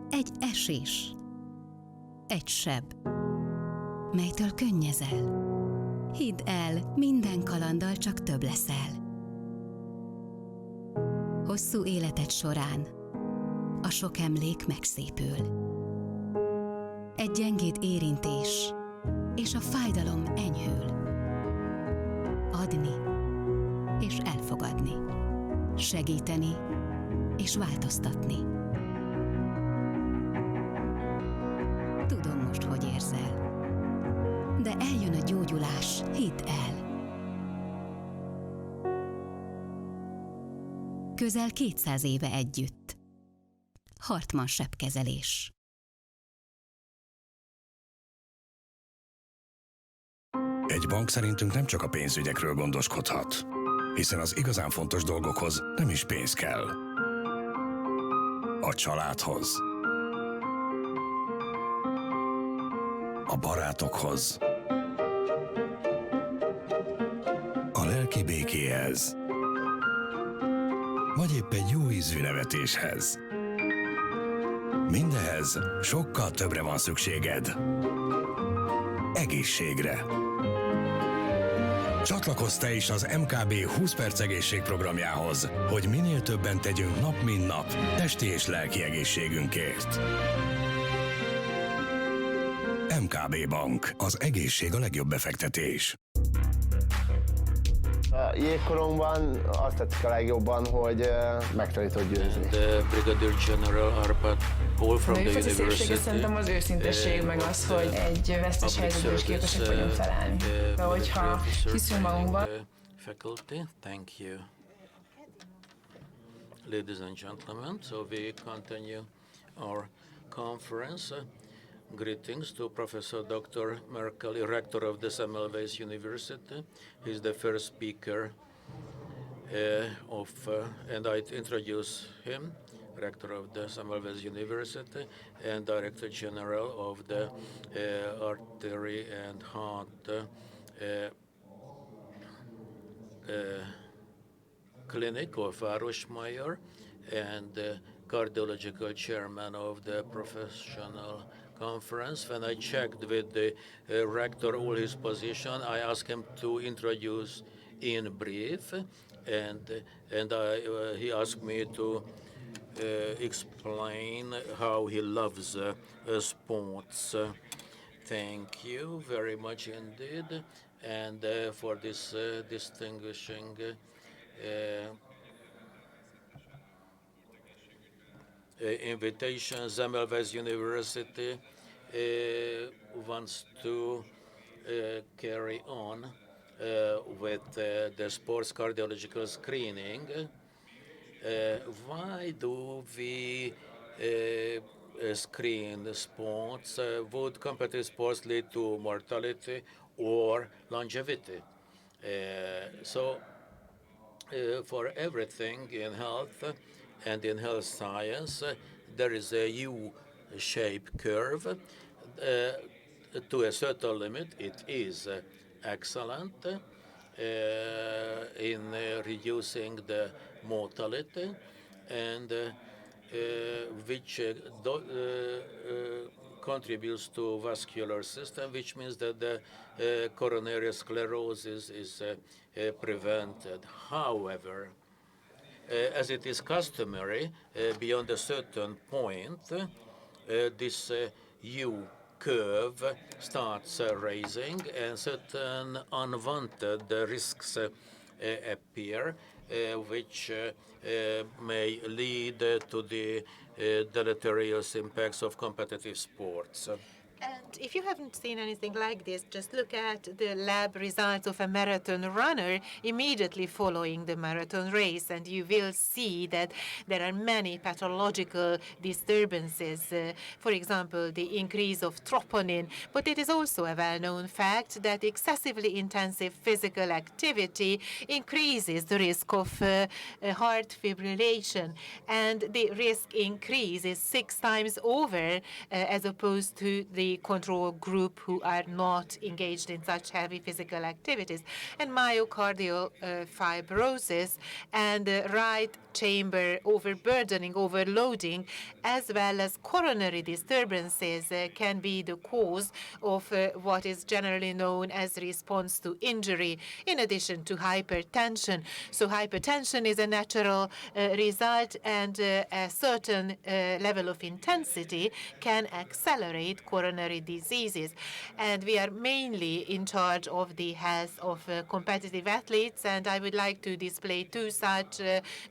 Egy esés, egy seb, melytől könnyezel. Hidd el, minden kalanddal csak több leszel. Hosszú életed során a sok emlék megszépül. Egy gyengéd érintés, és a fájdalom enyhül. Adni és elfogadni, segíteni és változtatni. Tudom most, hogy érzel, de eljön a gyógyulás, hidd el. Közel 200 éve együtt. Hartmann sebkezelés. Egy bank szerintünk nem csak a pénzügyekről gondoskodhat, hiszen az igazán fontos dolgokhoz nem is pénz kell. A családhoz, a barátokhoz, a lelki békéhez, vagy épp egy jó ízű nevetéshez. Mindehez sokkal többre van szükséged. Egészségre. Csatlakozz te is az MKB 20 perc egészségprogramjához, hogy minél többen tegyünk nap mint nap testi és lelki egészségünkért. MKB Bank. Az egészség a legjobb befektetés. A jégkorongban azt tetszik a legjobban, hogy meg tudod győzni. Brigadier General Arpad Paul from the University. Szerintem az őszintesség, meg az, hogy egy vesztes helyzetből is képesek vagyunk felállni. De hogyha hiszünk magunkban. Faculty, thank you. Ladies and gentlemen, so we continue our conference. Greetings to Professor Dr. Merkelly, Rector of the Semmelweis University. He's the first speaker and I introduce him, Rector of the Semmelweis University and Director General of the Artery and Heart Clinic of Városmajor and cardiological chairman of the professional conference. When I checked with the rector all his position, I asked him to introduce in brief, and he asked me to explain how he loves sports. Thank you very much indeed, and for this distinguishing invitation. Semmelweis University wants to carry on with the sports cardiological screening. Why do we screen sports? Would competitive sports lead to mortality or longevity? For everything in health and in health science, there is a U-shaped curve. To a certain limit, it is excellent in reducing the mortality, and which contributes to vascular system, which means that the coronary sclerosis is prevented. However, as it is customary, beyond a certain point, this U curve starts raising, and certain unwanted risks appear, which may lead to the deleterious impacts of competitive sports. And if you haven't seen anything like this, just look at the lab results of a marathon runner immediately following the marathon race, and you will see that there are many pathological disturbances. For example, the increase of troponin. But it is also a well-known fact that excessively intensive physical activity increases the risk of heart fibrillation, and the risk increase is 6 times over as opposed to the control group who are not engaged in such heavy physical activities. And myocardial fibrosis and right chamber overburdening, overloading, as well as coronary disturbances can be the cause of what is generally known as response to injury, in addition to hypertension. So hypertension is a natural result, and a certain level of intensity can accelerate coronary diseases. And we are mainly in charge of the health of competitive athletes, and I would like to display 2 such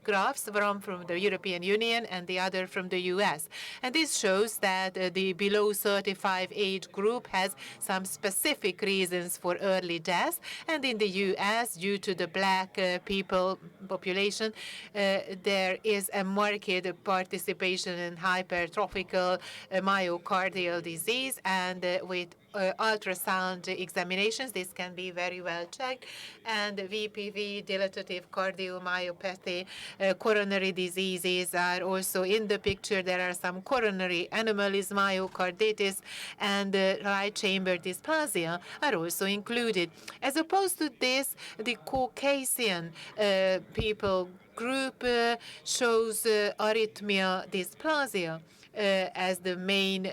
graphs, one from the European Union and the other from the US. And this shows that the below 35 age group has some specific reasons for early death, and in the US, due to the black people population, there is a marked participation in hypertrophical myocardial disease, and with ultrasound examinations, this can be very well checked. And VPV, dilatative cardiomyopathy, coronary diseases are also in the picture. There are some coronary anomalies, myocarditis, and right chamber dysplasia are also included. As opposed to this, the Caucasian people group shows arrhythmia dysplasia. as the main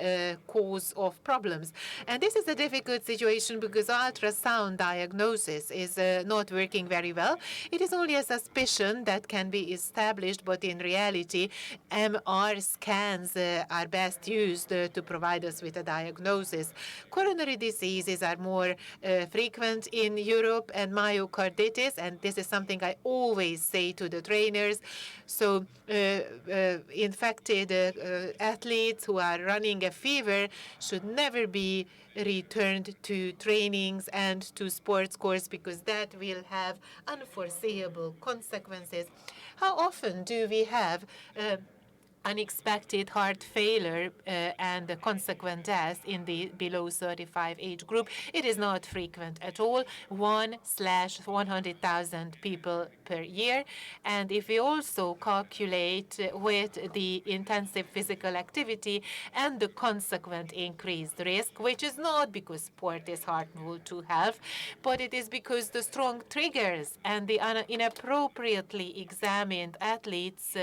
cause of problems. And this is a difficult situation because ultrasound diagnosis is not working very well. It is only a suspicion that can be established, but in reality, MR scans are best used to provide us with a diagnosis. Coronary diseases are more frequent in Europe, and myocarditis, and this is something I always say to the trainers. So infected athletes who are running a fever should never be returned to trainings and to sports course because that will have unforeseeable consequences. How often do we have unexpected heart failure and the consequent death in the below 35 age group? It is not frequent at all, 1/100,000 people per year. And if we also calculate with the intensive physical activity and the consequent increased risk, which is not because sport is harmful to health, but it is because the strong triggers and the inappropriately examined athletes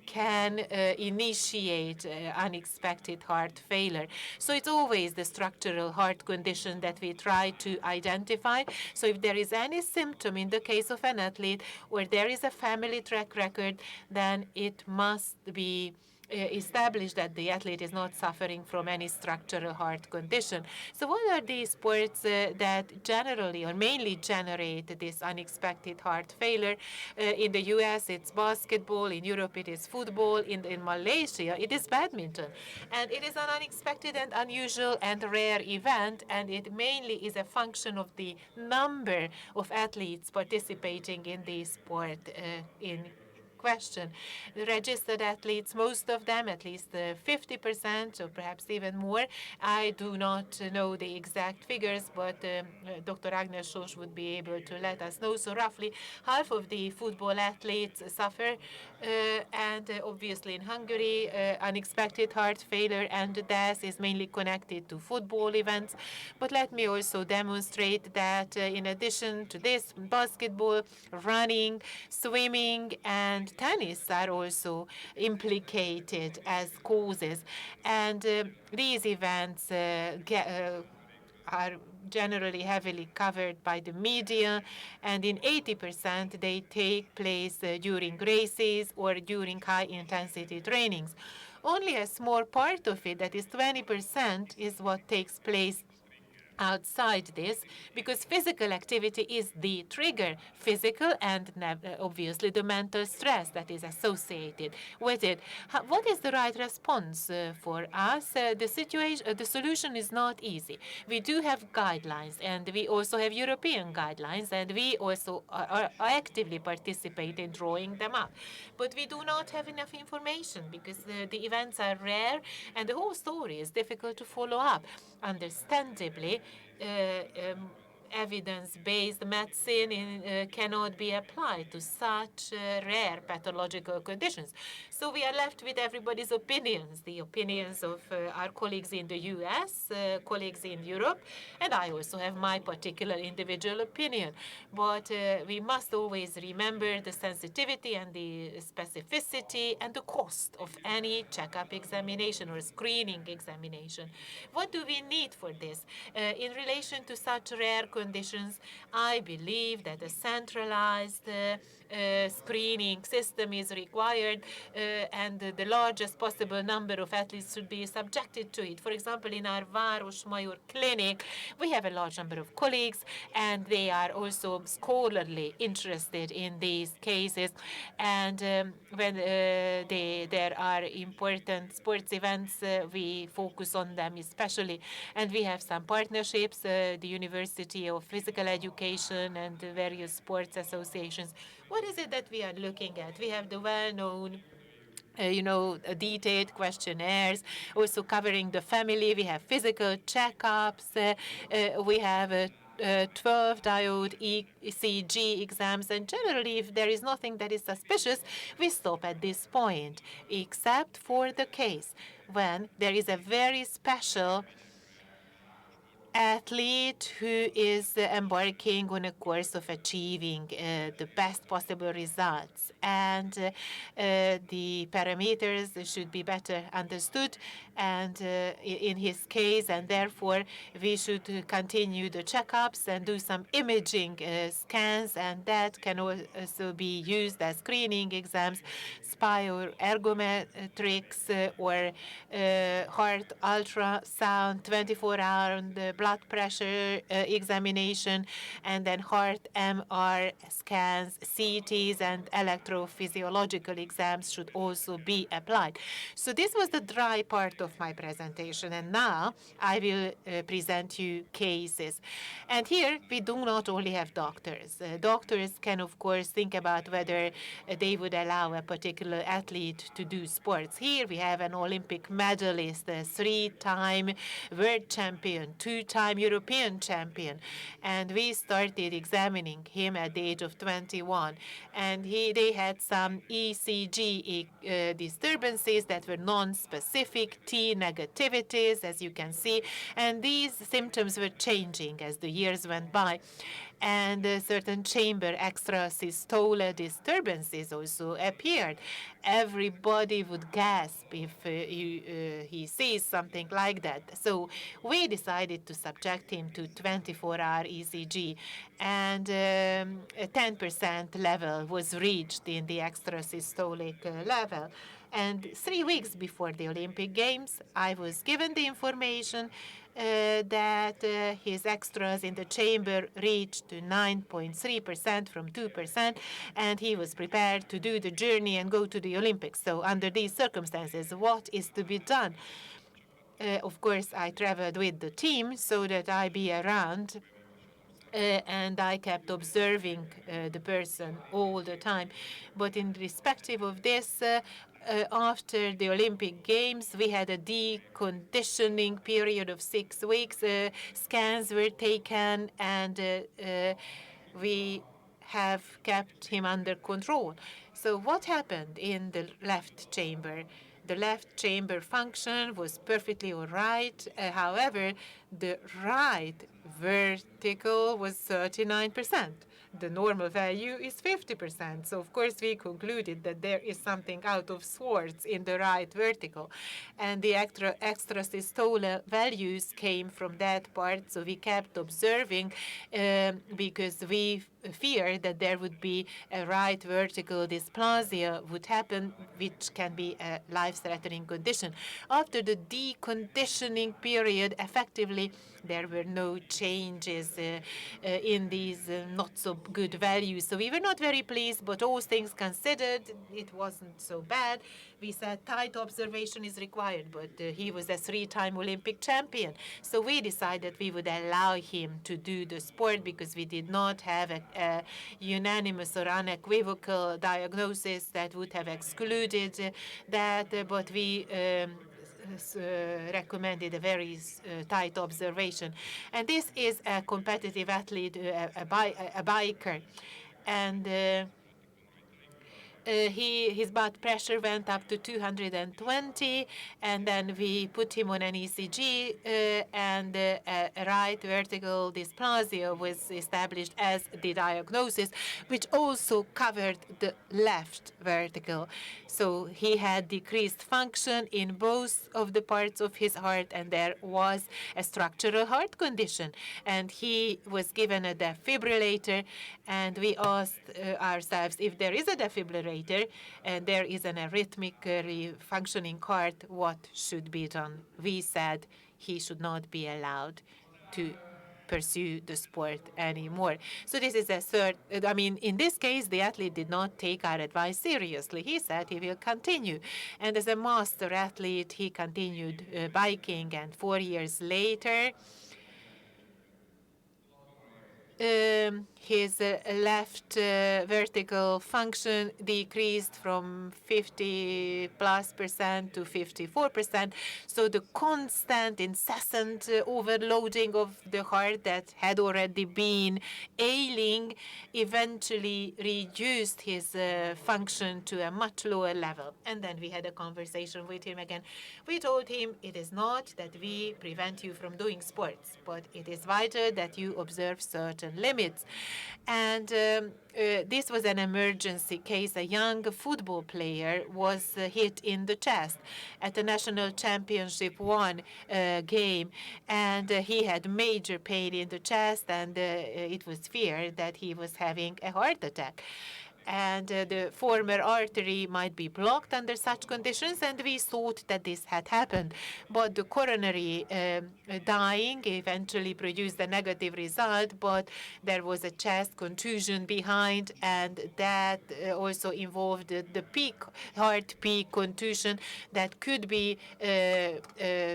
can initiate unexpected heart failure. So it's always the structural heart condition that we try to identify. So if there is any symptom in the case of an athlete or there is a family track record, then it must be established that the athlete is not suffering from any structural heart condition. So what are the sports that generally or mainly generate this unexpected heart failure? In the US, it's basketball. In Europe, it is football. In Malaysia, it is badminton. And it is an unexpected and unusual and rare event, and it mainly is a function of the number of athletes participating in the sport in question. The registered athletes, most of them, at least 50% or perhaps even more. I do not know the exact figures, but Dr. Ágnes Soós would be able to let us know. So roughly half of the football athletes suffer, and obviously in Hungary, unexpected heart failure and death is mainly connected to football events. But let me also demonstrate that in addition to this, basketball, running, swimming, and tennis are also implicated as causes. And these events are generally heavily covered by the media, and in 80% they take place during races or during high-intensity trainings. Only a small part of it, that is 20%, is what takes place outside this, because physical activity is the trigger, physical and obviously the mental stress that is associated with it. What is the right response for us? The solution is not easy. We do have guidelines, and we also have European guidelines, and we also are actively participate in drawing them up. But we do not have enough information because the events are rare and the whole story is difficult to follow up. Understandably, evidence-based medicine cannot be applied to such rare pathological conditions. So we are left with everybody's opinions, the opinions of our colleagues in the US, colleagues in Europe, and I also have my particular individual opinion. But we must always remember the sensitivity and the specificity and the cost of any checkup examination or screening examination. What do we need for this? In relation to such rare conditions, I believe that a centralized screening system is required, and the largest possible number of athletes should be subjected to it. For example, in our Városmajor clinic, we have a large number of colleagues, and they are also scholarly interested in these cases. And when there are important sports events, we focus on them especially. And we have some partnerships, the University of Physical Education and the various sports associations. What is it that we are looking at? We have the well-known detailed questionnaires, also covering the family. We have physical checkups. We have 12-diode ECG exams, and generally, if there is nothing that is suspicious, we stop at this point, except for the case when there is a very special athlete who is embarking on a course of achieving the best possible results, and the parameters should be better understood and in his case, and therefore we should continue the checkups and do some imaging scans, and that can also be used as screening exams, spy or ergometrics or heart ultrasound, 24-hour blood pressure examination, and then heart MR scans, CTs, and electrophysiological exams should also be applied. So this was the dry part of my presentation, and now I will present you cases. And here we do not only have doctors. Doctors can, of course, think about whether they would allow a particular athlete to do sports. Here we have an Olympic medalist, a 3-time world champion, 2-time European champion, and we started examining him at the age of 21. And they had some ECG disturbances that were non-specific, T negativities, as you can see, and these symptoms were changing as the years went by. And certain chamber extrasystoles disturbances also appeared. Everybody would gasp if he sees something like that. So we decided to subject him to 24-hour ECG, and a 10% level was reached in the extrasystolic level. And 3 weeks before the Olympic Games, I was given the information that his extras in the chamber reached to 9.3% from 2%, and he was prepared to do the journey and go to the Olympics. So under these circumstances, what is to be done? Of course, I traveled with the team so that I be around, and I kept observing the person all the time. But in respective of this, after the Olympic Games, we had a deconditioning period of 6 weeks. Scans were taken, and we have kept him under control. So what happened in the left chamber? The left chamber function was perfectly all right. However, the right vertical was 39%. The normal value is 50%. So, of course, we concluded that there is something out of sorts in the right vertical. And the extrasystole values came from that part. So we kept observing because we feared that there would be a right vertical dysplasia would happen, which can be a life-threatening condition. After the deconditioning period, effectively, there were no changes in these not so good values. So we were not very pleased, but all things considered, it wasn't so bad. We said tight observation is required, but he was a 3-time Olympic champion. So we decided we would allow him to do the sport because we did not have a unanimous or unequivocal diagnosis that would have excluded that, but we recommended a very tight observation. And this is a competitive athlete, a biker. And his blood pressure went up to 220, and then we put him on an ECG, and a right vertical dysplasia was established as the diagnosis, which also covered the left vertical. So he had decreased function in both of the parts of his heart, and there was a structural heart condition. And he was given a defibrillator, and we asked ourselves, if there is a defibrillator and there is an arrhythmically functioning heart, what should be done? We said he should not be allowed to pursue the sport anymore. So this is a third, I mean, in this case, the athlete did not take our advice seriously. He said he will continue. And as a master athlete, he continued biking, and 4 years later, his left vertical function decreased from 50+% to 54%. So the constant, incessant overloading of the heart that had already been ailing eventually reduced his function to a much lower level. And then we had a conversation with him again. We told him it is not that we prevent you from doing sports, but it is vital that you observe certain limits. And this was an emergency case. A young football player was hit in the chest at the National Championship 1 game, and he had major pain in the chest, and it was feared that he was having a heart attack. And the former artery might be blocked under such conditions, and we thought that this had happened. But the coronary dying eventually produced a negative result, but there was a chest contusion behind, and that also involved the heart peak contusion that could be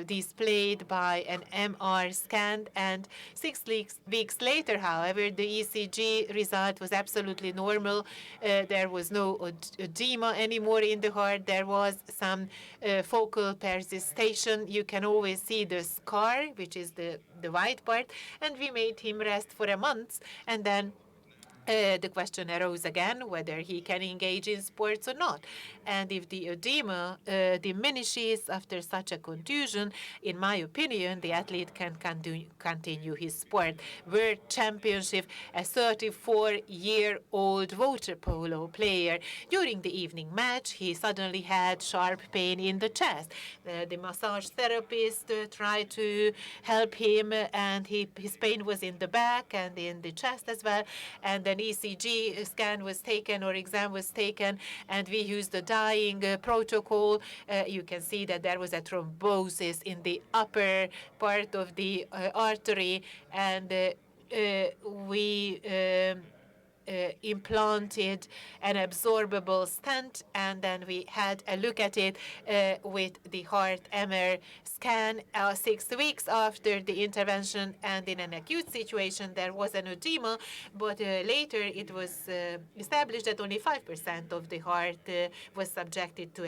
displayed by an MR scan. And 6 weeks later, however, the ECG result was absolutely normal. There was no edema anymore in the heart. There was some focal persistation. You can always see the scar, which is the white part, and we made him rest for a month, and then the question arose again whether he can engage in sports or not. And if the edema diminishes after such a contusion, in my opinion, the athlete can continue his sport. World Championship, a 34-year-old water polo player. During the evening match, he suddenly had sharp pain in the chest. The massage therapist tried to help him, and his pain was in the back and in the chest as well. And an ECG scan was taken, or exam was taken, and we used the dying protocol. You can see that there was a thrombosis in the upper part of the artery, and we implanted an absorbable stent, and then we had a look at it with the heart MR scan 6 weeks after the intervention. And in an acute situation, there was an edema, but later it was established that only 5% of the heart was subjected to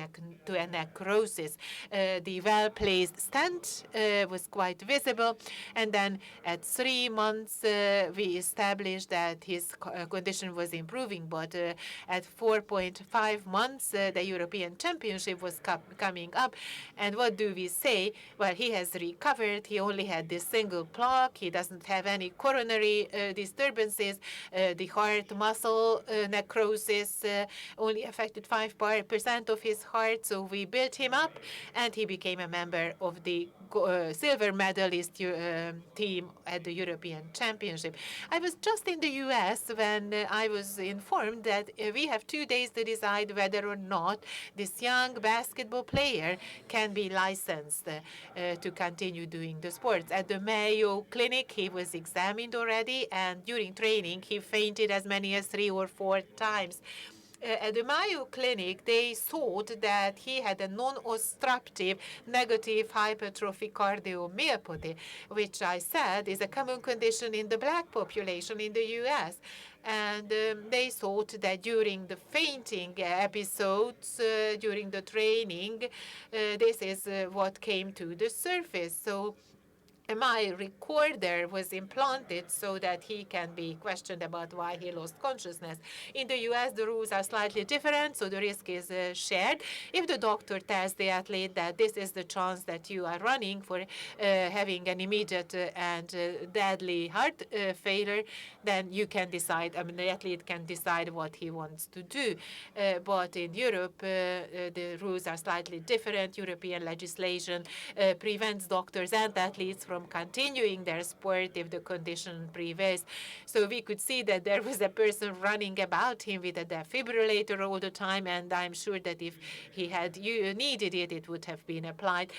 a necrosis. The well-placed stent was quite visible, and then at 3 months we established that his condition was improving, but at 4.5 months, the European Championship was coming up. And what do we say? Well, he has recovered. He only had this single plaque. He doesn't have any coronary disturbances. The heart muscle necrosis only affected 5% of his heart. So we built him up, and he became a member of the silver medalist team at the European Championship. I was just in the U.S. when I was informed that we have 2 days to decide whether or not this young basketball player can be licensed to continue doing the sports. At the Mayo Clinic, he was examined already, and during training, he fainted as many as 3 or 4 times. At the Mayo Clinic, they thought that he had a non-obstructive negative hypertrophic cardiomyopathy, which I said is a common condition in the black population in the U.S. And they thought that during the fainting episodes, during the training, this is what came to the surface. So my recorder was implanted so that he can be questioned about why he lost consciousness. In the U.S., the rules are slightly different, so the risk is shared. If the doctor tells the athlete that this is the chance that you are running for having an immediate and deadly heart failure, then you can decide, the athlete can decide what he wants to do. But in Europe, the rules are slightly different. European legislation prevents doctors and athletes from continuing their sport if the condition prevails. So we could see that there was a person running about him with a defibrillator all the time, and I'm sure that if he had needed it, it would have been applied.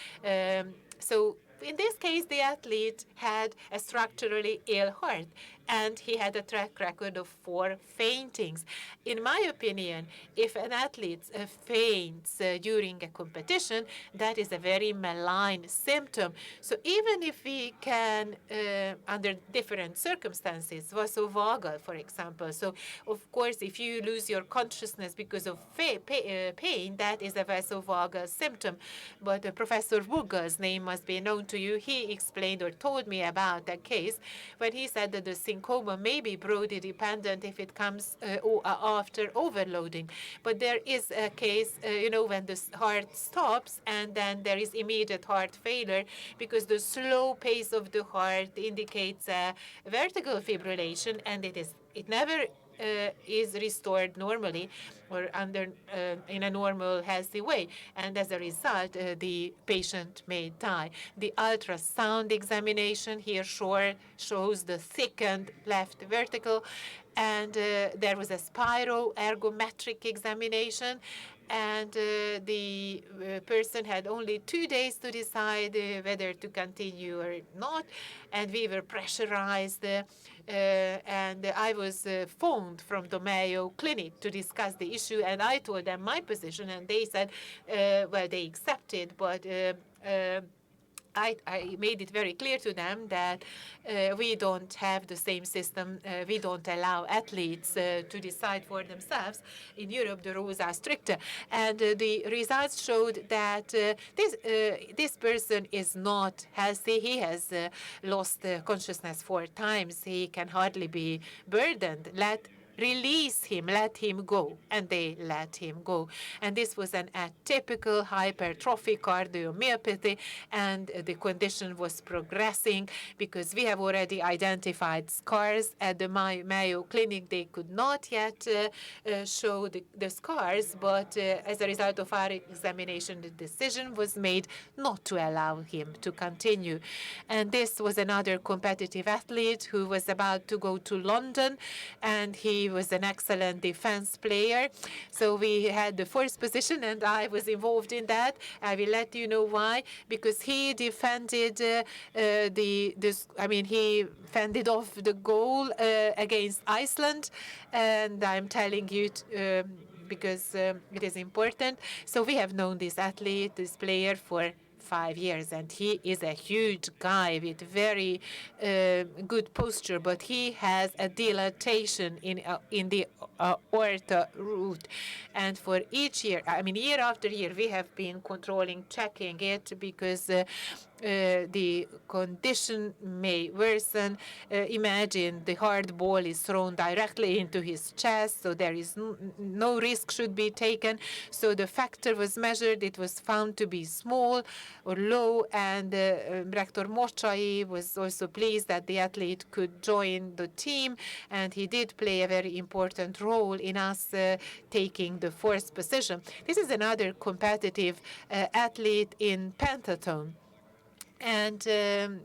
So in this case, the athlete had a structurally ill heart, and he had a track record of 4 faintings. In my opinion, if an athlete faints during a competition, that is a very malign symptom. So even if we can, under different circumstances, vasovagal, for example, so of course, if you lose your consciousness because of pain, that is a vasovagal symptom. But Professor Buga's name must be known to you. He explained or told me about a case when he said that the syncopa may be broadly dependent if it comes after overloading. But there is a case, when the heart stops and then there is immediate heart failure because the slow pace of the heart indicates a vertical fibrillation, and it never is restored normally or in a normal, healthy way. And as a result, the patient may die. The ultrasound examination here shows the thickened left vertical, and there was a spiroergometric examination, and the person had only 2 days to decide whether to continue or not, and we were pressurized, and I was phoned from the Mayo Clinic to discuss the issue, and I told them my position, and they said, well, they accepted, but I made it very clear to them that we don't have the same system. We don't allow athletes to decide for themselves. In Europe, the rules are stricter. And the results showed that this person is not healthy. He has lost consciousness 4 times. He can hardly be burdened. Release him, let him go. And they let him go. And this was an atypical hypertrophic cardiomyopathy, and the condition was progressing because we have already identified scars at the Mayo Clinic. They could not yet show the scars, but as a result of our examination, the decision was made not to allow him to continue. And this was another competitive athlete who was about to go to London, and he was an excellent defense player. So we had the 4th position, and I was involved in that. I will let you know why. Because he defended he fended off the goal against Iceland, and I'm telling you because it is important. So we have known this athlete, this player, for 5 years, and he is a huge guy with very good posture, but he has a dilatation in the aorta root. And for each year, year after year, we have been controlling, checking it, because the condition may worsen. Imagine the hard ball is thrown directly into his chest, so there is no risk should be taken. So the factor was measured. It was found to be small or low, and Rector Mocsai was also pleased that the athlete could join the team, and he did play a very important role in us taking the 4th position. This is another competitive athlete in pentathlon. And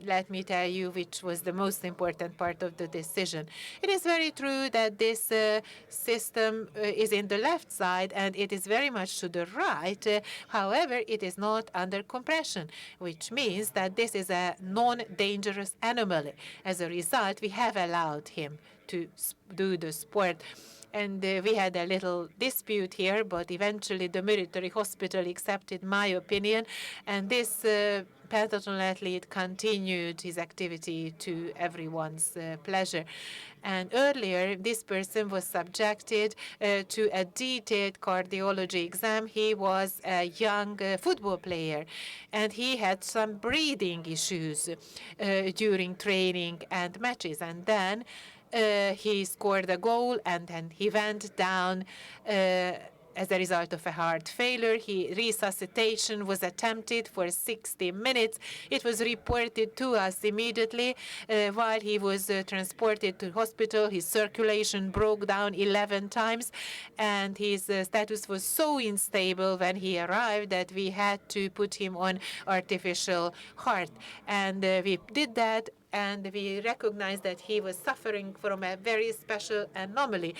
let me tell you which was the most important part of the decision. It is very true that this system is in the left side, and it is very much to the right. However, it is not under compression, which means that this is a non-dangerous anomaly. As a result, we have allowed him to do the sport. And we had a little dispute here, but eventually the military hospital accepted my opinion, and this pentathlon athlete continued his activity to everyone's pleasure. And earlier, this person was subjected to a detailed cardiology exam. He was a young football player, and he had some breathing issues during training and matches. And then he scored a goal, and then he went down as a result of a heart failure. Resuscitation was attempted for 60 minutes. It was reported to us immediately. While he was transported to hospital, his circulation broke down 11 times, and his status was so unstable when he arrived that we had to put him on artificial heart. And we did that and we recognized that he was suffering from a very special anomaly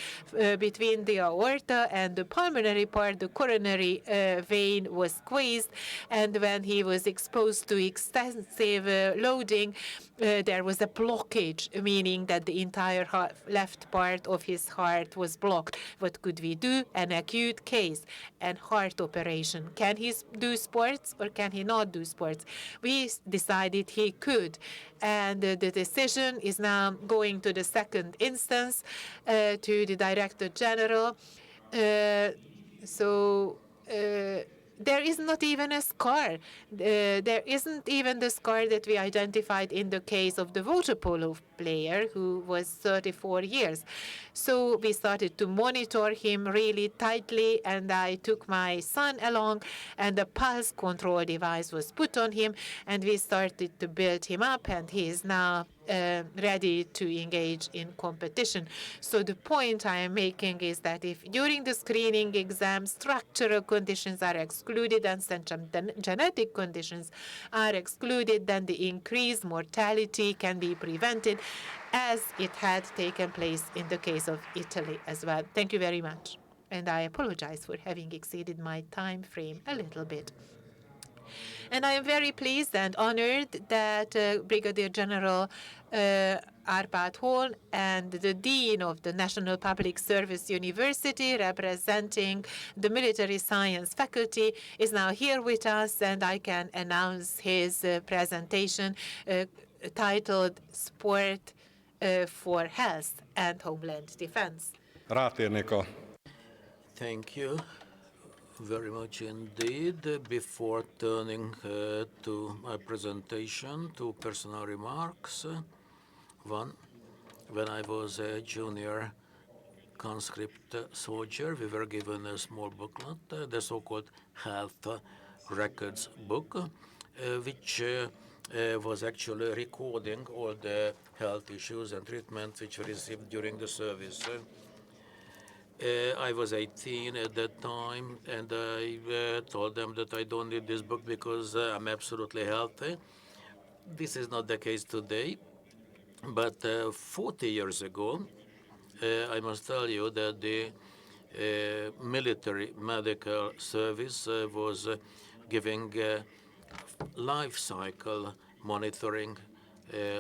between the aorta and the pulmonary part. The coronary vein was squeezed, and when he was exposed to extensive loading, there was a blockage, meaning that the entire left part of his heart was blocked. What could we do? An acute case, an heart operation. Can he do sports or can he not do sports? We decided he could, and the decision is now going to the second instance, to the Director General. There is not even a scar. There isn't even the scar that we identified in the case of the water polo player who was 34 years. So we started to monitor him really tightly, and I took my son along, and the pulse control device was put on him, and we started to build him up, and he is now ready to engage in competition. So the point I am making is that if during the screening exam structural conditions are excluded and some genetic conditions are excluded, then the increased mortality can be prevented, as it had taken place in the case of Italy as well. Thank you very much. And I apologize for having exceeded my time frame a little bit. And I am very pleased and honored that Brigadier General Árpád Hol and the Dean of the National Public Service University, representing the military science faculty, is now here with us, and I can announce his presentation titled Sport for Health and Homeland Defense. Thank you very much indeed. Before turning to my presentation, two personal remarks. One, when I was a junior conscript soldier, we were given a small booklet, the so-called health records book, which was actually recording all the health issues and treatments which we received during the service. I was 18 at that time, and I told them that I don't need this book because I'm absolutely healthy. This is not the case today, but 40 years ago, I must tell you that the military medical service was giving life cycle monitoring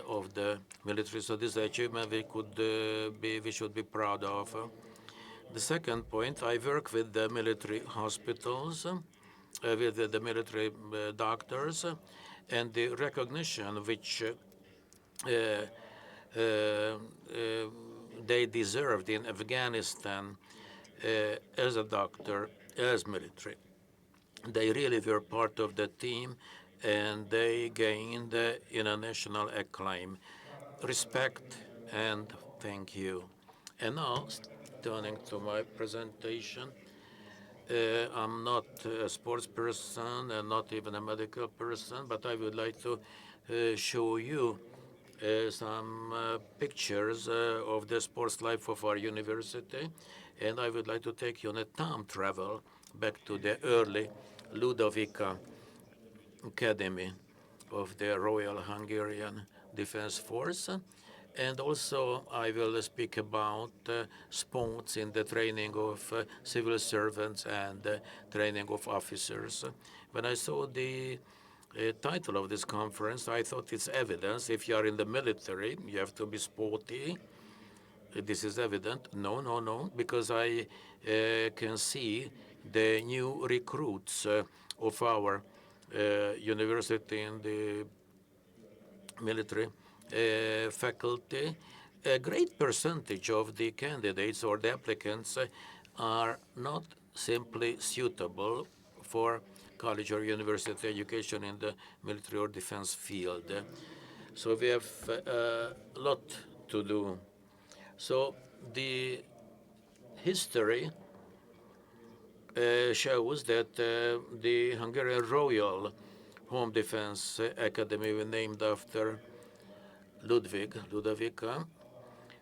of the military. So this is an achievement we should be proud of. The second point, I work with the military hospitals, with the military doctors, and the recognition which they deserved in Afghanistan as a doctor, as military. They really were part of the team, and they gained international acclaim. Respect and thank you. And now, turning to my presentation, I'm not a sports person and not even a medical person, but I would like to show you some pictures of the sports life of our university, and I would like to take you on a time travel back to the early Ludovica Academy of the Royal Hungarian Defense Force. And also I will speak about sports in the training of civil servants and training of officers. When I saw the title of this conference, I thought it's evidence. If you are in the military, you have to be sporty. This is evident. No, because I can see the new recruits of our university and the military faculty. A great percentage of the candidates or the applicants are not simply suitable for college or university education in the military or defense field. So we have a lot to do. So the history shows that the Hungarian Royal Home Defense Academy, named after Ludovica,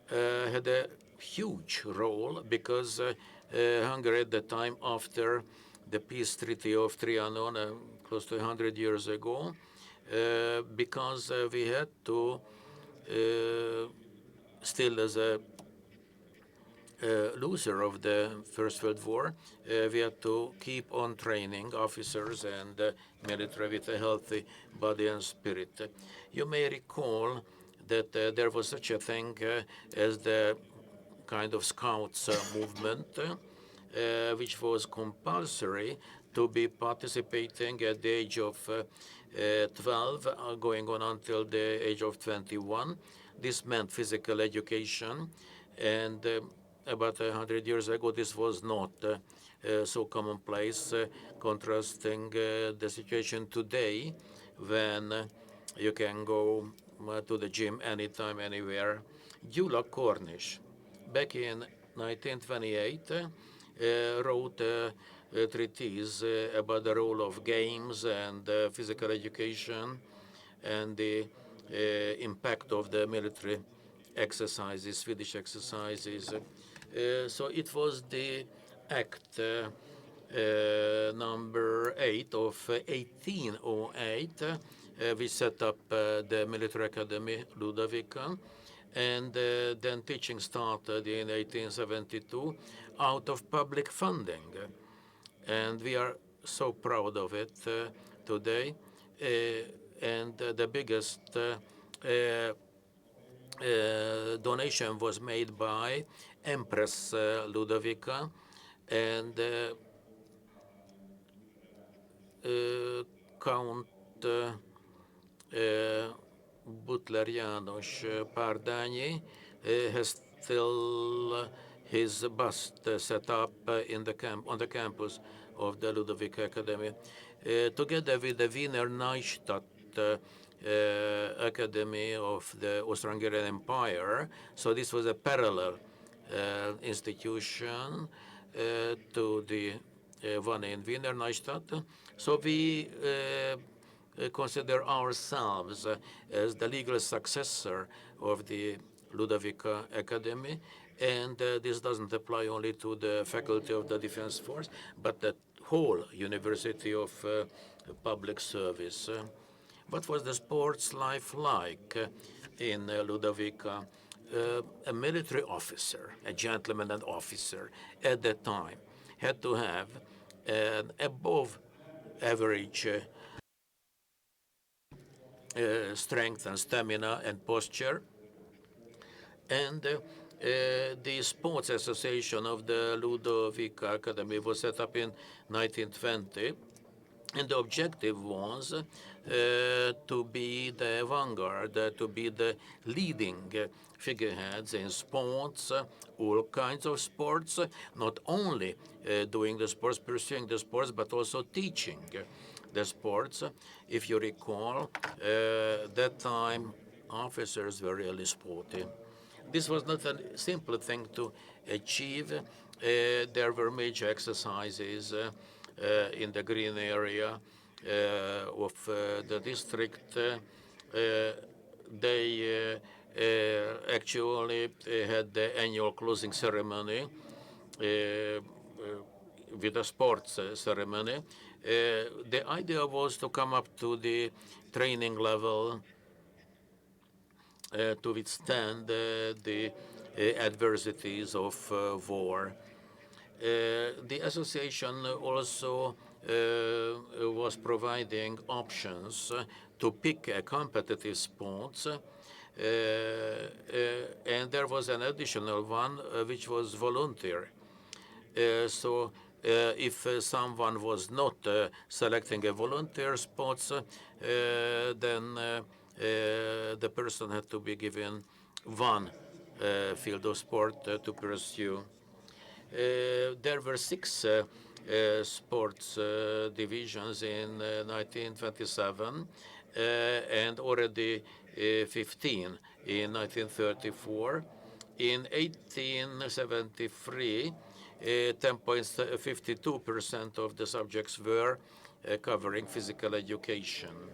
had a huge role because Hungary at the time after the peace treaty of Trianon, close to 100 years ago, because we had to still as a loser of the First World War, we had to keep on training officers and military with a healthy body and spirit. You may recall that there was such a thing as the kind of scouts movement, which was compulsory to be participating at the age of 12, going on until the age of 21. This meant physical education, and about 100 years ago, this was not so commonplace, contrasting the situation today when you can go to the gym anytime, anywhere. Gyula Cornish, back in 1928, wrote a treatise about the role of games and physical education and the impact of the military exercises, Swedish exercises. So it was the Act number 8 of 1808, which set up the Military Academy Ludovica, and then teaching started in 1872 out of public funding. And we are so proud of it today. And the biggest donation was made by Empress Ludovica and Count Butler János Párdányi has still his bust set up in the on the campus of the Ludovica Academy, together with the Wiener Neustadt Academy of the Austro-Hungarian Empire. So this was a parallel institution to the one in Wiener Neustadt. So we consider ourselves as the legal successor of the Ludovica Academy. And this doesn't apply only to the faculty of the Defense Force, but the whole University of Public Service. What was the sports life like in Ludovica? A military officer, a gentleman and officer at that time, had to have an above average strength and stamina and posture. And the Sports Association of the Ludovica Academy was set up in 1920. And the objective was to be the vanguard, to be the leading figureheads in sports, all kinds of sports, not only doing the sports, pursuing the sports, but also teaching the sports. If you recall, that time officers were really sporty. This was not a simple thing to achieve. There were major exercises in the green area of the district. They actually had the annual closing ceremony with a sports ceremony. The idea was to come up to the training level to withstand the adversities of war. The association also was providing options to pick a competitive sports, and there was an additional one which was volunteer. So if someone was not selecting a volunteer sports, then the person had to be given one field of sport to pursue. There were 6 sports divisions in 1927 and already 15 in 1934. In 1873, 10.52% of the subjects were covering physical education,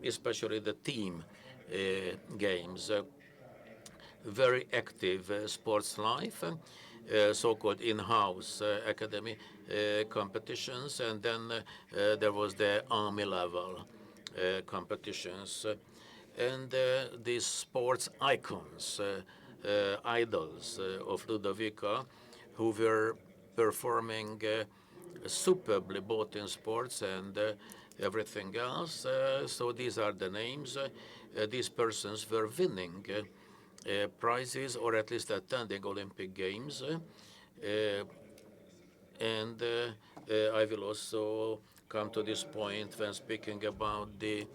especially the team games. Very active sports life, so-called in-house academy competitions, and then there was the army level competitions. and these sports icons, idols of Ludovica, who were performing superbly both in sports and everything else. So these are the names. These persons were winning prizes or at least attending Olympic Games. And I will also come to this point when speaking about the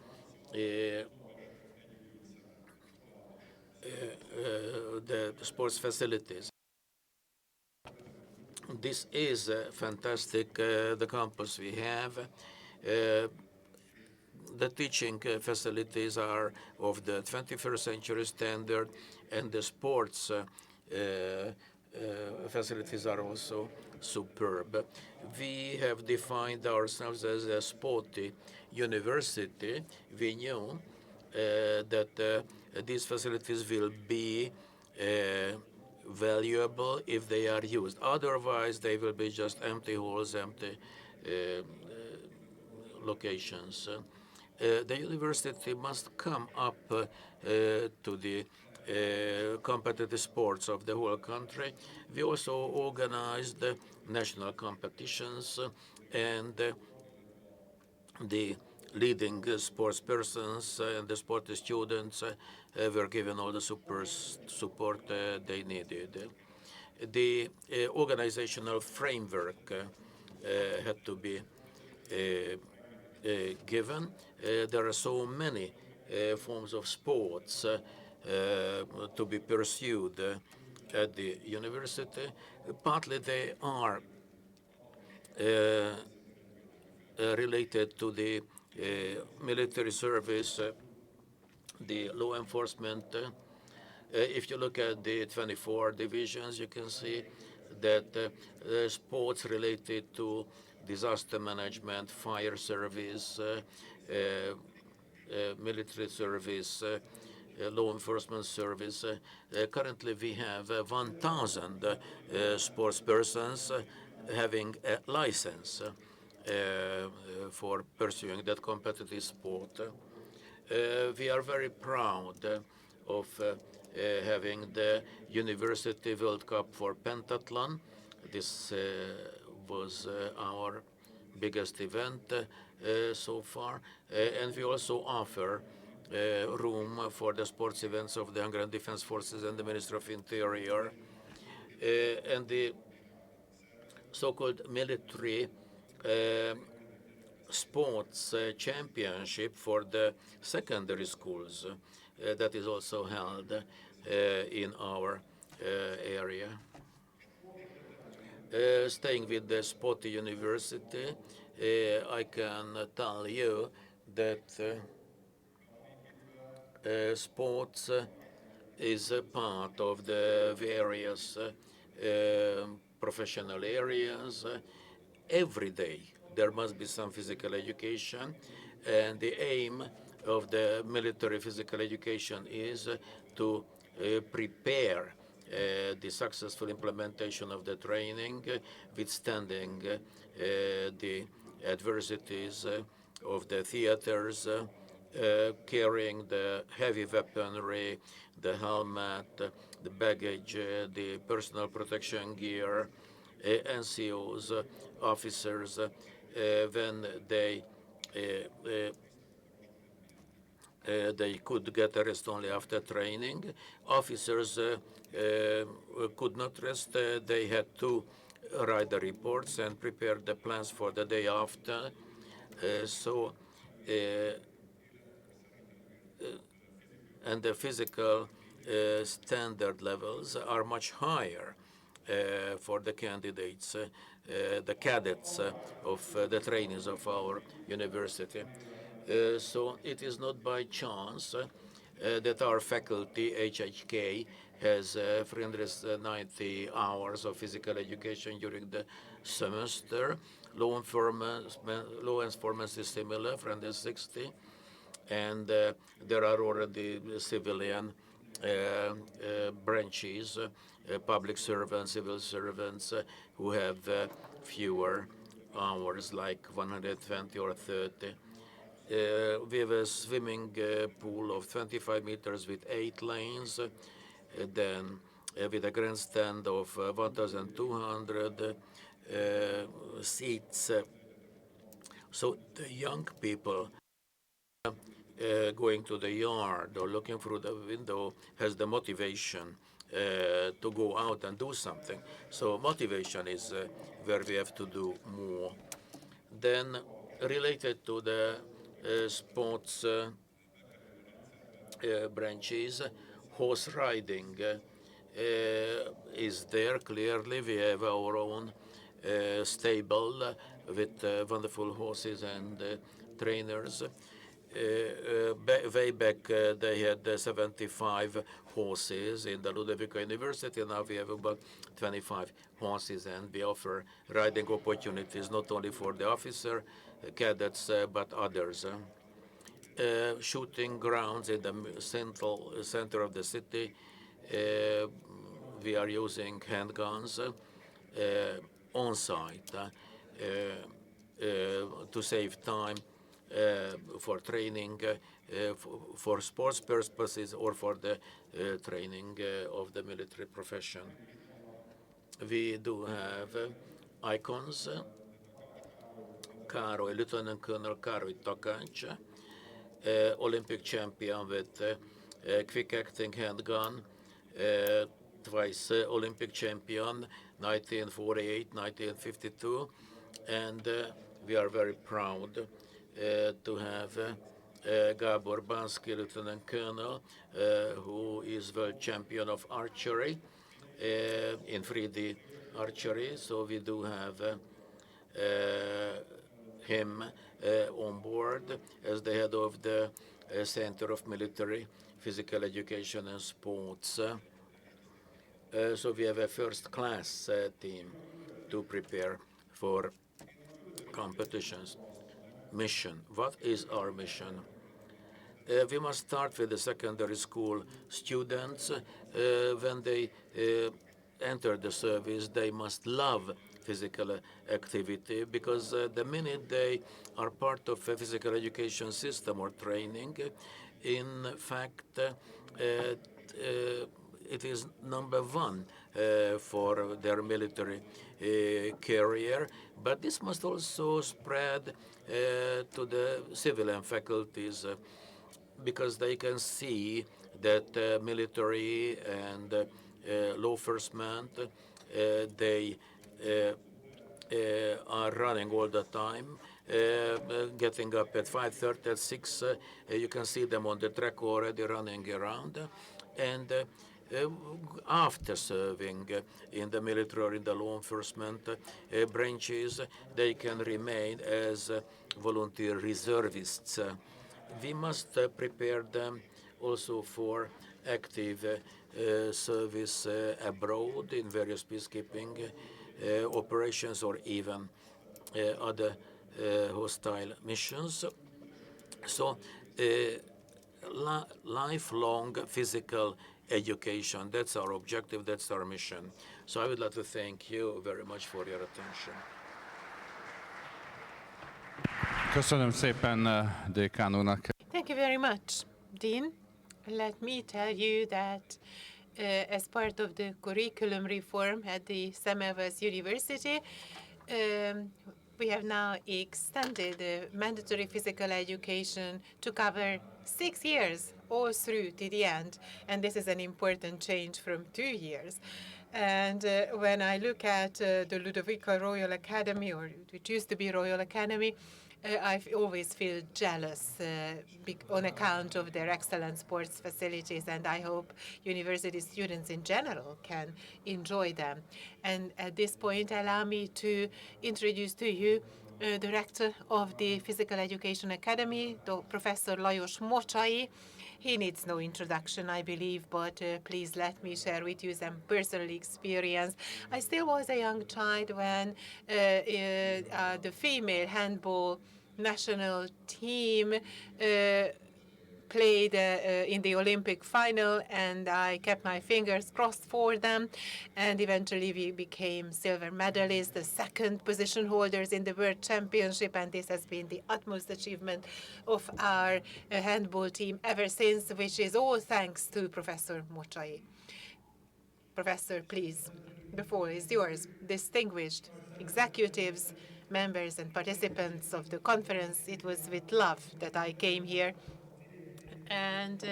sports facilities. This is fantastic, the campus we have. The teaching facilities are of the 21st century standard, and the sports facilities are also superb. We have defined ourselves as a sporty university. We knew that these facilities will be valuable if they are used. Otherwise, they will be just empty halls, empty locations. The university must come up to the competitive sports of the whole country. We also organized national competitions, and the leading sports persons and the sport students were given all the support they needed. The organizational framework had to be given. There are so many forms of sports to be pursued at the university. Partly they are related to the military service, the law enforcement. If you look at the 24 divisions, you can see that sports related to disaster management, fire service, military service, law enforcement service. Currently, we have 1,000 sports persons having a license for pursuing that competitive sport. We are very proud of having the University World Cup for pentathlon. This was our biggest event so far, and we also offer room for the sports events of the Hungarian Defense Forces and the Ministry of Interior, and the so-called military sports championship for the secondary schools that is also held in our area. Staying with the Sporty University, I can tell you that sports is a part of the various professional areas. Every day there must be some physical education, and the aim of the military physical education is to prepare the successful implementation of the training, withstanding the adversities of the theaters, carrying the heavy weaponry, the helmet, the baggage, the personal protection gear, NCOs, officers, when they could get a rest only after training. Officers could not rest. They had to write the reports and prepare the plans for the day after. And the physical standard levels are much higher for the candidates, the cadets of the trainees of our university. So it is not by chance that our faculty, HHK, has 390 hours of physical education during the semester. Law enforcement is similar, 360. And there are already civilian branches, public servants, civil servants who have fewer hours, like 120 or 30. We have a swimming pool of 25 meters with 8 lanes, then with a grandstand of 1,200 seats. So the young people going to the yard or looking through the window has the motivation to go out and do something. So motivation is where we have to do more. Then related to the sports branches, horse riding is there clearly. We have our own stable with wonderful horses and trainers. Way back they had 75 horses in the Ludovika University. Now we have about 25 horses, and we offer riding opportunities not only for the officer, cadets, but others. Shooting grounds in the center of the city. We are using handguns on site to save time for training, for sports purposes, or for the training of the military profession. We do have icons. Károly, Lieutenant Colonel Károly Takács, Olympic champion with quick-acting handgun, twice Olympic champion, 1948, 1952, and we are very proud to have Gábor Bánszky, Lieutenant Colonel, who is world champion of archery in 3D archery. So we do have him on board as the head of the Center of Military Physical Education and Sports. So we have a first-class team to prepare for competitions. Mission. What is our mission? We must start with the secondary school students. When they enter the service, they must love physical activity, because the minute they are part of a physical education system or training, in fact, it is number one for their military career. But this must also spread to the civilian faculties, because they can see that military and law enforcement, they are running all the time, getting up at 5:30, at 6. You can see them on the track already running around. And after serving in the military or in the law enforcement branches, they can remain as volunteer reservists. We must prepare them also for active service abroad in various peacekeeping operations, or even other hostile missions. So lifelong physical education, that's our objective, that's our mission. So I would like to thank you very much for your attention. Köszönöm szépen, Dékán úrnak. Thank you very much, Dean. Let me tell you that as part of the curriculum reform at the Szemmelweis University, we have now extended the mandatory physical education to cover 6 years, all through to the end. And this is an important change from 2 years. And when I look at the Ludovika Royal Academy, or which used to be Royal Academy, I always feel jealous on account of their excellent sports facilities, and I hope university students in general can enjoy them. And at this point, allow me to introduce to you Director of the Physical Education Academy, Professor Lajos Mocsai. He needs no introduction, I believe, but please let me share with you some personal experience. I still was a young child when the female handball national team played in the Olympic final, and I kept my fingers crossed for them. And eventually we became silver medalists, the second position holders in the World Championship, and this has been the utmost achievement of our handball team ever since, which is all thanks to Professor Mocsai. Professor, please, the floor is yours. Distinguished executives, members and participants of the conference, it was with love that I came here. And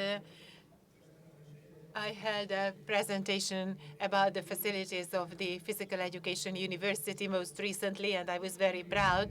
I held a presentation about the facilities of the Physical Education University most recently, and I was very proud.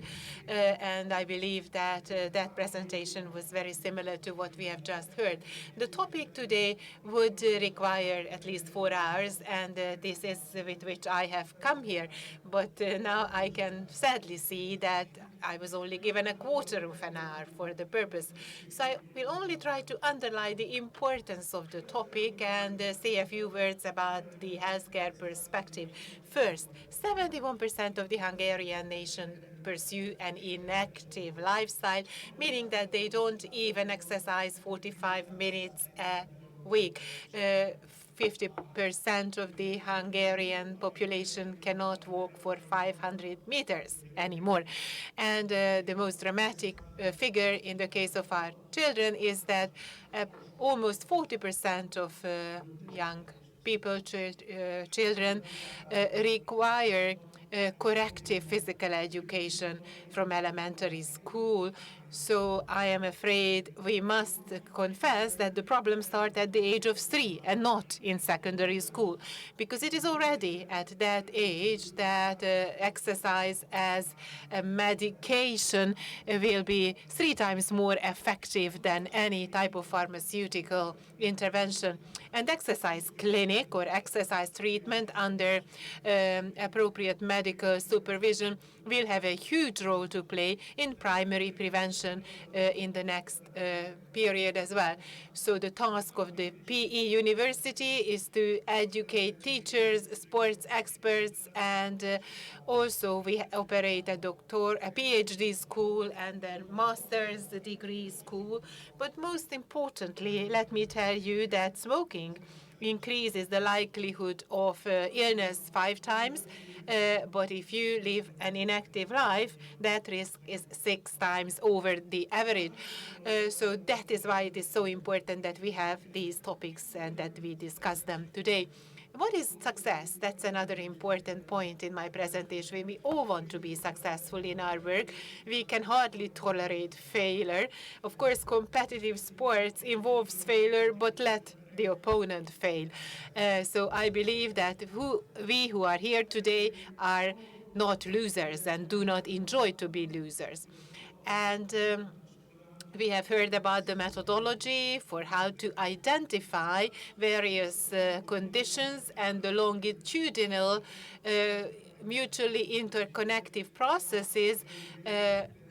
And I believe that that presentation was very similar to what we have just heard. The topic today would require at least 4 hours, and this is with which I have come here. But now I can sadly see that I was only given a quarter of an hour for the purpose. So I will only try to underline the importance of the topic and say a few words about the healthcare perspective. First, 71% of the Hungarian nation pursue an inactive lifestyle, meaning that they don't even exercise 45 minutes a week. 50% of the Hungarian population cannot walk for 500 meters anymore. And the most dramatic figure in the case of our children is that almost 40% of young people, children, require corrective physical education from elementary school. So I am afraid we must confess that the problem starts at the age of 3 and not in secondary school, because it is already at that age that exercise as a medication will be 3 times more effective than any type of pharmaceutical intervention. And exercise clinic or exercise treatment under appropriate medical supervision will have a huge role to play in primary prevention in the next period as well. So the task of the PE University is to educate teachers, sports experts, and also we operate a PhD school and a master's degree school. But most importantly, let me tell you that smoking increases the likelihood of illness 5 times. But if you live an inactive life, that risk is 6 times over the average. So that is why it is so important that we have these topics and that we discuss them today. What is success? That's another important point in my presentation. We all want to be successful in our work. We can hardly tolerate failure. Of course, competitive sports involves failure, but let the opponent fail. So I believe that we who are here today are not losers and do not enjoy to be losers. And we have heard about the methodology for how to identify various conditions, and the longitudinal mutually interconnective processes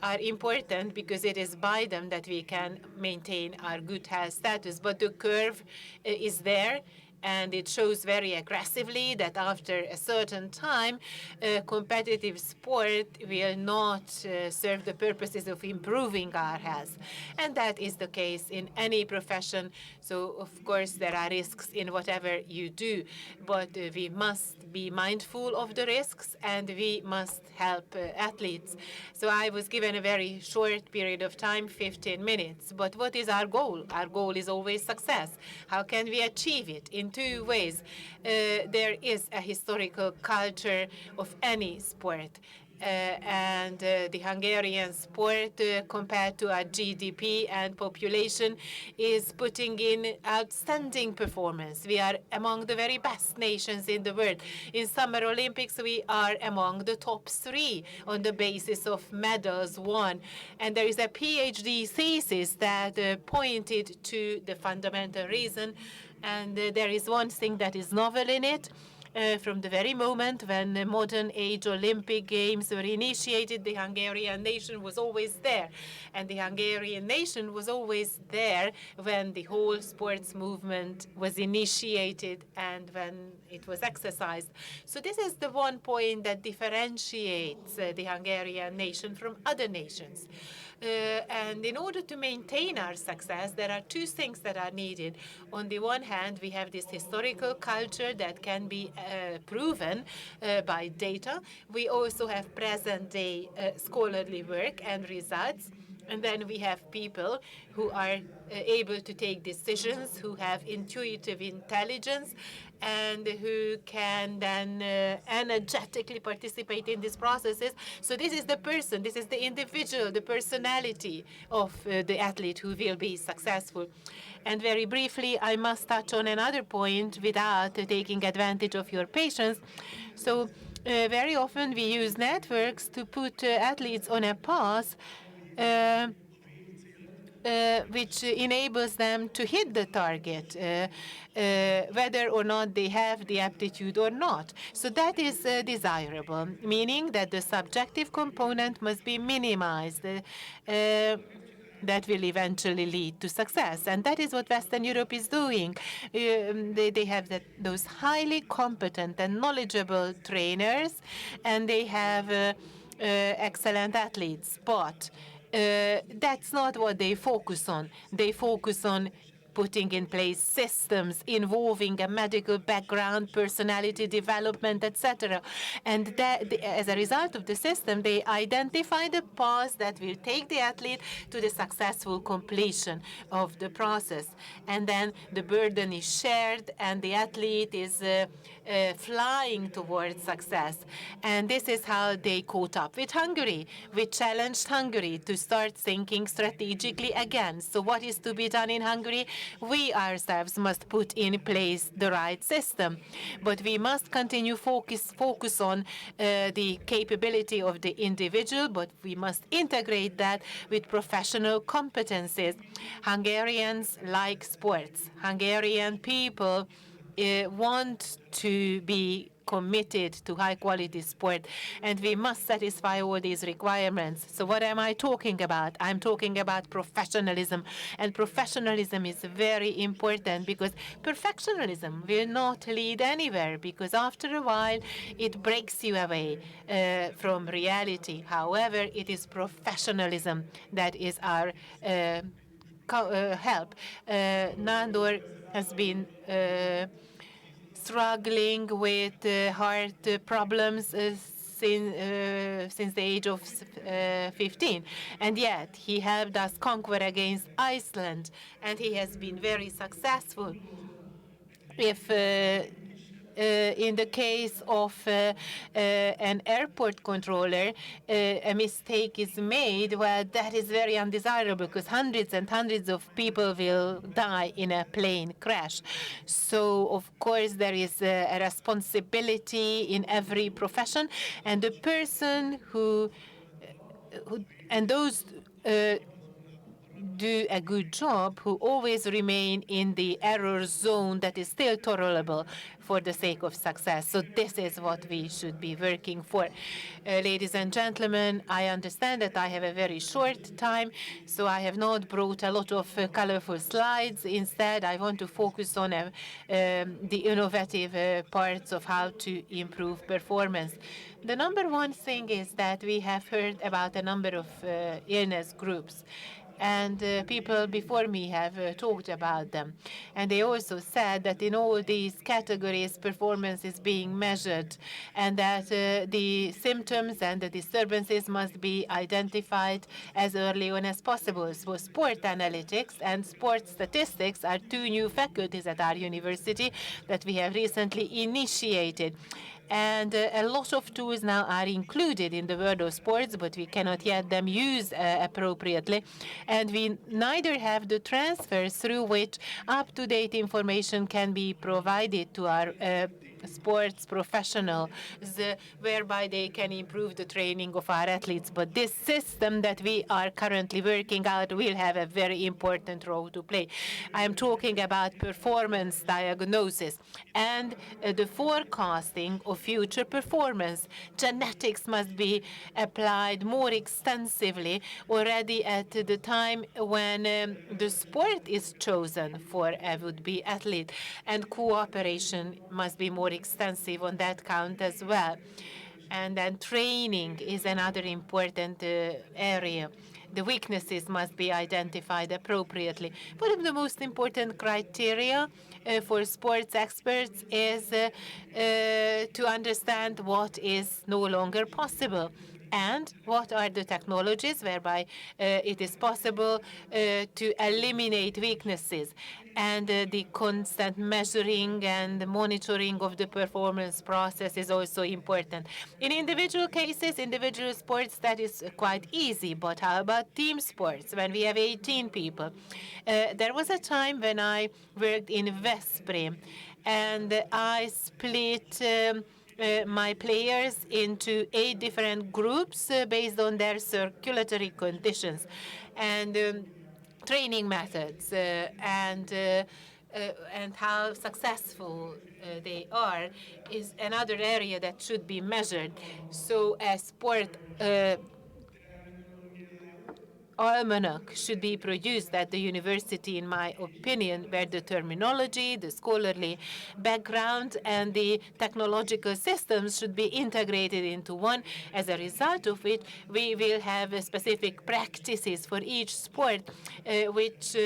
are important because it is by them that we can maintain our good health status. But the curve is there, and it shows very aggressively that after a certain time, competitive sport will not serve the purposes of improving our health. And that is the case in any profession. So, of course, there are risks in whatever you do, but we must be mindful of the risks, and we must help athletes. So I was given a very short period of time, 15 minutes. But what is our goal? Our goal is always success. How can we achieve it? In 2 ways. There is a historical culture of any sport. And the Hungarian sport, compared to our GDP and population, is putting in outstanding performance. We are among the very best nations in the world. In Summer Olympics, we are among the top 3 on the basis of medals won. And there is a PhD thesis that pointed to the fundamental reason. And there is one thing that is novel in it. From the very moment when the modern age Olympic Games were initiated, the Hungarian nation was always there. And the Hungarian nation was always there when the whole sports movement was initiated and when it was exercised. So this is the one point that differentiates the Hungarian nation from other nations. And in order to maintain our success, there are two things that are needed. On the one hand, we have this historical culture that can be proven by data. We also have present-day scholarly work and results. And then we have people who are able to take decisions, who have intuitive intelligence, and who can then energetically participate in these processes. So this is the person, this is the individual, the personality of the athlete who will be successful. And very briefly, I must touch on another point without taking advantage of your patience. So very often we use networks to put athletes on a path which enables them to hit the target, whether or not they have the aptitude or not. So that is desirable, meaning that the subjective component must be minimized. That will eventually lead to success. And that is what Western Europe is doing. They have those highly competent and knowledgeable trainers, and they have excellent athletes. But that's not what they focus on. They focus on putting in place systems involving a medical background, personality development, etc. And that, as a result of the system, they identify the path that will take the athlete to the successful completion of the process. And then the burden is shared, and the athlete is flying towards success. And this is how they caught up with Hungary. We challenged Hungary to start thinking strategically again. So what is to be done in Hungary? We ourselves must put in place the right system, but we must continue focus on the capability of the individual, but we must integrate that with professional competencies. Hungarians like sports. Hungarian people want to be committed to high-quality sport, and we must satisfy all these requirements. So what am I talking about? I'm talking about professionalism, and professionalism is very important because perfectionism will not lead anywhere, because after a while it breaks you away from reality. However, it is professionalism that is our help. Nandor has been struggling with heart problems since the age of 15. And yet he helped us conquer against Iceland, and he has been very successful. If in the case of an airport controller, a mistake is made, well, that is very undesirable because hundreds and hundreds of people will die in a plane crash. So, of course, there is a responsibility in every profession, and the person who and those do a good job, who always remain in the error zone that is still tolerable for the sake of success. So this is what we should be working for. Ladies and gentlemen, I understand that I have a very short time, so I have not brought a lot of colorful slides. Instead, I want to focus on the innovative parts of how to improve performance. The number one thing is that we have heard about a number of illness groups. And people before me have talked about them. And they also said that in all these categories, performance is being measured, and that the symptoms and the disturbances must be identified as early on as possible. So sport analytics and sport statistics are two new faculties at our university that we have recently initiated. And a lot of tools now are included in the world of sports, but we cannot yet them use appropriately. And we neither have the transfers through which up-to-date information can be provided to our sports professionals, whereby they can improve the training of our athletes. But this system that we are currently working out will have a very important role to play. I am talking about performance diagnosis and the forecasting of future performance. Genetics must be applied more extensively already at the time when the sport is chosen for a would-be athlete, and cooperation must be more extensive on that count as well. And then training is another important area. the weaknesses must be identified appropriately. One of the most important criteria for sports experts is to understand what is no longer possible and what are the technologies whereby it is possible to eliminate weaknesses. And the constant measuring and monitoring of the performance process is also important. In individual cases, individual sports, that is quite easy. But how about team sports, when we have 18 people? There was a time when I worked in Veszprém, and I split my players into 8 different groups based on their circulatory conditions and training methods and how successful they are is another area that should be measured. So a sport almanac should be produced at the university, in my opinion, where the terminology, the scholarly background, and the technological systems should be integrated into one. As a result of it, we will have specific practices for each sport, which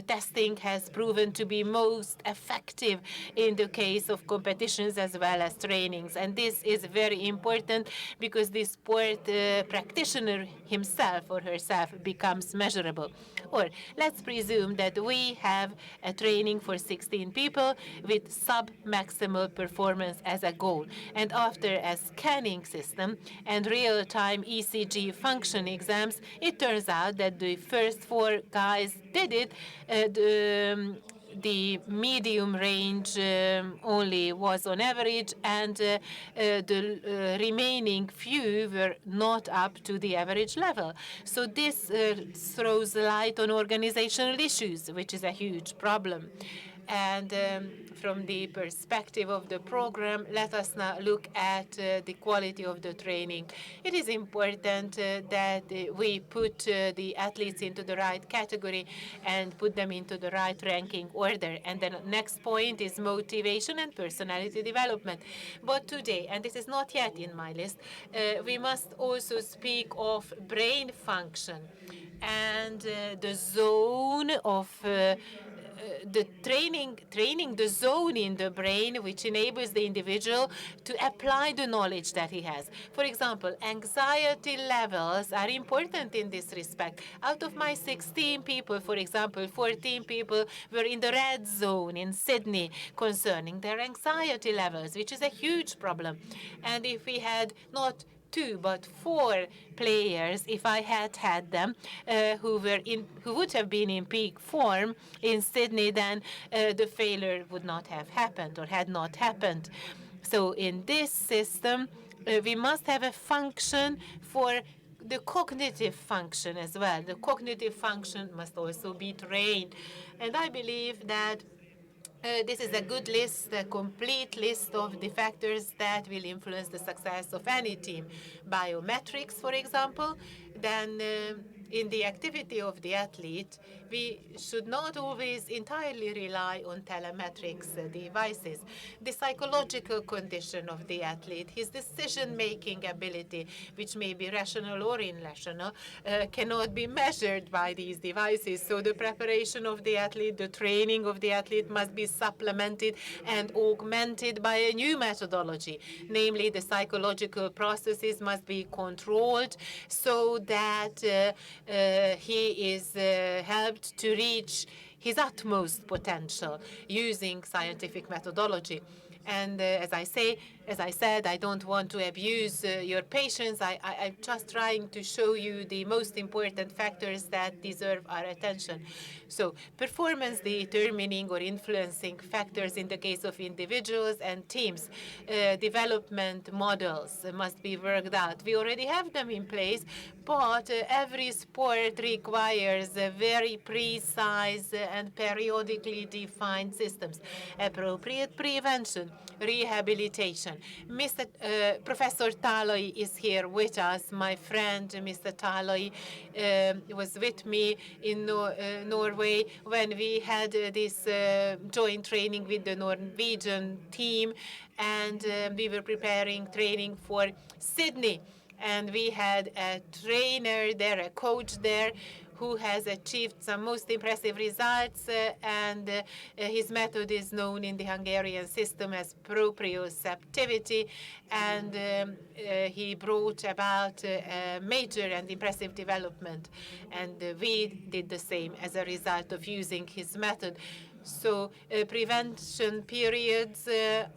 testing has proven to be most effective in the case of competitions as well as trainings. And this is very important because the sport practitioner himself or herself becomes measurable. Or let's presume that we have a training for 16 people with sub-maximal performance as a goal. And after a scanning system and real-time ECG function exams, it turns out that the first 4 guys did it. The medium range only was on average, and the remaining few were not up to the average level. So this throws light on organizational issues, which is a huge problem. And from the perspective of the program, let us now look at the quality of the training. It is important that we put the athletes into the right category and put them into the right ranking order. And the next point is motivation and personality development. But today, and this is not yet in my list, we must also speak of brain function and the zone of the training the zone in the brain which enables the individual to apply the knowledge that he has. For example, anxiety levels are important in this respect. Out of my 16 people, for example, 14 people were in the red zone in Sydney concerning their anxiety levels, which is a huge problem. And if we had not 2 but 4 players, if I had them, who would have been in peak form in Sydney, then the failure would not have happened or had not happened. So in this system, we must have a function for the cognitive function as well. The cognitive function must also be trained. And I believe that this is a good list, a complete list of the factors that will influence the success of any team. Biometrics, for example, then in the activity of the athlete, we should not always entirely rely on telemetrics devices. The psychological condition of the athlete, his decision-making ability, which may be rational or irrational, cannot be measured by these devices. So the preparation of the athlete, the training of the athlete must be supplemented and augmented by a new methodology. Namely, the psychological processes must be controlled so that he is helped to reach his utmost potential using scientific methodology. And as I said, I don't want to abuse your patience. I'm just trying to show you the most important factors that deserve our attention. So performance determining or influencing factors in the case of individuals and teams. Development models must be worked out. We already have them in place, but every sport requires very precise and periodically defined systems. Appropriate prevention, rehabilitation. Professor Talai is here with us. My friend, Mr. Talai, was with me in Norway when we had this joint training with the Norwegian team, and we were preparing training for Sydney. And we had a trainer there, a coach there, who has achieved some most impressive results, and his method is known in the Hungarian system as proprioceptivity, and he brought about a major and impressive development, and we did the same as a result of using his method. So prevention periods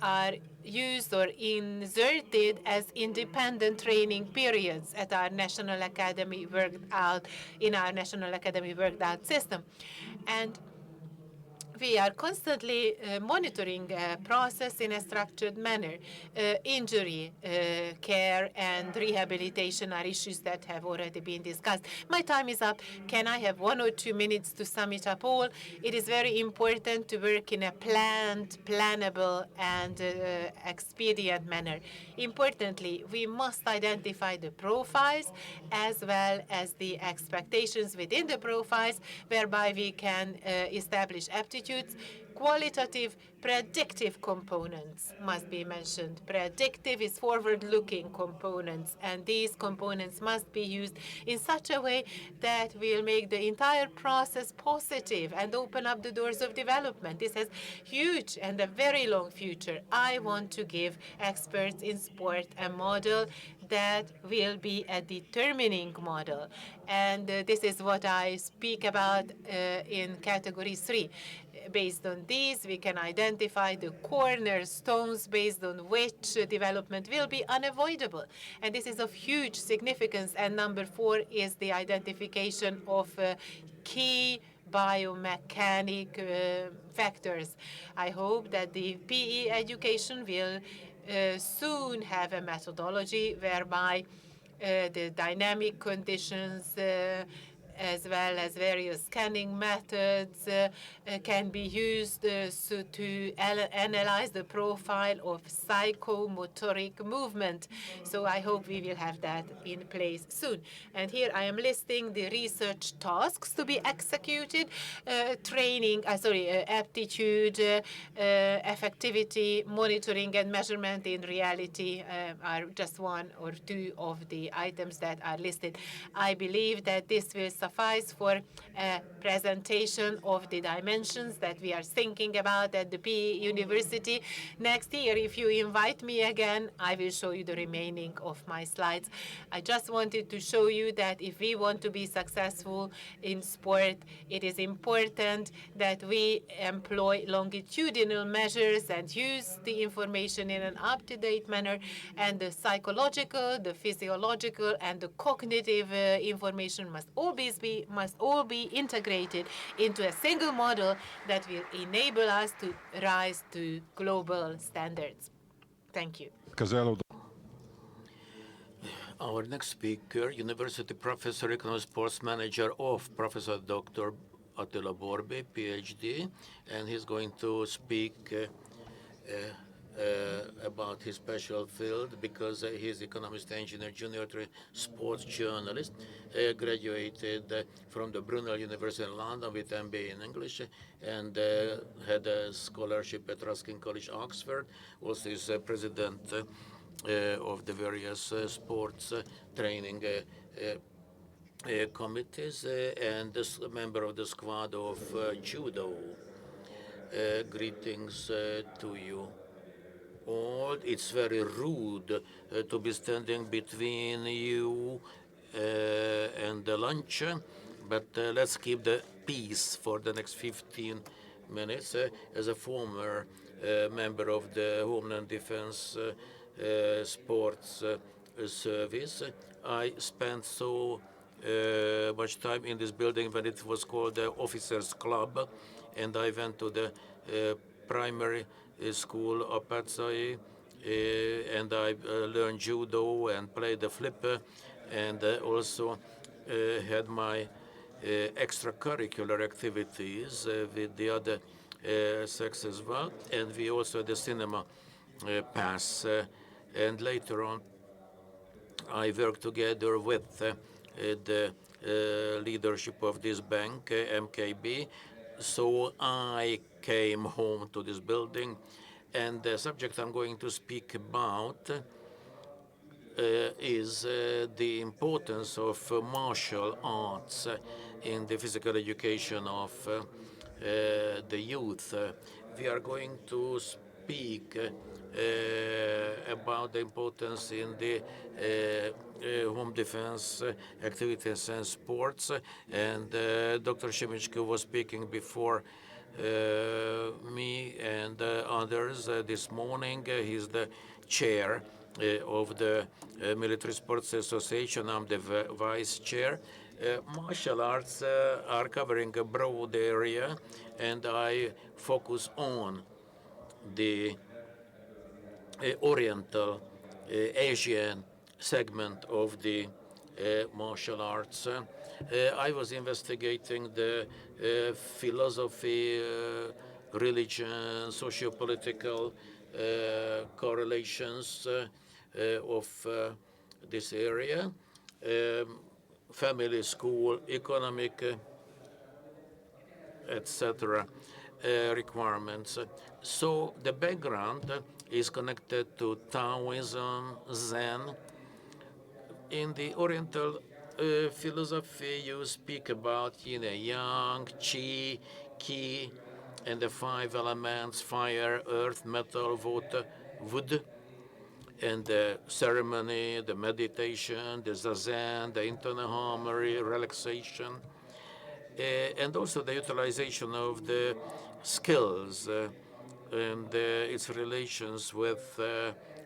are used or inserted as independent training periods at our National Academy in our National Academy worked out system. And we are constantly monitoring a process in a structured manner. Injury care and rehabilitation are issues that have already been discussed. My time is up. Can I have 1 or 2 minutes to sum it up all? It is very important to work in a planned, plannable, and expedient manner. Importantly, we must identify the profiles as well as the expectations within the profiles, whereby we can establish aptitudes. Qualitative, predictive components must be mentioned. Predictive is forward-looking components, and these components must be used in such a way that will make the entire process positive and open up the doors of development. This has huge and a very long future. I want to give experts in sport a model that will be a determining model. And this is what I speak about in category 3. Based on these, we can identify the cornerstones based on which development will be unavoidable. And this is of huge significance. And number 4 is the identification of key biomechanic factors. I hope that the PE education will soon have a methodology whereby the dynamic conditions as well as various scanning methods can be used to analyze the profile of psychomotoric movement. So I hope we will have that in place soon. And here I am listing the research tasks to be executed. Aptitude, effectivity, monitoring and measurement in reality are just 1 or 2 of the items that are listed. I believe that this will suffice for a presentation of the dimensions that we are thinking about at the PE University. Next year, if you invite me again, I will show you the remaining of my slides. I just wanted to show you that if we want to be successful in sport, it is important that we employ longitudinal measures and use the information in an up-to-date manner, and the psychological, the physiological, and the cognitive information must all be integrated into a single model that will enable us to rise to global standards. Thank you. Our next speaker, University Professor, Economic Sports Manager of Professor Dr. Attila Borbe, PhD, and he's going to speak about his special field because he's economist, engineer, junior sports journalist, graduated from the Brunel University in London with MBA in English, and had a scholarship at Ruskin College, Oxford. Also is president of the various sports training committees and a member of the squad of judo. Greetings to you all. It's very rude to be standing between you and the lunch, but let's keep the peace for the next 15 minutes. As a former member of the Homeland Defense Sports Service, I spent so much time in this building when it was called the Officers Club, and I went to the primary school Apatzai, and I learned judo and played the flipper, and also had my extracurricular activities with the other sex as well, and we also had the cinema pass, and later on I worked together with the leadership of this bank, MKB. So I came home to this building, and the subject I'm going to speak about is the importance of martial arts in the physical education of the youth. We are going to speak about the importance in the home defense activities and sports, and Dr. Simicskó was speaking before me and others this morning. He's the chair of the Military Sports Association. I'm the vice chair. Martial arts are covering a broad area, and I focus on the Oriental Asian segment of the martial arts. I was investigating the philosophy, religion, socio-political correlations of this area, family, school, economic, etc. requirements. So the background is connected to Taoism, Zen. In the Oriental philosophy, you speak about yin and yang, qi, ki, and the 5 elements: fire, earth, metal, water, wood, and the ceremony, the meditation, the zazen, the internal harmony, relaxation, and also the utilization of the skills and its relations with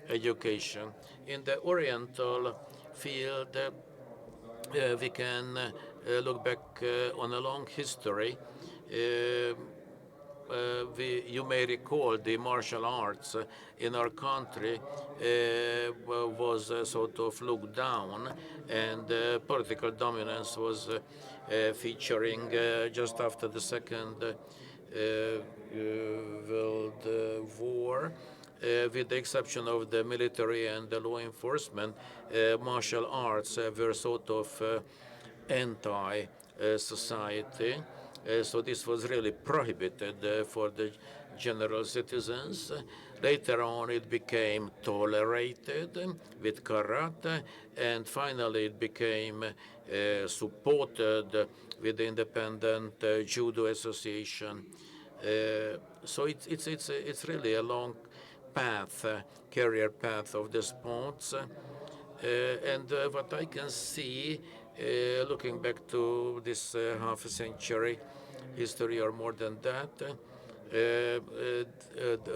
education. In the Oriental field, we can look back on a long history. You may recall the martial arts in our country was sort of looked down, and political dominance was featuring just after the Second World War. With the exception of the military and the law enforcement, martial arts were sort of anti-society. So this was really prohibited for the general citizens. Later on, it became tolerated with karate, and finally it became supported with the independent judo association. So it's really a long path, career path of the sports. And what I can see, looking back to this half a century history or more than that,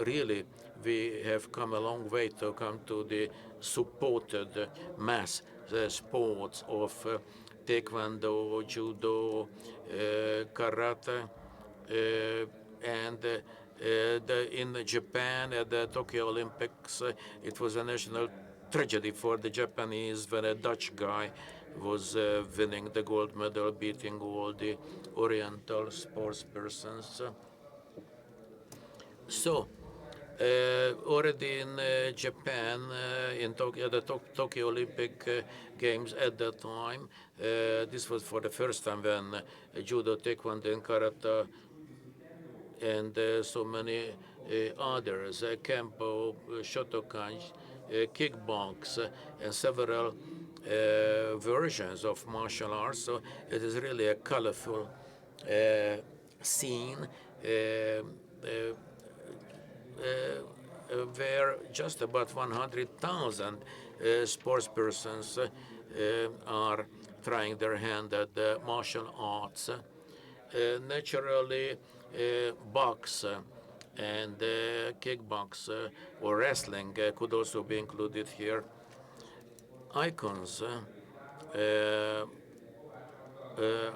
really we have come a long way to come to the supported mass sports of taekwondo, judo, karate, and in Japan at the Tokyo Olympics, it was a national tragedy for the Japanese when a Dutch guy was winning the gold medal, beating all the Oriental sports persons. So, already in Japan, in Tokyo, the Tokyo Olympic Games at that time, this was for the first time when judo, taekwondo, and karate, and so many others, kempo, shotokan, kickbox, and several versions of martial arts. So it is really a colorful scene where just about 100,000 sports persons are trying their hand at the martial arts. Naturally, box and kickbox or wrestling could also be included here. Icons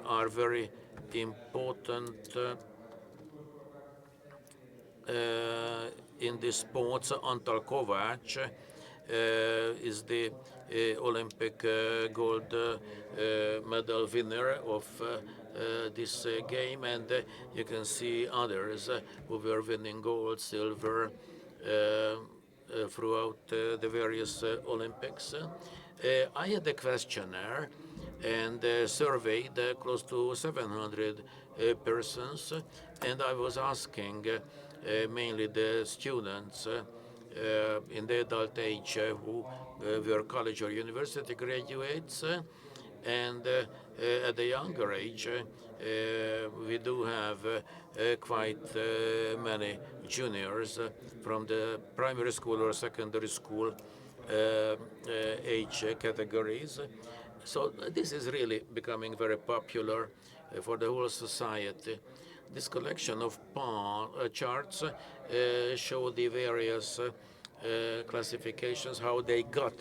are very important in the sports. Antal Kovács is the Olympic gold medal winner of this game, and you can see others who were winning gold, silver throughout the various Olympics. I had a questionnaire and surveyed close to 700 persons, and I was asking mainly the students in the adult age who were college or university graduates, and at the younger age we do have quite many juniors from the primary school or secondary school age categories. So this is really becoming very popular for the whole society. This collection of charts show the various classifications, how they got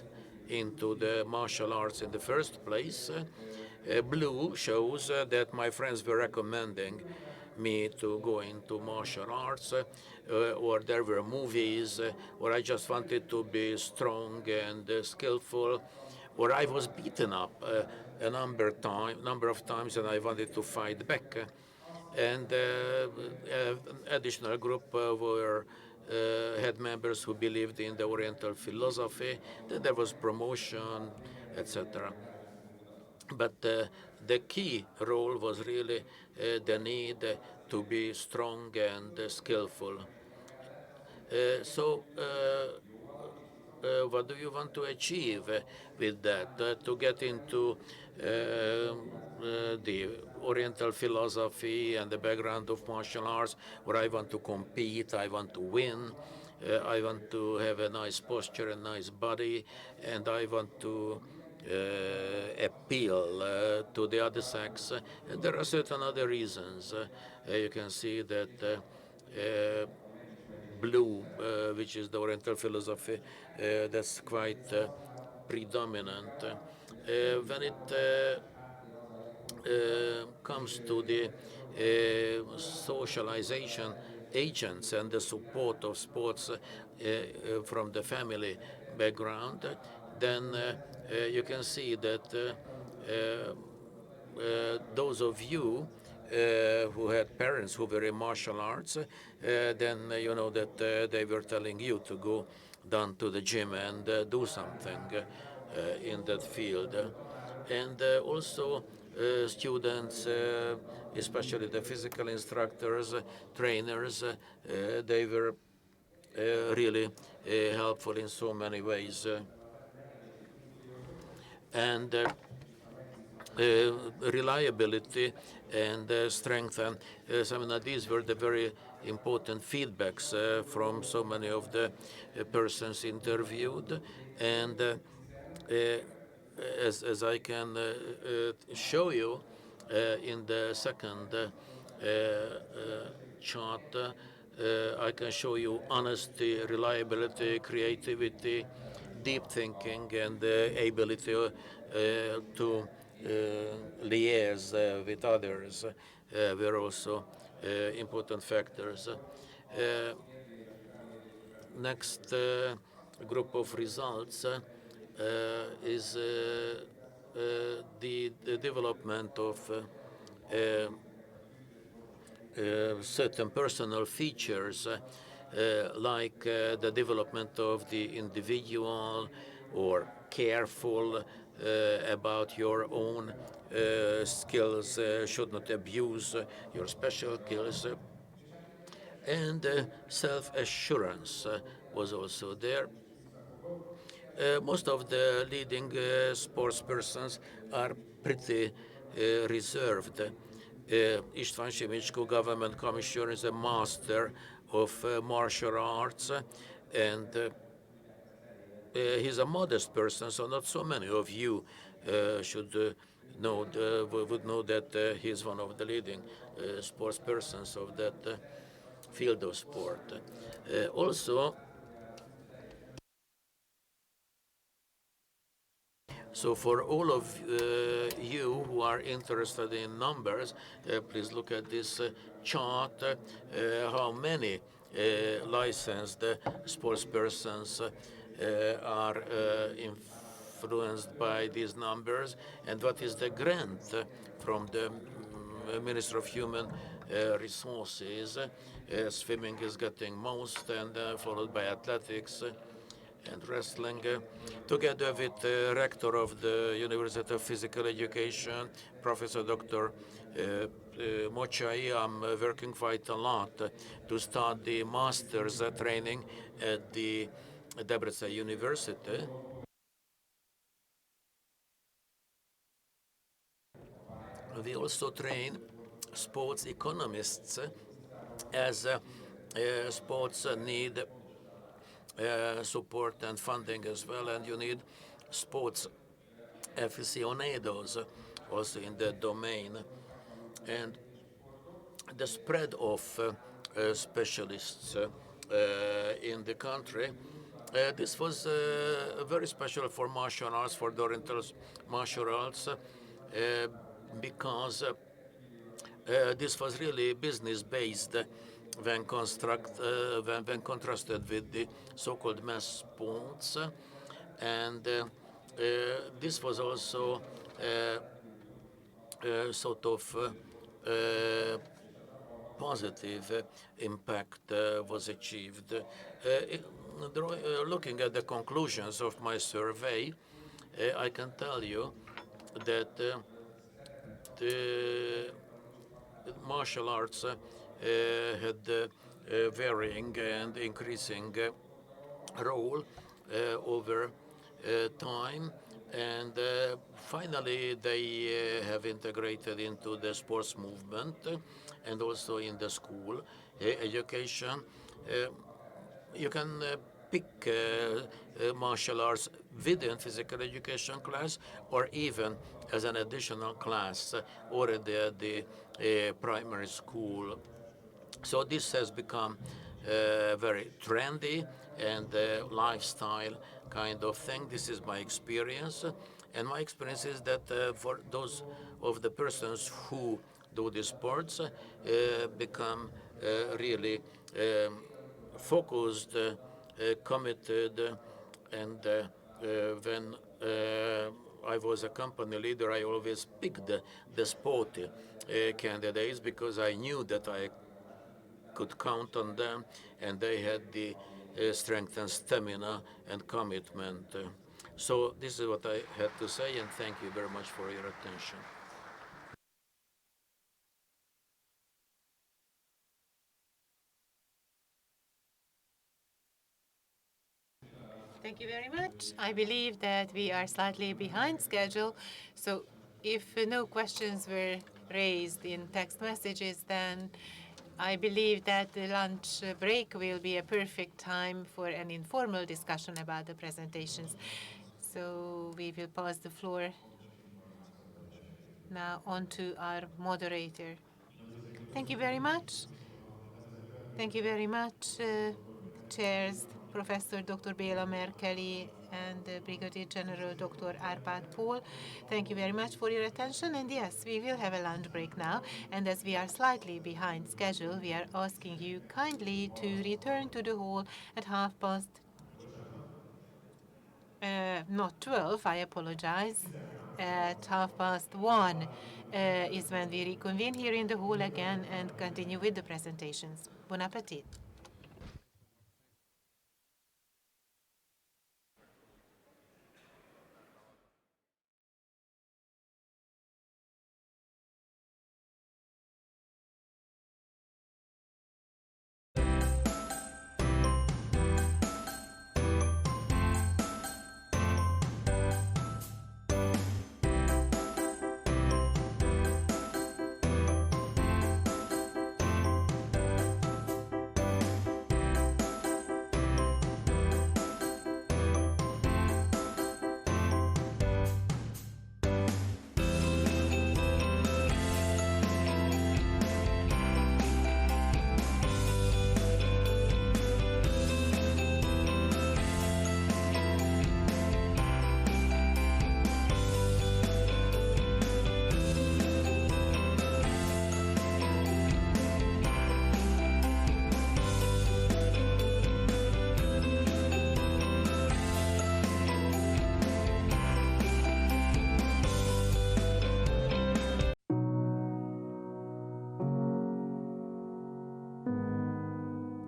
into the martial arts in the first place. Blue shows that my friends were recommending me to go into martial arts, or there were movies, or I just wanted to be strong and skillful, or I was beaten up a number of times and I wanted to fight back. And an additional group had members who believed in the Oriental philosophy, then there was promotion, etc. But the key role was really the need to be strong and skillful. So what do you want to achieve with that? To get into the Oriental philosophy and the background of martial arts, where I want to compete, I want to win, I want to have a nice posture, a nice body, and I want to appeal to the other sex. And there are certain other reasons. You can see that blue, which is the Oriental philosophy, that's quite predominant. When it comes to the socialization agents and the support of sports from the family background, then you can see that those of you who had parents who were in martial arts, then you know that they were telling you to go down to the gym and do something in that field. And also students, especially the physical instructors, trainers, they were really helpful in so many ways. And reliability and strength, and these were the very important feedbacks from so many of the persons interviewed. And as I can show you in the second chart, I can show you honesty, reliability, creativity, deep thinking, and the ability to liaise with others were also important factors. Next group of results is the development of certain personal features, like the development of the individual, or careful about your own skills, should not abuse your special skills, and self-assurance was also there. Most of the leading sports persons are pretty reserved. István Simicskó, government commissioner, is a master of martial arts, and he's a modest person, so not so many of you should know, would know that he's one of the leading sports persons of that field of sport. Also, so for all of you who are interested in numbers, please look at this chart, how many licensed sports persons are influenced by these numbers, and what is the grant from the Minister of Human Resources. Swimming is getting most, and followed by athletics. and wrestling. Together with the rector of the University of Physical Education, Professor Dr. Mocsai, I'm working quite a lot to start the master's training at the Debrecen University. We also train sports economists as sports need support and funding as well, and you need sports aficionados also in that domain. And the spread of specialists in the country, this was very special for martial arts, for the Oriental martial arts, because this was really business-based when contrasted with the so-called mass sports, and this was also sort of positive impact was achieved. Looking at the conclusions of my survey, I can tell you that the martial arts had varying and increasing role over time, and finally they have integrated into the sports movement and also in the school education. You can pick martial arts within physical education class or even as an additional class already at the primary school. So this has become very trendy and lifestyle kind of thing. This is my experience. And my experience is that for those of the persons who do the sports become really focused, committed, and when I was a company leader, I always picked the sport candidates because I knew that I could count on them, and they had the strength and stamina and commitment. So this is what I had to say, and thank you very much for your attention. Thank you very much. I believe that we are slightly behind schedule, so if no questions were raised in text messages, then I believe that the lunch break will be a perfect time for an informal discussion about the presentations. So we will pass the floor now on to our moderator. Thank you very much. Thank you very much, chairs, Professor Dr. Béla Merkeli and Brigadier General Dr. Árpád Pól. Thank you very much for your attention. And yes, we will have a lunch break now. And as we are slightly behind schedule, we are asking you kindly to return to the hall at 12:30. Not 12, I apologize. At 1:30 is when we reconvene here in the hall again and continue with the presentations. Bon appétit.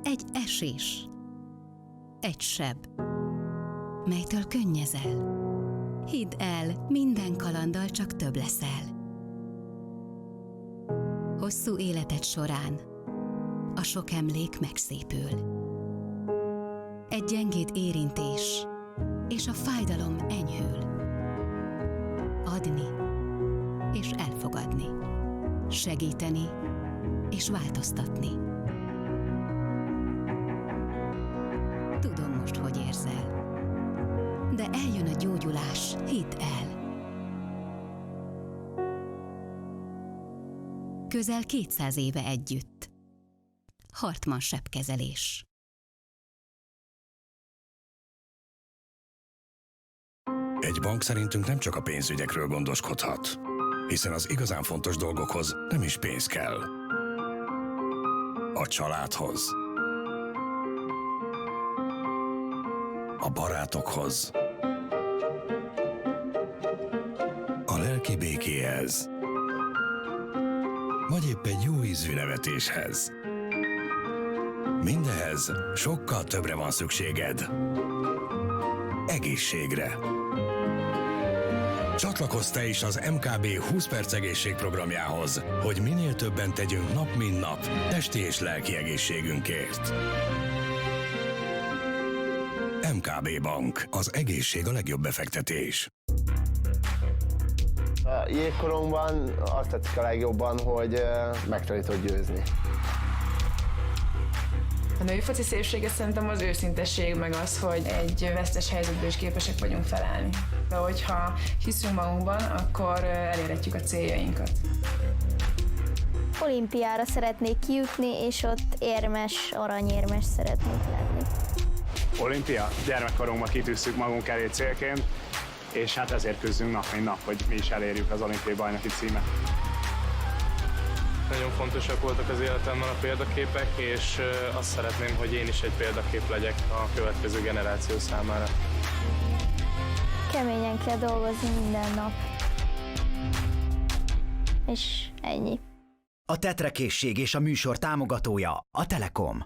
Egy esés, egy seb, melytől könnyezel. Hidd el, minden kalanddal csak több leszel. Hosszú életed során a sok emlék megszépül. Egy gyengéd érintés, és a fájdalom enyhül. Adni és elfogadni. Segíteni és változtatni. Tudom most, hogy érzel. De eljön a gyógyulás, hidd el. Közel 200 éve együtt. Hartmann sebkezelés. Egy bank szerintünk nem csak a pénzügyekről gondoskodhat, hiszen az igazán fontos dolgokhoz nem is pénz kell. A családhoz, a barátokhoz, a lelki békéhez, vagy épp egy jó ízű nevetéshez. Mindehez sokkal többre van szükséged. Egészségre. Csatlakozz te is az MKB 20 perc egészségprogramjához, hogy minél többen tegyünk nap mint nap testi és lelki egészségünkért. MKB Bank. Az egészség a legjobb befektetés. A jégkorongban azt tetszik a legjobban, hogy meg tudod győzni. A női foci szépsége szerintem az őszintesség, meg az, hogy egy vesztes helyzetből is képesek vagyunk felállni. De hogyha hiszünk magunkban, akkor elérhetjük a céljainkat. Olimpiára szeretnék kijutni, és ott érmes, aranyérmes szeretnék lenni. Olimpia, gyermekkorunkban kitűztük magunk elé célként, és hát ezért küzdünk nap mint nap, hogy mi is elérjük az olimpiai bajnoki címet. Nagyon fontosak voltak az életemben a példaképek, és azt szeretném, hogy én is egy példakép legyek a következő generáció számára. Keményen kell dolgozni minden nap. És ennyi. A tetrekészség és a műsor támogatója a Telekom.